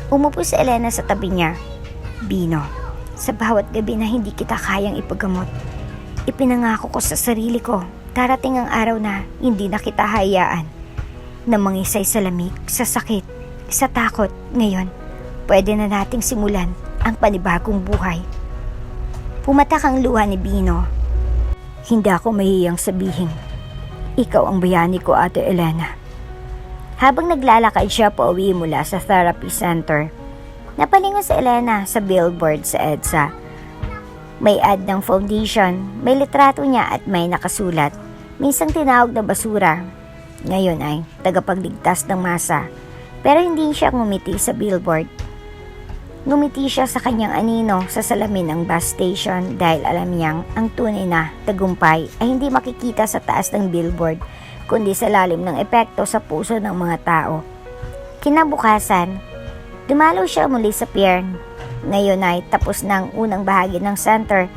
Speaker 1: Umupo si Elena sa tabi niya. Bino, sa bawat gabi na hindi kita kayang ipagamot, ipinangako ko sa sarili ko, darating ang araw na hindi na kita hayaan na mangisay sa lamig, sa sakit, sa takot. Ngayon, pwede na nating simulan ang panibagong buhay. Pumatak ang luha ni Bino. Hindi ako mahihiyang sabihin, ikaw ang bayani ko, Ate Elena. Habang naglalakad siya pauwi mula sa therapy center, napalingon si Elena sa billboard sa EDSA. May ad ng foundation, may litrato niya at may nakasulat. Minsang tinawag na basura. Ngayon ay tagapagligtas ng masa. Pero hindi siya ngumiti sa billboard. Ngumiti siya sa kanyang anino sa salamin ng bus station dahil alam niyang ang tunay na tagumpay ay hindi makikita sa taas ng billboard, kundi sa lalim ng epekto sa puso ng mga tao. Kinabukasan, dumalaw siya muli sa pier. Ngayon ay tapos na ang unang bahagi ng center.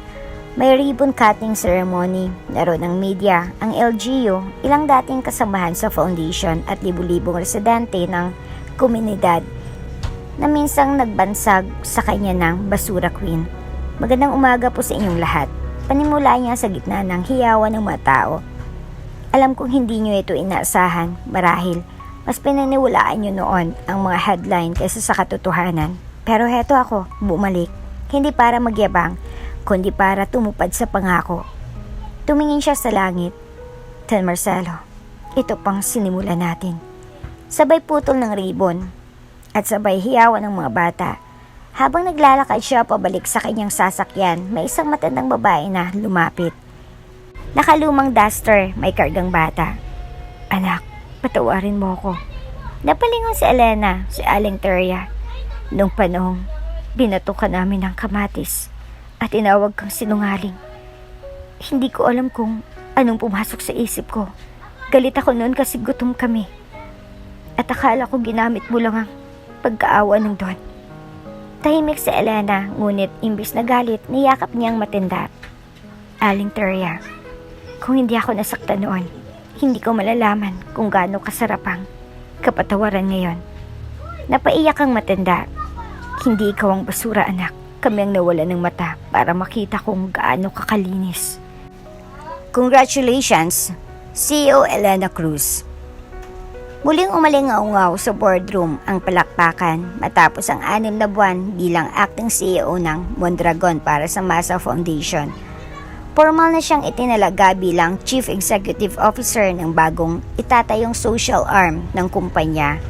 Speaker 1: May ribbon cutting ceremony, laro ng media, ang LGU, ilang dating kasamahan sa foundation at libu-libong residente ng komunidad na minsang nagbansag sa kanya ng Basura Queen. Magandang umaga po sa inyong lahat. Panimula niya sa gitna ng hiyawan ng mga tao. Alam kong hindi niyo ito inaasahan, marahil mas pinaniwalaan niyo noon ang mga headline kaysa sa katotohanan. Pero heto ako, bumalik. Hindi para magyabang, kundi para tumupad sa pangako. Tumingin siya sa langit. Don Marcelo, ito pang sinimula natin. Sabay putol ng ribbon at sabay hiyawan ng mga bata. Habang naglalakad siya pabalik sa kanyang sasakyan, may isang matandang babae na lumapit. Nakalumang duster, may kargang bata. Anak, patawarin mo ko. Napalingon si Elena, si Aling Teria. Noong panahong, binato ka namin ng kamatis at tinawag kang sinungaling. Hindi ko alam kung anong pumasok sa isip ko. Galit ako noon kasi gutom kami. At akala ko ginamit mo lang ang pagkaawa ng Don. Tahimik si Elena, ngunit imbis na galit, niyakap niyang matanda. Aling Teria, kung hindi ako nasaktan noon, hindi ko malalaman kung gaano kasarap ang kapatawaran ngayon. Napaiyak ang matanda. Hindi ikaw ang basura, anak. Kami ang nawala ng mata para makita kung gaano kakalinis. Congratulations, CEO Elena Cruz. Muling umalingaw-ngaw sa boardroom ang palakpakan matapos ang 6 na buwan bilang acting CEO ng Mondragon para sa Masa Foundation. Formal na siyang itinalaga bilang Chief Executive Officer ng bagong itatayong social arm ng kumpanya,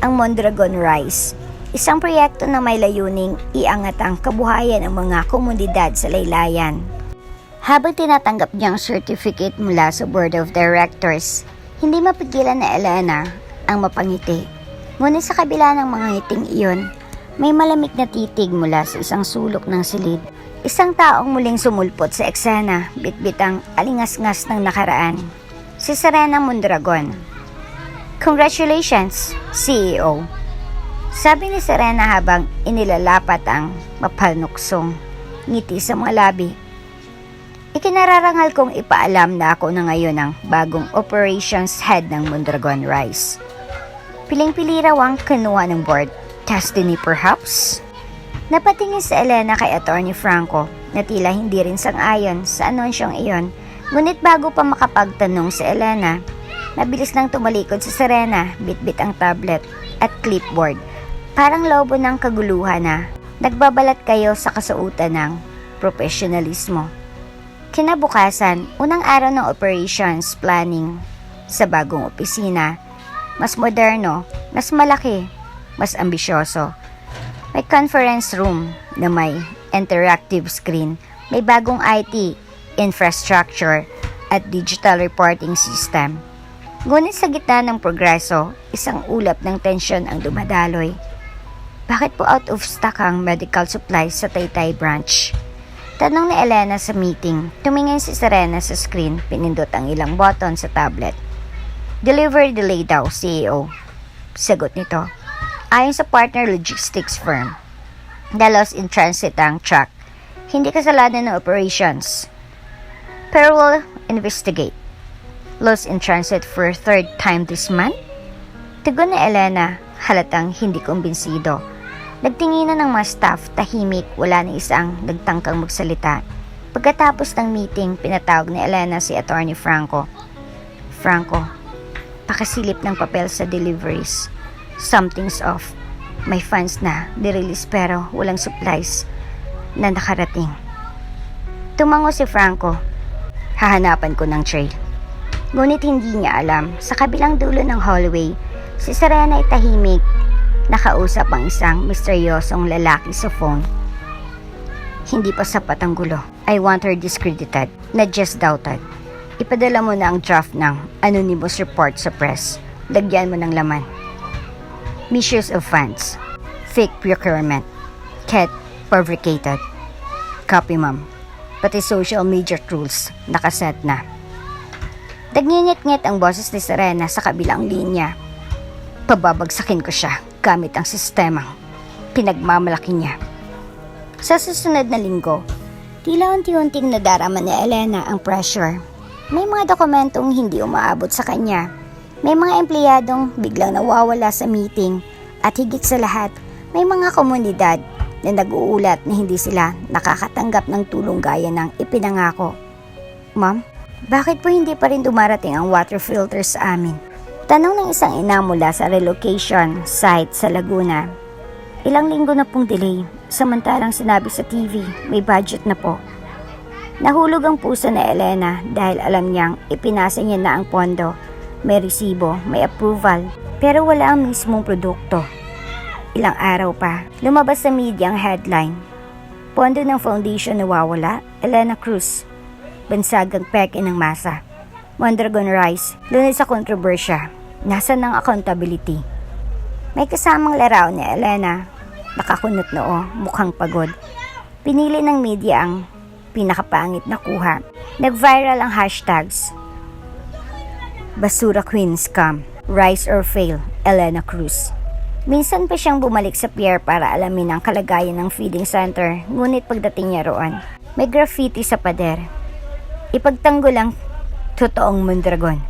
Speaker 1: ang Mondragon Rise, isang proyekto na may layuning iangat ang kabuhayan ng mga komunidad sa laylayan. Habang tinatanggap niyang certificate mula sa Board of Directors, hindi mapigilan na Elena ang mapangiti. Ngunit sa kabila ng mga ngiting iyon, May malamig na titig mula sa isang sulok ng silid. Isang taong muling sumulpot sa eksena, bitbit ang alingas-ngas ng nakaraan. Si Serena Mondragon. "Congratulations, CEO." Sabi ni Serena habang inilalapat ang mapalnuksong ngiti sa mga labi. "Ikinararangal kong ipaalam na ako na ngayon ang bagong operations head ng Mondragon Rice." Piling-pili raw ang kinuha ng board. Destiny perhaps? Napatingin si Elena kay Attorney Franco na tila hindi rin sang-ayon sa anonsyong iyon. Ngunit bago pa makapagtanong si Elena, mabilis nang tumalikod si Serena, bitbit ang tablet at clipboard. Parang lobo ng kaguluhan na nagbabalat kayo sa kasuutan ng profesionalismo. Kinabukasan, unang araw ng operations planning sa bagong opisina. Mas moderno, mas malaki, mas ambisyoso. May conference room na may interactive screen, may bagong IT, infrastructure, at digital reporting system. Ngunit sa gitna ng progreso, isang ulap ng tensyon ang dumadaloy. Bakit po out of stock ang medical supplies sa Taytay branch? Tanong ni Elena sa meeting. Tumingin si Serena sa screen, pinindot ang ilang button sa tablet. "Delivery delay daw, CEO." Sagot nito. Ayon sa partner logistics firm, na lost in transit ang truck. Hindi kasalanan ng operations. Pero we'll investigate. Lost in transit for third time this month? Tugon ni Elena, halatang hindi kumbinsido. Nagtinginan ng mga staff, tahimik, wala na isang nagtangkang magsalita. Pagkatapos ng meeting, pinatawag ni Elena si Attorney Franco. "Franco, pakasilip ng papel sa deliveries. Something's off. May funds na nirelease pero walang supplies na nakarating." Tumango si Franco. "Hahanapan ko ng trail." Ngunit hindi niya alam, sa kabilang dulo ng hallway, si Serena ay tahimik. Nakausap ang isang misteryosong lalaki sa phone. Hindi pa sapat ang gulo. "I want her discredited, not just doubted. Ipadala mo na ang draft ng anonymous report sa press. Lagyan mo ng laman. Misuse of funds, fake procurement, cat fabricated. Copy, ma'am. Pati social media tools, nakaset na." Nagngingit-ngit ang boses ni Serena sa kabilang linya. "Pababagsakin ko siya gamit ang sistemang pinagmamalaki niya." Sa susunod na linggo, tila unti-unting nadarama ni Elena ang pressure. May mga dokumentong hindi umaabot sa kanya. May mga empleyadong biglang nawawala sa meeting. At higit sa lahat, may mga komunidad na nag-uulat na hindi sila nakakatanggap ng tulong gaya ng ipinangako. "Ma'am, bakit po hindi pa rin dumarating ang water filter sa amin?" Tanong ng isang ina mula sa relocation site sa Laguna. "Ilang linggo na pong delay, samantalang sinabi sa TV, may budget na po." Nahulog ang puso na Elena dahil alam niyang ipinasa niya na ang pondo. May resibo, may approval, pero wala ang mismong produkto. Ilang araw pa, lumabas sa media ang headline. Pondo ng foundation nawawala, Elena Cruz. Bansagang peke ng masa. Mondragon Rice, lunod sa kontrobersya. Nasaan ang accountability? May kasamang laraw ni Elena. Nakakunot noo, mukhang pagod. Pinili ng media ang pinakapangit na kuha. Nag-viral ang hashtags. "Basura Queen Scam, Rise or Fail, Elena Cruz." Minsan pa siyang bumalik sa pier para alamin ang kalagayan ng feeding center, ngunit pagdating niya roon, may graffiti sa pader. Ipagtanggol ang totoong Mondragon.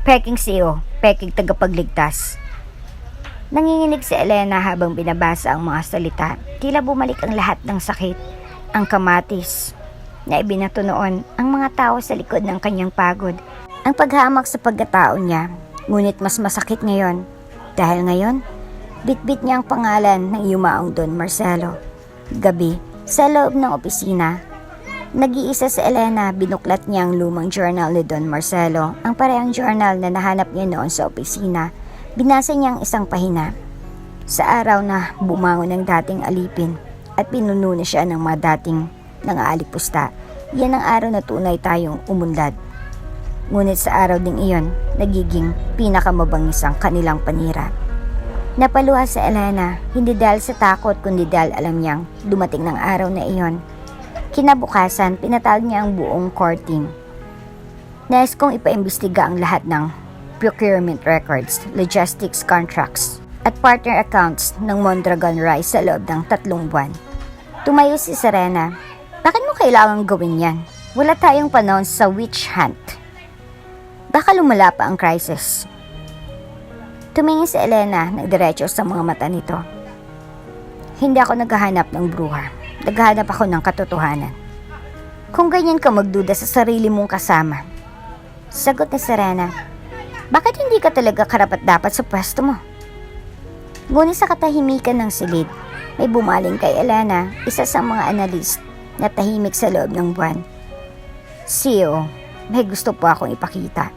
Speaker 1: Peking CEO, peking tagapagligtas. Nanginginig si Elena habang binabasa ang mga salita. Tila bumalik ang lahat ng sakit, ang kamatis na ibinato noon ang mga tao sa likod ng kanyang pagod. Ang paghamak sa pagkatao niya, ngunit mas masakit ngayon. Dahil ngayon, bitbit niya ang pangalan ng yumaong Don Marcelo. Gabi, sa loob ng opisina, nag-iisa si Elena, binuklat niya ang lumang journal ni Don Marcelo, ang parehang journal na nahanap niya noon sa opisina. Binasa niya ang isang pahina. Sa araw na bumangon ng dating alipin at pinuno na siya ng mga dating nangaalipusta, yan ang araw na tunay tayong umunlad. Ngunit sa araw ding iyon, nagiging pinakamabangis ang kanilang panira. Napaluha si Elena, hindi dahil sa takot kundi dahil alam niyang dumating ng araw na iyon. Kinabukasan, pinatawag niya ang buong core team. Nais kong ipaimbestiga ang lahat ng procurement records, logistics contracts, at partner accounts ng Mondragon Rice sa loob ng 3 buwan. Tumayo si Serena. Bakit mo kailangang gawin yan? Wala tayong panahon sa witch hunt. Baka lumala pa ang crisis. Tumingin si Elena, nagdiretso sa mga mata nito. Hindi ako naghahanap ng bruha. Naghahanap ako ng katotohanan. Kung ganyan ka magduda sa sarili mong kasama. Sagot ni Serena, bakit hindi ka talaga karapat-dapat sa pwesto mo? Ngunit sa katahimikan ng silid, may bumaling kay Elena, isa sa mga analyst na tahimik sa loob ng buwan. CEO, may gusto po akong ipakita.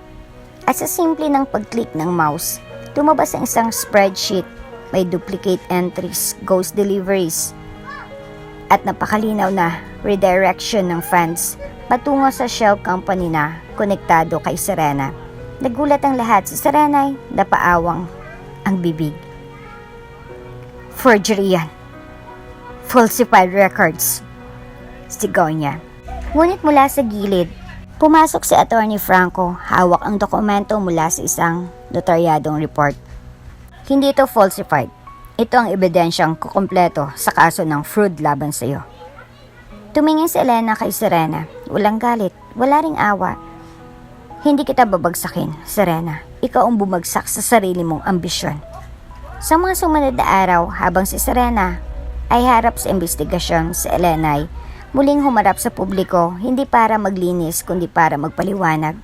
Speaker 1: At sa simple ng pag-click ng mouse, tumabas ang isang spreadsheet, may duplicate entries, ghost deliveries, at napakalinaw na redirection ng funds patungo sa shell company na konektado kay Serena. Nagulat ang lahat, si Serena ay napaawang ang bibig. Forgery yan. Falsified records. Sigaw niya. Ngunit mula sa gilid, pumasok si Attorney Franco, hawak ang dokumento mula sa isang notaryadong report. Hindi ito falsified. Ito ang ebidensyang kukumpleto sa kaso ng fraud laban sa iyo. Tumingin si Elena kay Serena. Walang galit, wala ring awa. Hindi kita babagsakin, Serena. Ikaw ang bumagsak sa sarili mong ambisyon. Sa mga sumunod na araw, habang si Serena ay harap sa investigasyon, si Elena ay muling humarap sa publiko, hindi para maglinis kundi para magpaliwanag.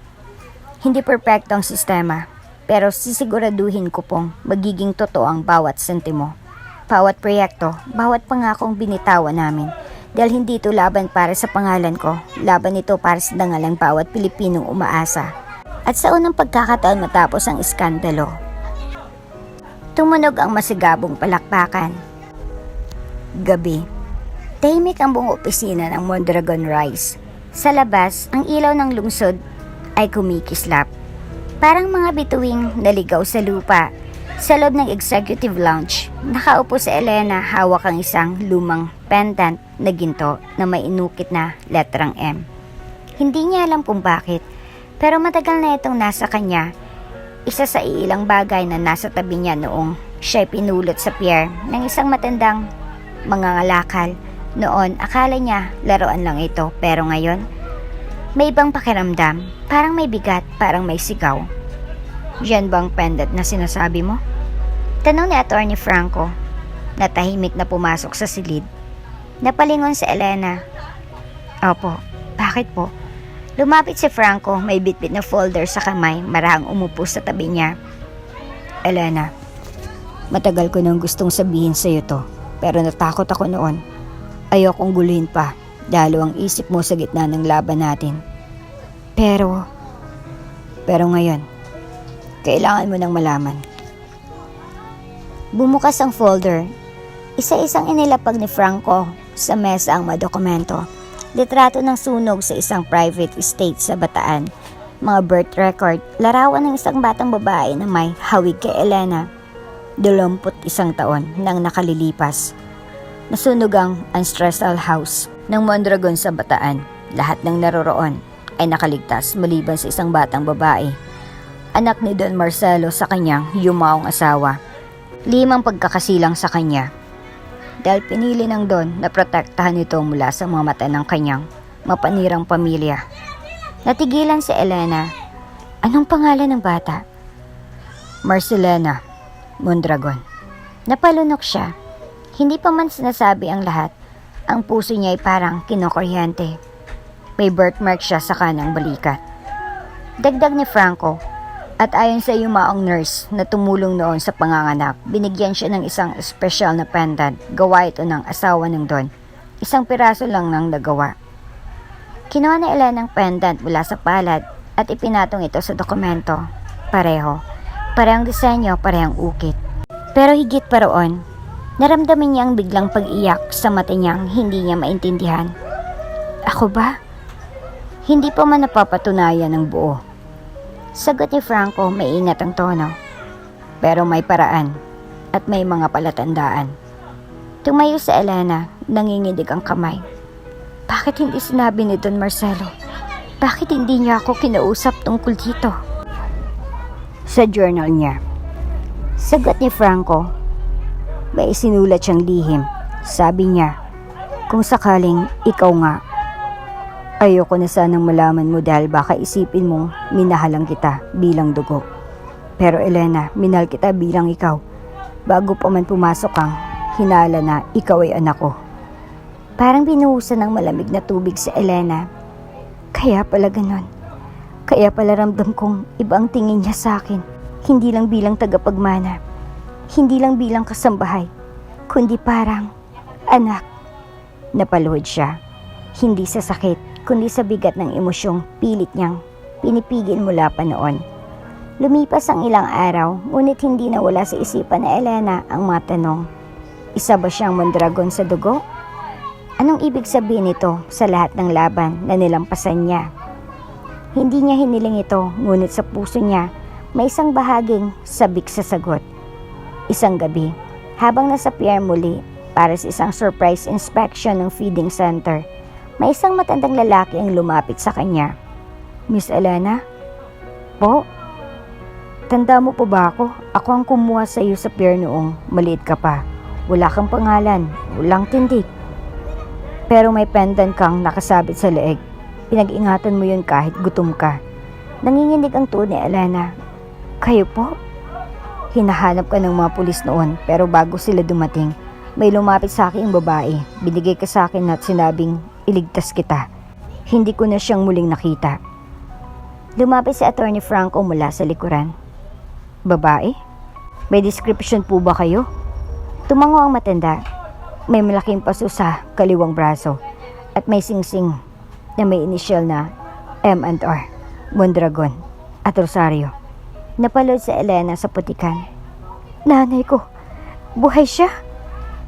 Speaker 1: Hindi perpekto ang sistema, pero sisiguraduhin ko pong magiging totoo ang bawat sentimo. Bawat proyekto, bawat pangakong binitawan namin. Dahil hindi ito laban para sa pangalan ko, laban ito para sa dangalang bawat Pilipinong umaasa. At sa unang pagkakataon matapos ang iskandalo, tumunog ang masigabong palakpakan. Gabi. Tahimik ang buong opisina ng Mondragon Rice. Sa labas, ang ilaw ng lungsod ay kumikislap. Parang mga bituing naligaw sa lupa. Sa loob ng executive lounge, nakaupo si Elena, hawak ang isang lumang pendant na ginto na may inukit na letrang M. Hindi niya alam kung bakit, pero matagal na itong nasa kanya. Isa sa ilang bagay na nasa tabi niya noong siya'y pinulot sa pier ng isang matandang mangangalakal. Noon, akala niya laruan lang ito, pero ngayon, may ibang pakiramdam, parang may bigat, parang may sigaw. Yan bang pendant na sinasabi mo? Tanong ni Attorney Franco, na tahimik na pumasok sa silid. Napalingon si Elena. Opo, bakit po? Lumapit si Franco, may bitbit na folder sa kamay, marahang umupo sa tabi niya. Elena, matagal ko nang gustong sabihin sa iyo to, pero natakot ako noon. Ayokong guluhin pa, lalo ang isip mo sa gitna ng laban natin. Pero ngayon, kailangan mo nang malaman. Bumukas ang folder. Isa-isang inilapag ni Franco sa mesa ang mga dokumento. Litrato ng sunog sa isang private estate sa Bataan. Mga birth record, larawan ng isang batang babae na may hawig kay Elena. 21 taon nang nakalilipas. Nasunog ang ancestral house ng Mondragon sa Bataan. Lahat ng naroroon ay nakaligtas maliban sa isang batang babae. Anak ni Don Marcelo sa kanyang yumaong asawa. 5 pagkakasilang sa kanya. Dahil pinili ng Don na protektahan ito mula sa mga mata ng kanyang mapanirang pamilya. Natigilan si Elena. Anong pangalan ng bata? Marcelena Mondragon. Napalunok siya. Hindi pa man sinasabi ang lahat, ang puso niya ay parang kinokuryente. May birthmark siya sa kanang balikat. Dagdag ni Franco, at ayon sa yumaong nurse na tumulong noon sa panganganak, binigyan siya ng isang espesyal na pendant. Gawa ito ng asawa ng Don. 1 piraso lang nang nagawa. Kinuha ni Elena ang pendant mula sa palad at ipinatong ito sa dokumento. Pareho. Parehong disenyo, parehong ukit. Pero higit pa roon, naramdaman niya ang biglang pag-iyak sa mata niyang hindi niya maintindihan. Ako ba? Hindi pa man napapatunayan ng buo. Sagot ni Franco, maingat ang tono. Pero may paraan. at may mga palatandaan. Tumayo si Elena, nanginginig ang kamay. Bakit hindi sinabi ni Don Marcelo? Bakit hindi niya ako kinausap tungkol dito? Sa journal niya. Sagot ni Franco, may isinulat siyang lihim. Sabi niya, kung sakaling ikaw nga, ayoko na sanang malaman mo dahil baka isipin mong minahalang kita bilang dugo. Pero Elena, minahal kita bilang ikaw. Bago pa man pumasok kang, hinala na ikaw ay anak ko. Parang binuhusan ng malamig na tubig si Elena. Kaya pala ganon. Kaya pala ramdam kong iba ang tingin niya sa akin. Hindi lang bilang tagapagmana. Hindi lang bilang kasambahay. Kundi parang anak. Napaluhod siya. Hindi sa sakit, kundi sa bigat ng emosyong pilit niyang pinipigil mula pa noon. Lumipas ang ilang araw, ngunit hindi nawala sa isipan ni Elena ang mga tanong. Isa ba siyang Mondragon sa dugo? Anong ibig sabihin nito sa lahat ng laban na nilampasan niya? Hindi niya hiniling ito, ngunit sa puso niya may isang bahaging sabik sa sagot. Isang gabi, habang nasa pier muli para sa isang surprise inspection ng feeding center, may isang matandang lalaki ang lumapit sa kanya. Miss Elena? Po? Tanda mo po ba ako? Ako ang kumuha sa iyo sa pier noong maliit ka pa. Wala kang pangalan, walang tindig. Pero may pendant kang nakasabit sa leeg. Pinag-ingatan mo yun kahit gutom ka. Nanginginig ang tuon ni Elena. Kayo po? Hinahanap ka ng mga pulis noon, pero bago sila dumating, may lumapit sa akin ang babae. Binigay ka sa akin at sinabing iligtas kita. Hindi ko na siyang muling nakita. Lumapit si Attorney Franco mula sa likuran. Babae? May description po ba kayo? Tumango ang matanda. May malaking paso sa kaliwang braso at may singsing na may initial na M&R, Mondragon at Rosario. Napalod si Elena sa putikan. Nanay ko, buhay siya?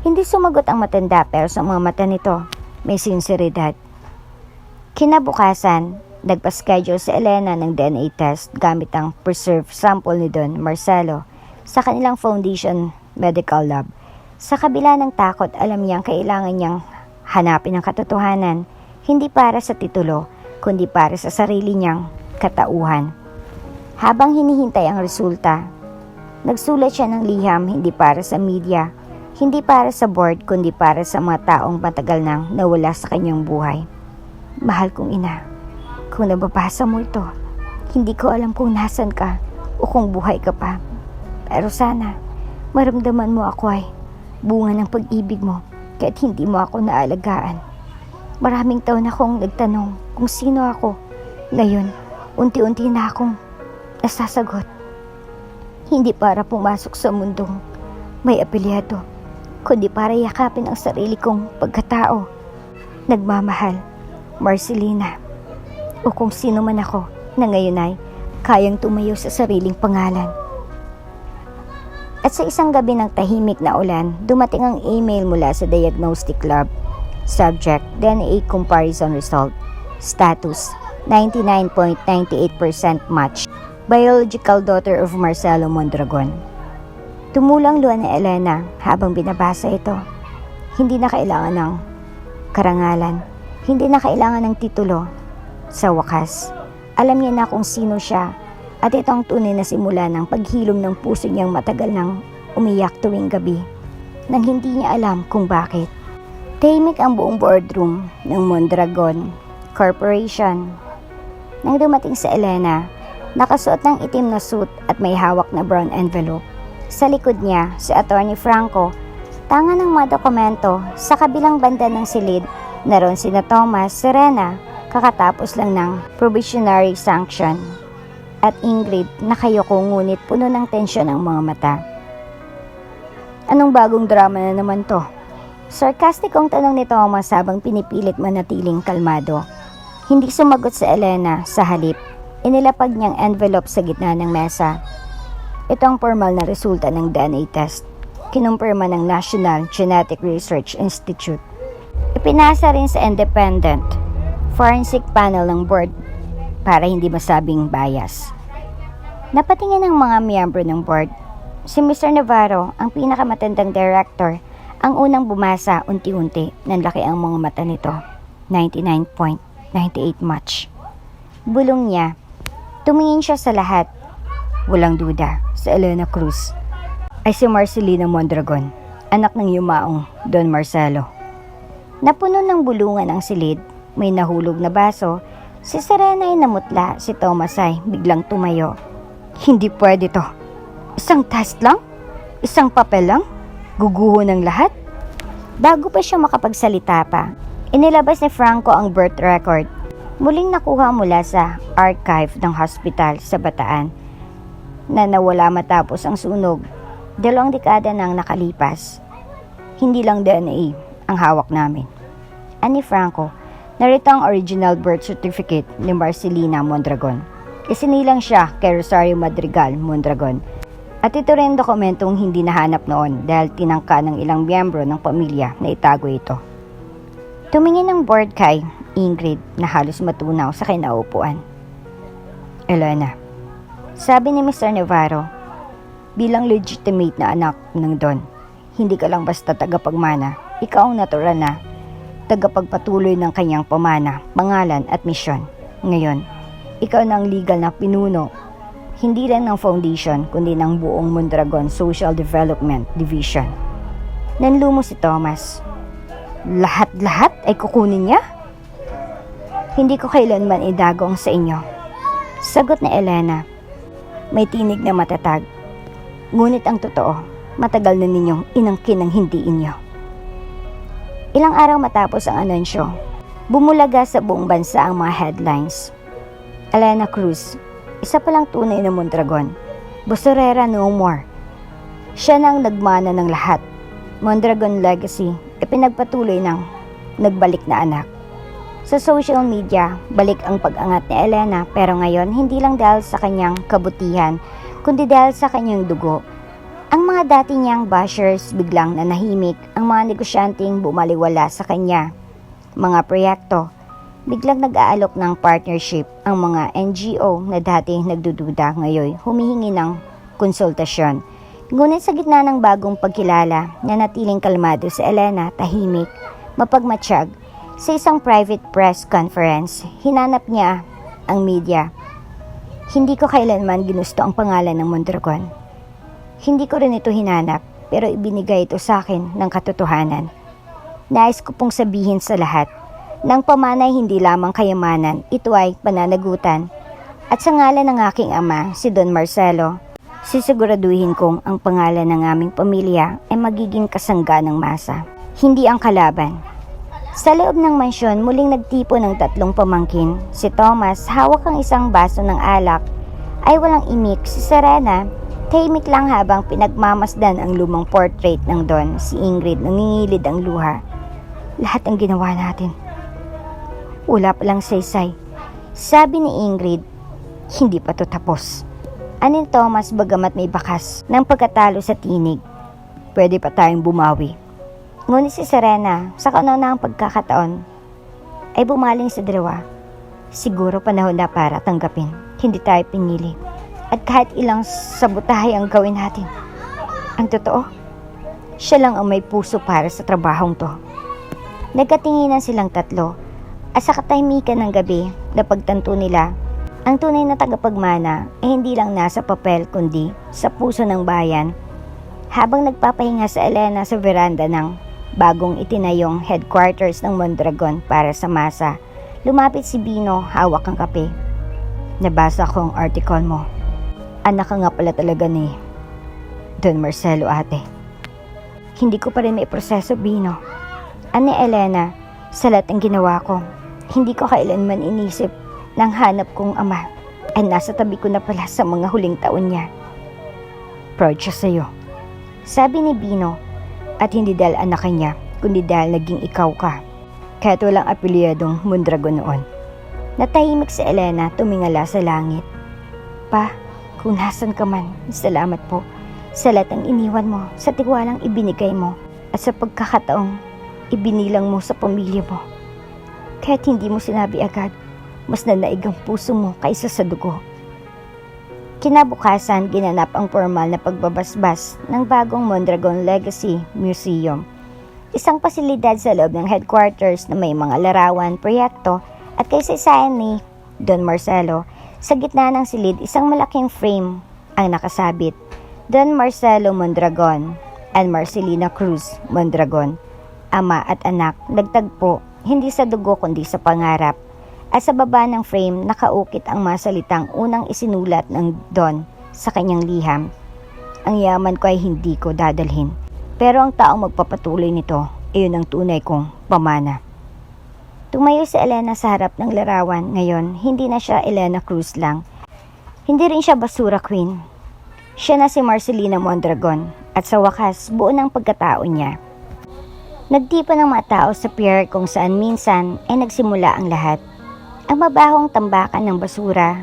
Speaker 1: Hindi sumagot ang matanda pero sa mga mata nito may sinseridad. Kinabukasan, nagpa-schedule si Elena ng DNA test gamit ang preserved sample ni Don Marcelo sa kanilang Foundation Medical Lab. Sa kabila ng takot, alam niyang kailangan niyang hanapin ang katotohanan, hindi para sa titulo, kundi para sa sarili niyang katauhan. Habang hinihintay ang resulta, nagsulat siya ng liham hindi para sa media, hindi para sa board, kundi para sa mga taong matagal nang nawala sa kanyang buhay. Mahal kong ina, kung nababasa mo ito, hindi ko alam kung nasan ka o kung buhay ka pa. Pero sana, maramdaman mo ako ay bunga ng pag-ibig mo kahit hindi mo ako naalagaan. Maraming taon akong nagtanong kung sino ako. Ngayon, unti-unti na akong nasasagot. Hindi para pumasok sa mundong may apelyado, kundi para yakapin ang sarili kong pagkatao. Nagmamahal, Marcelina, o kung sino man ako na ngayon ay kayang tumayo sa sariling pangalan. At sa isang gabi ng tahimik na ulan, dumating ang email mula sa Diagnostic Lab. Subject, DNA comparison result. Status, 99.98% match. Biological daughter of Marcelo Mondragon. Tumulang luha ni Elena habang binabasa ito. Hindi na kailangan ng karangalan. Hindi na kailangan ng titulo. Sa wakas, alam niya na kung sino siya at ito ang tunay na simula ng paghilom ng puso niyang matagal nang umiyak tuwing gabi nang hindi niya alam kung bakit. Tahimik ang buong boardroom ng Mondragon Corporation. Nang dumating si Elena, nakasuot ng itim na suit at may hawak na brown envelope. Sa likod niya, si Attorney Franco, tanga ng mga dokumento. Sa kabilang banda ng silid, naroon sina Thomas, Serena, kakatapos lang ng probationary sanction. At Ingrid, nakayoko ngunit puno ng tensyon ang mga mata. Anong bagong drama na naman to? Sarkastikong tanong nito ang masabang pinipilit manatiling kalmado. Hindi sumagot si Elena, sa halip. Inilapag niyang envelope sa gitna ng mesa. Ito ang formal na resulta ng DNA test. Kinumpirma ng National Genetic Research Institute. Ipinasa rin sa independent forensic panel ng board para hindi masabing bias. Napatingin ang mga miyembro ng board. Si Mr. Navarro, ang pinakamatandang director, ang unang bumasa unti-unti. Nanlaki ang mga mata nito. 99.98 match. Bulong niya. Tumingin siya sa lahat. Walang duda, sa Elena Cruz ay si Marcelina Mondragon, anak ng yumaong Don Marcelo. Napuno ng bulungan ang silid, may nahulog na baso. Si Serena ay namutla, si Thomas ay biglang tumayo. Hindi pwede to. Isang test lang? Isang papel lang? Guguho ng lahat? Bago pa siya makapagsalita pa, inilabas ni Franco ang birth record. Muling nakuha mula sa archive ng hospital sa Bataan na nawala matapos ang sunog. 2 dekada nang nakalipas. Hindi lang DNA ang hawak namin. Ani Franco, narito ang original birth certificate ni Marcelina Mondragon. Isinilang siya kay Rosario Madrigal Mondragon. At ito rin dokumentong hindi nahanap noon dahil tinangka ng ilang miyembro ng pamilya na itago ito. Tumingin ng board kay Ingrid na halos matunaw sa kinaupuan. Elena, sabi ni Mr. Navarro, bilang legitimate na anak ng Don, hindi ka lang basta tagapagmana, ikaw ang natural na tagapagpatuloy ng kanyang pamana, pangalan at misyon. Ngayon, ikaw na ang legal na pinuno, hindi lang ng foundation kundi ng buong Mondragon Social Development Division. Nanlumo si Thomas. Lahat-lahat ay kukunin niya? Hindi ko kailanman idagong sa inyo. Sagot ni Elena. May tinig na matatag. Ngunit ang totoo, matagal na ninyong inangkin ang hindi inyo. Ilang araw matapos ang anunsyo, bumulaga sa buong bansa ang mga headlines. Elena Cruz, isa palang tunay na Mondragon. Busorera no more. Siya nang nagmana ng lahat. Mondragon legacy, ipinagpatuloy ng nagbalik na anak. Sa social media, balik ang pag-angat ni Elena pero ngayon hindi lang dahil sa kanyang kabutihan, kundi dahil sa kanyang dugo. Ang mga dati niyang bashers biglang nanahimik, ang mga negosyanteng bumaliwala sa kanya. Mga proyekto, biglang nag-aalok ng partnership. Ang mga NGO na dati nagdududa ngayon humihingi ng konsultasyon. Ngunit sa gitna ng bagong pagkilala, nanatiling kalmado si Elena, tahimik, mapagmatsyag. Sa isang private press conference, hinanap niya ang media. Hindi ko kailanman ginusto ang pangalan ng Mondragon. Hindi ko rin ito hinanap, pero ibinigay ito sa akin ng katotohanan. Nais ko pong sabihin sa lahat, ng pamanay hindi lamang kayamanan, ito ay pananagutan. At sa ngalan ng aking ama, si Don Marcelo, sisiguraduhin kong ang pangalan ng aming pamilya ay magiging kasangga ng masa, hindi ang kalaban. Sa loob ng mansyon, muling nagtipo ng 3 pamangkin. Si Thomas, hawak ang isang baso ng alak, ay walang imik. Si Serena, tahimik lang habang pinagmamasdan ang lumang portrait ng Don. Si Ingrid, nangingilid ang luha. Lahat ang ginawa natin. Wala palang saysay. Sabi ni Ingrid, hindi pa to tapos. Anin Thomas bagamat may bakas ng pagkatalo sa tinig. Pwede pa tayong bumawi. Ngunit si Serena, sa kaunang pagkakataon, ay bumaling sa dalawa. Siguro panahon na para tanggapin. Hindi tayo pinili. At kahit ilang sabotahe ang gawin natin. Ang totoo, siya lang ang may puso para sa trabahong to. Nagkatinginan silang 3 at sa katahimikan ng gabi na pagtanto nila, ang tunay na tagapagmana ay hindi lang nasa papel kundi sa puso ng bayan. Habang nagpapahinga sa Elena sa veranda ng bagong itinayong headquarters ng Mondragon para sa masa, lumapit si Bino, hawak ang kape. Nabasa ko ang article mo. Anak ka nga pala talaga ni Don Marcelo, ate. Hindi ko pa rin may proseso, Bino. Ani Elena, sa lahat ng ginawa ko, hindi ko kailanman inisip nang hanap kong ama ay nasa tabi ko na pala sa mga huling taon niya. Proud siya sa'yo. Sabi ni Bino, at hindi dahil anak niya, kundi dahil naging ikaw ka. Kahit walang apelyadong Mondragon noon. Natahimik si Elena, tumingala sa langit. Pa, kung nasan ka man, salamat po sa lahat ng iniwan mo, sa tiwalang ibinigay mo, at sa pagkakataong ibinilang mo sa pamilya mo. Kahit hindi mo sinabi agad, mas nanaig ang puso mo kaysa sa dugo. Kinabukasan, ginanap ang formal na pagbabasbas ng bagong Mondragon Legacy Museum. Isang pasilidad sa loob ng headquarters na may mga larawan, proyekto at kasaysayan ni Don Marcelo. Sa gitna ng silid, isang malaking frame ang nakasabit. Don Marcelo Mondragon and Marcelina Cruz Mondragon, ama at anak, nagtagpo hindi sa dugo kundi sa pangarap. At sa baba ng frame, nakaukit ang mga salitang unang isinulat ng Don sa kanyang liham. Ang yaman ko ay hindi ko dadalhin, pero ang taong magpapatuloy nito, iyon ang tunay kong pamana. Tumayo si Elena sa harap ng larawan. Ngayon, hindi na siya Elena Cruz lang. Hindi rin siya basura queen. Siya na si Marcelina Mondragon at sa wakas, buo ng pagkatao niya. Nagtipa ng mga tao sa pier kung saan minsan ay nagsimula ang lahat. Ang mabahong tambakan ng basura,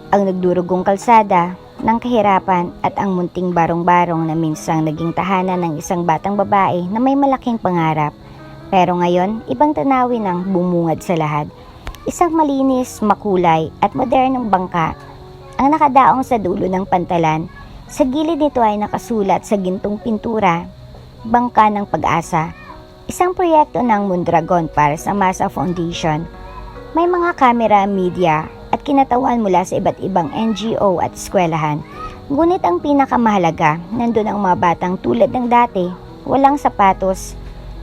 Speaker 1: ang nagdurugong kalsada ng kahirapan at ang munting barong-barong na minsang naging tahanan ng isang batang babae na may malaking pangarap. Pero ngayon, ibang tanawin ang bumungad sa lahat. Isang malinis, makulay at modernong bangka ang nakadaong sa dulo ng pantalan. Sa gilid nito ay nakasulat sa gintong pintura, Bangka ng Pag-asa. Isang proyekto ng Mondragon para sa Masa Foundation. May mga kamera, media at kinatawan mula sa iba't ibang NGO at eskwelahan. Ngunit ang pinakamahalaga, nandun ang mga batang tulad ng dati, walang sapatos,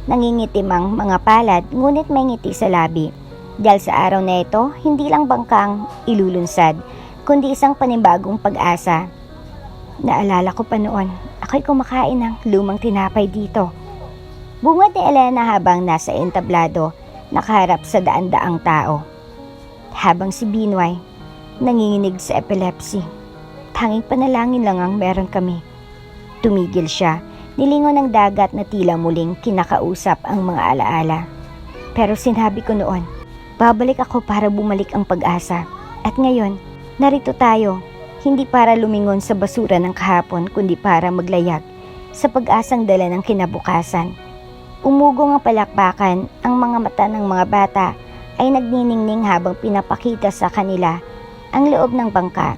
Speaker 1: nangingitim ang mga palad, ngunit may ngiti sa labi. Dahil sa araw na ito, hindi lang bangkang ilulunsad, kundi isang panibagong pag-asa. Naalala ko pa noon, ako'y kumakain ng lumang tinapay dito. Bungad ni Elena habang nasa entablado, nakaharap sa daan-daang tao. Habang si Binoy, nanginginig sa epilepsy. Tanging panalangin lang ang meron kami. Tumigil siya, nilingon ng dagat na tila muling kinakausap ang mga alaala. Pero sinabi ko noon, babalik ako para bumalik ang pag-asa. At ngayon, narito tayo, hindi para lumingon sa basura ng kahapon, kundi para maglayag sa pag-asang dala ng kinabukasan. Umugong ang palakpakan, ang mga mata ng mga bata ay nagniningning habang pinapakita sa kanila ang loob ng bangka.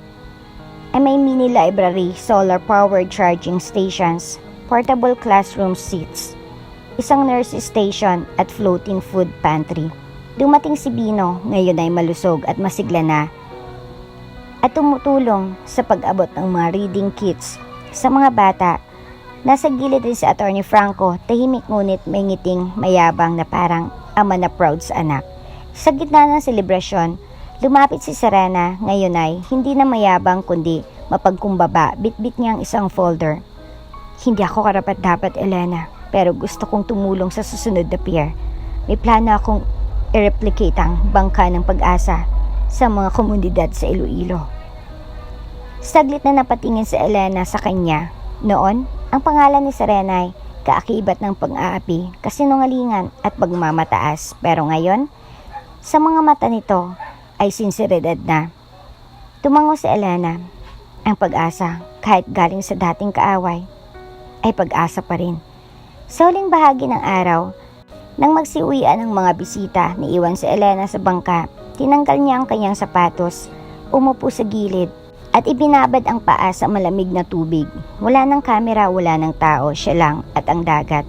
Speaker 1: Ay may mini library, solar-powered charging stations, portable classroom seats, isang nurse station at floating food pantry. Dumating si Bino, ngayon ay malusog at masigla na, at tumutulong sa pag-abot ng mga reading kits sa mga bata. Nasa gilid rin si Atty. Franco, tahimik ngunit may ngiting mayabang na parang ama na proud sa anak. Sa gitna ng selebrasyon, lumapit si Serena, ngayon ay hindi na mayabang kundi mapagkumbaba, bitbit niyang isang folder. Hindi ako karapat-dapat, Elena, pero gusto kong tumulong sa susunod na pier. May plano akong i-replicate ang Bangka ng Pag-asa sa mga komunidad sa Iloilo. Saglit na napatingin si Elena sa kanya. Noon, ang pangalan ni Serena ay kaakibat ng pang-aapi, kasinungalingan at pagmamataas. Pero ngayon, sa mga mata nito ay sinseridad na. Tumango si Elena. Ang pag-asa, kahit galing sa dating kaaway, ay pag-asa pa rin. Sa huling bahagi ng araw, nang magsiuwian ang mga bisita, niiwan si Elena sa bangka. Tinanggal niya ang kanyang sapatos, umupo sa gilid, at ibinabad ang paa sa malamig na tubig. Wala ng kamera, wala ng tao, siya lang at ang dagat.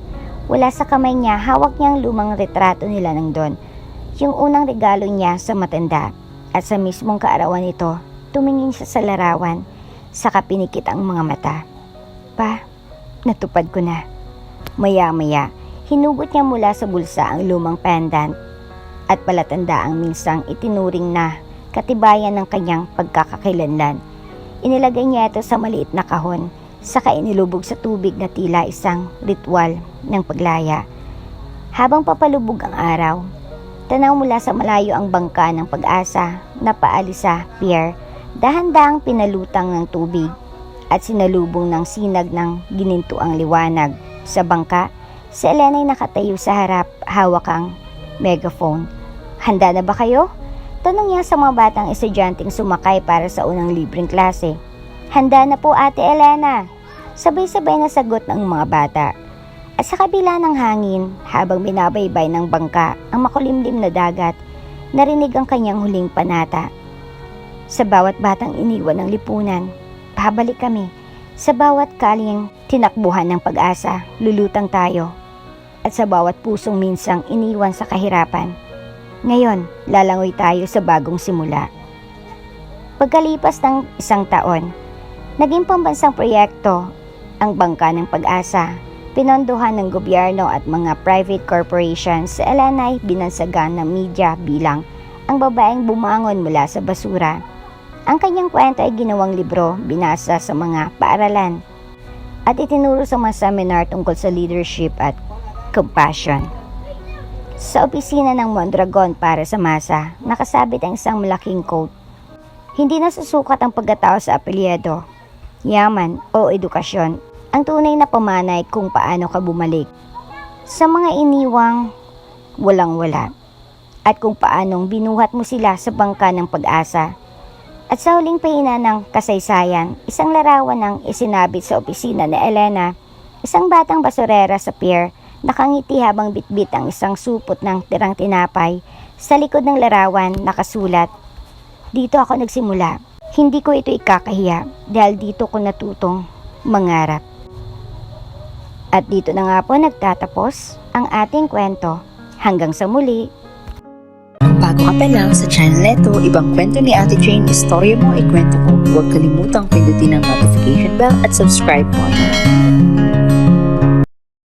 Speaker 1: Wala sa kamay niya, hawak niyang lumang retrato nila ng Don. Yung unang regalo niya sa matanda. At sa mismong kaarawan nito, tumingin siya sa larawan, saka pinikit ang mga mata. Pa, natupad ko na. Maya-maya, hinugot niya mula sa bulsa ang lumang pendant at palatandaang minsang itinuring na katibayan ng kanyang pagkakakilanlan. Inilagay niya ito sa maliit na kahon, saka inilubog sa tubig na tila isang ritual ng paglaya. Habang papalubog ang araw, tanaw mula sa malayo ang bangka ng Pag-asa na paalis sa pier. Dahan-dahang pinalutang ng tubig at sinalubong ng sinag ng ginintuang liwanag. Sa bangka, si Elena ay nakatayo sa harap, hawak ang megaphone. Handa na ba kayo? Tanong niya sa mga batang estudyanteng sumakay para sa unang libreng klase. Handa na po, Ate Elena. Sabay-sabay na sagot ng mga bata. At sa kabila ng hangin, habang binabaybay ng bangka ang makulimlim na dagat, narinig ang kanyang huling panata. Sa bawat batang iniwan ng lipunan, babalik kami. Sa bawat kalyeng tinakbuhan ng pag-asa, lulutang tayo. At sa bawat pusong minsang iniwan sa kahirapan, ngayon, lalangoy tayo sa bagong simula. Pagkalipas ng 1 taon, naging pambansang proyekto ang Bangka ng Pag-asa. Pinondohan ng gobyerno at mga private corporations, si Elena ay binansagan ng media bilang ang babaeng bumangon mula sa basura. Ang kanyang kwento ay ginawang libro, binasa sa mga paaralan, at itinuro sa mga seminar tungkol sa leadership at compassion. Sa opisina ng Mondragon para sa masa, nakasabit ang isang malaking quote. Hindi nasusukat ang pagkatao sa apelyido, yaman o edukasyon. Ang tunay na pamanay kung paano ka bumalik sa mga iniwang walang-wala at kung paanong binuhat mo sila sa bangka ng pag-asa. At sa huling pahina ng kasaysayan, isang larawan ng isinabit sa opisina ni Elena, isang batang basurera sa pier, nakangiti habang bitbit ang isang supot ng tirang tinapay. Sa likod ng larawan, nakasulat, "Dito ako nagsimula. Hindi ko ito ikakahiya dahil dito ko natutong mangarap." At dito na nga po nagtatapos ang ating kwento. Hanggang sa muli.
Speaker 2: Bago ka pa lang sa channel neto, ibang kwento ni Ate Jane, istorya mo, ikwento ko. Huwag kalimutang pindutin ang notification bell at subscribe button.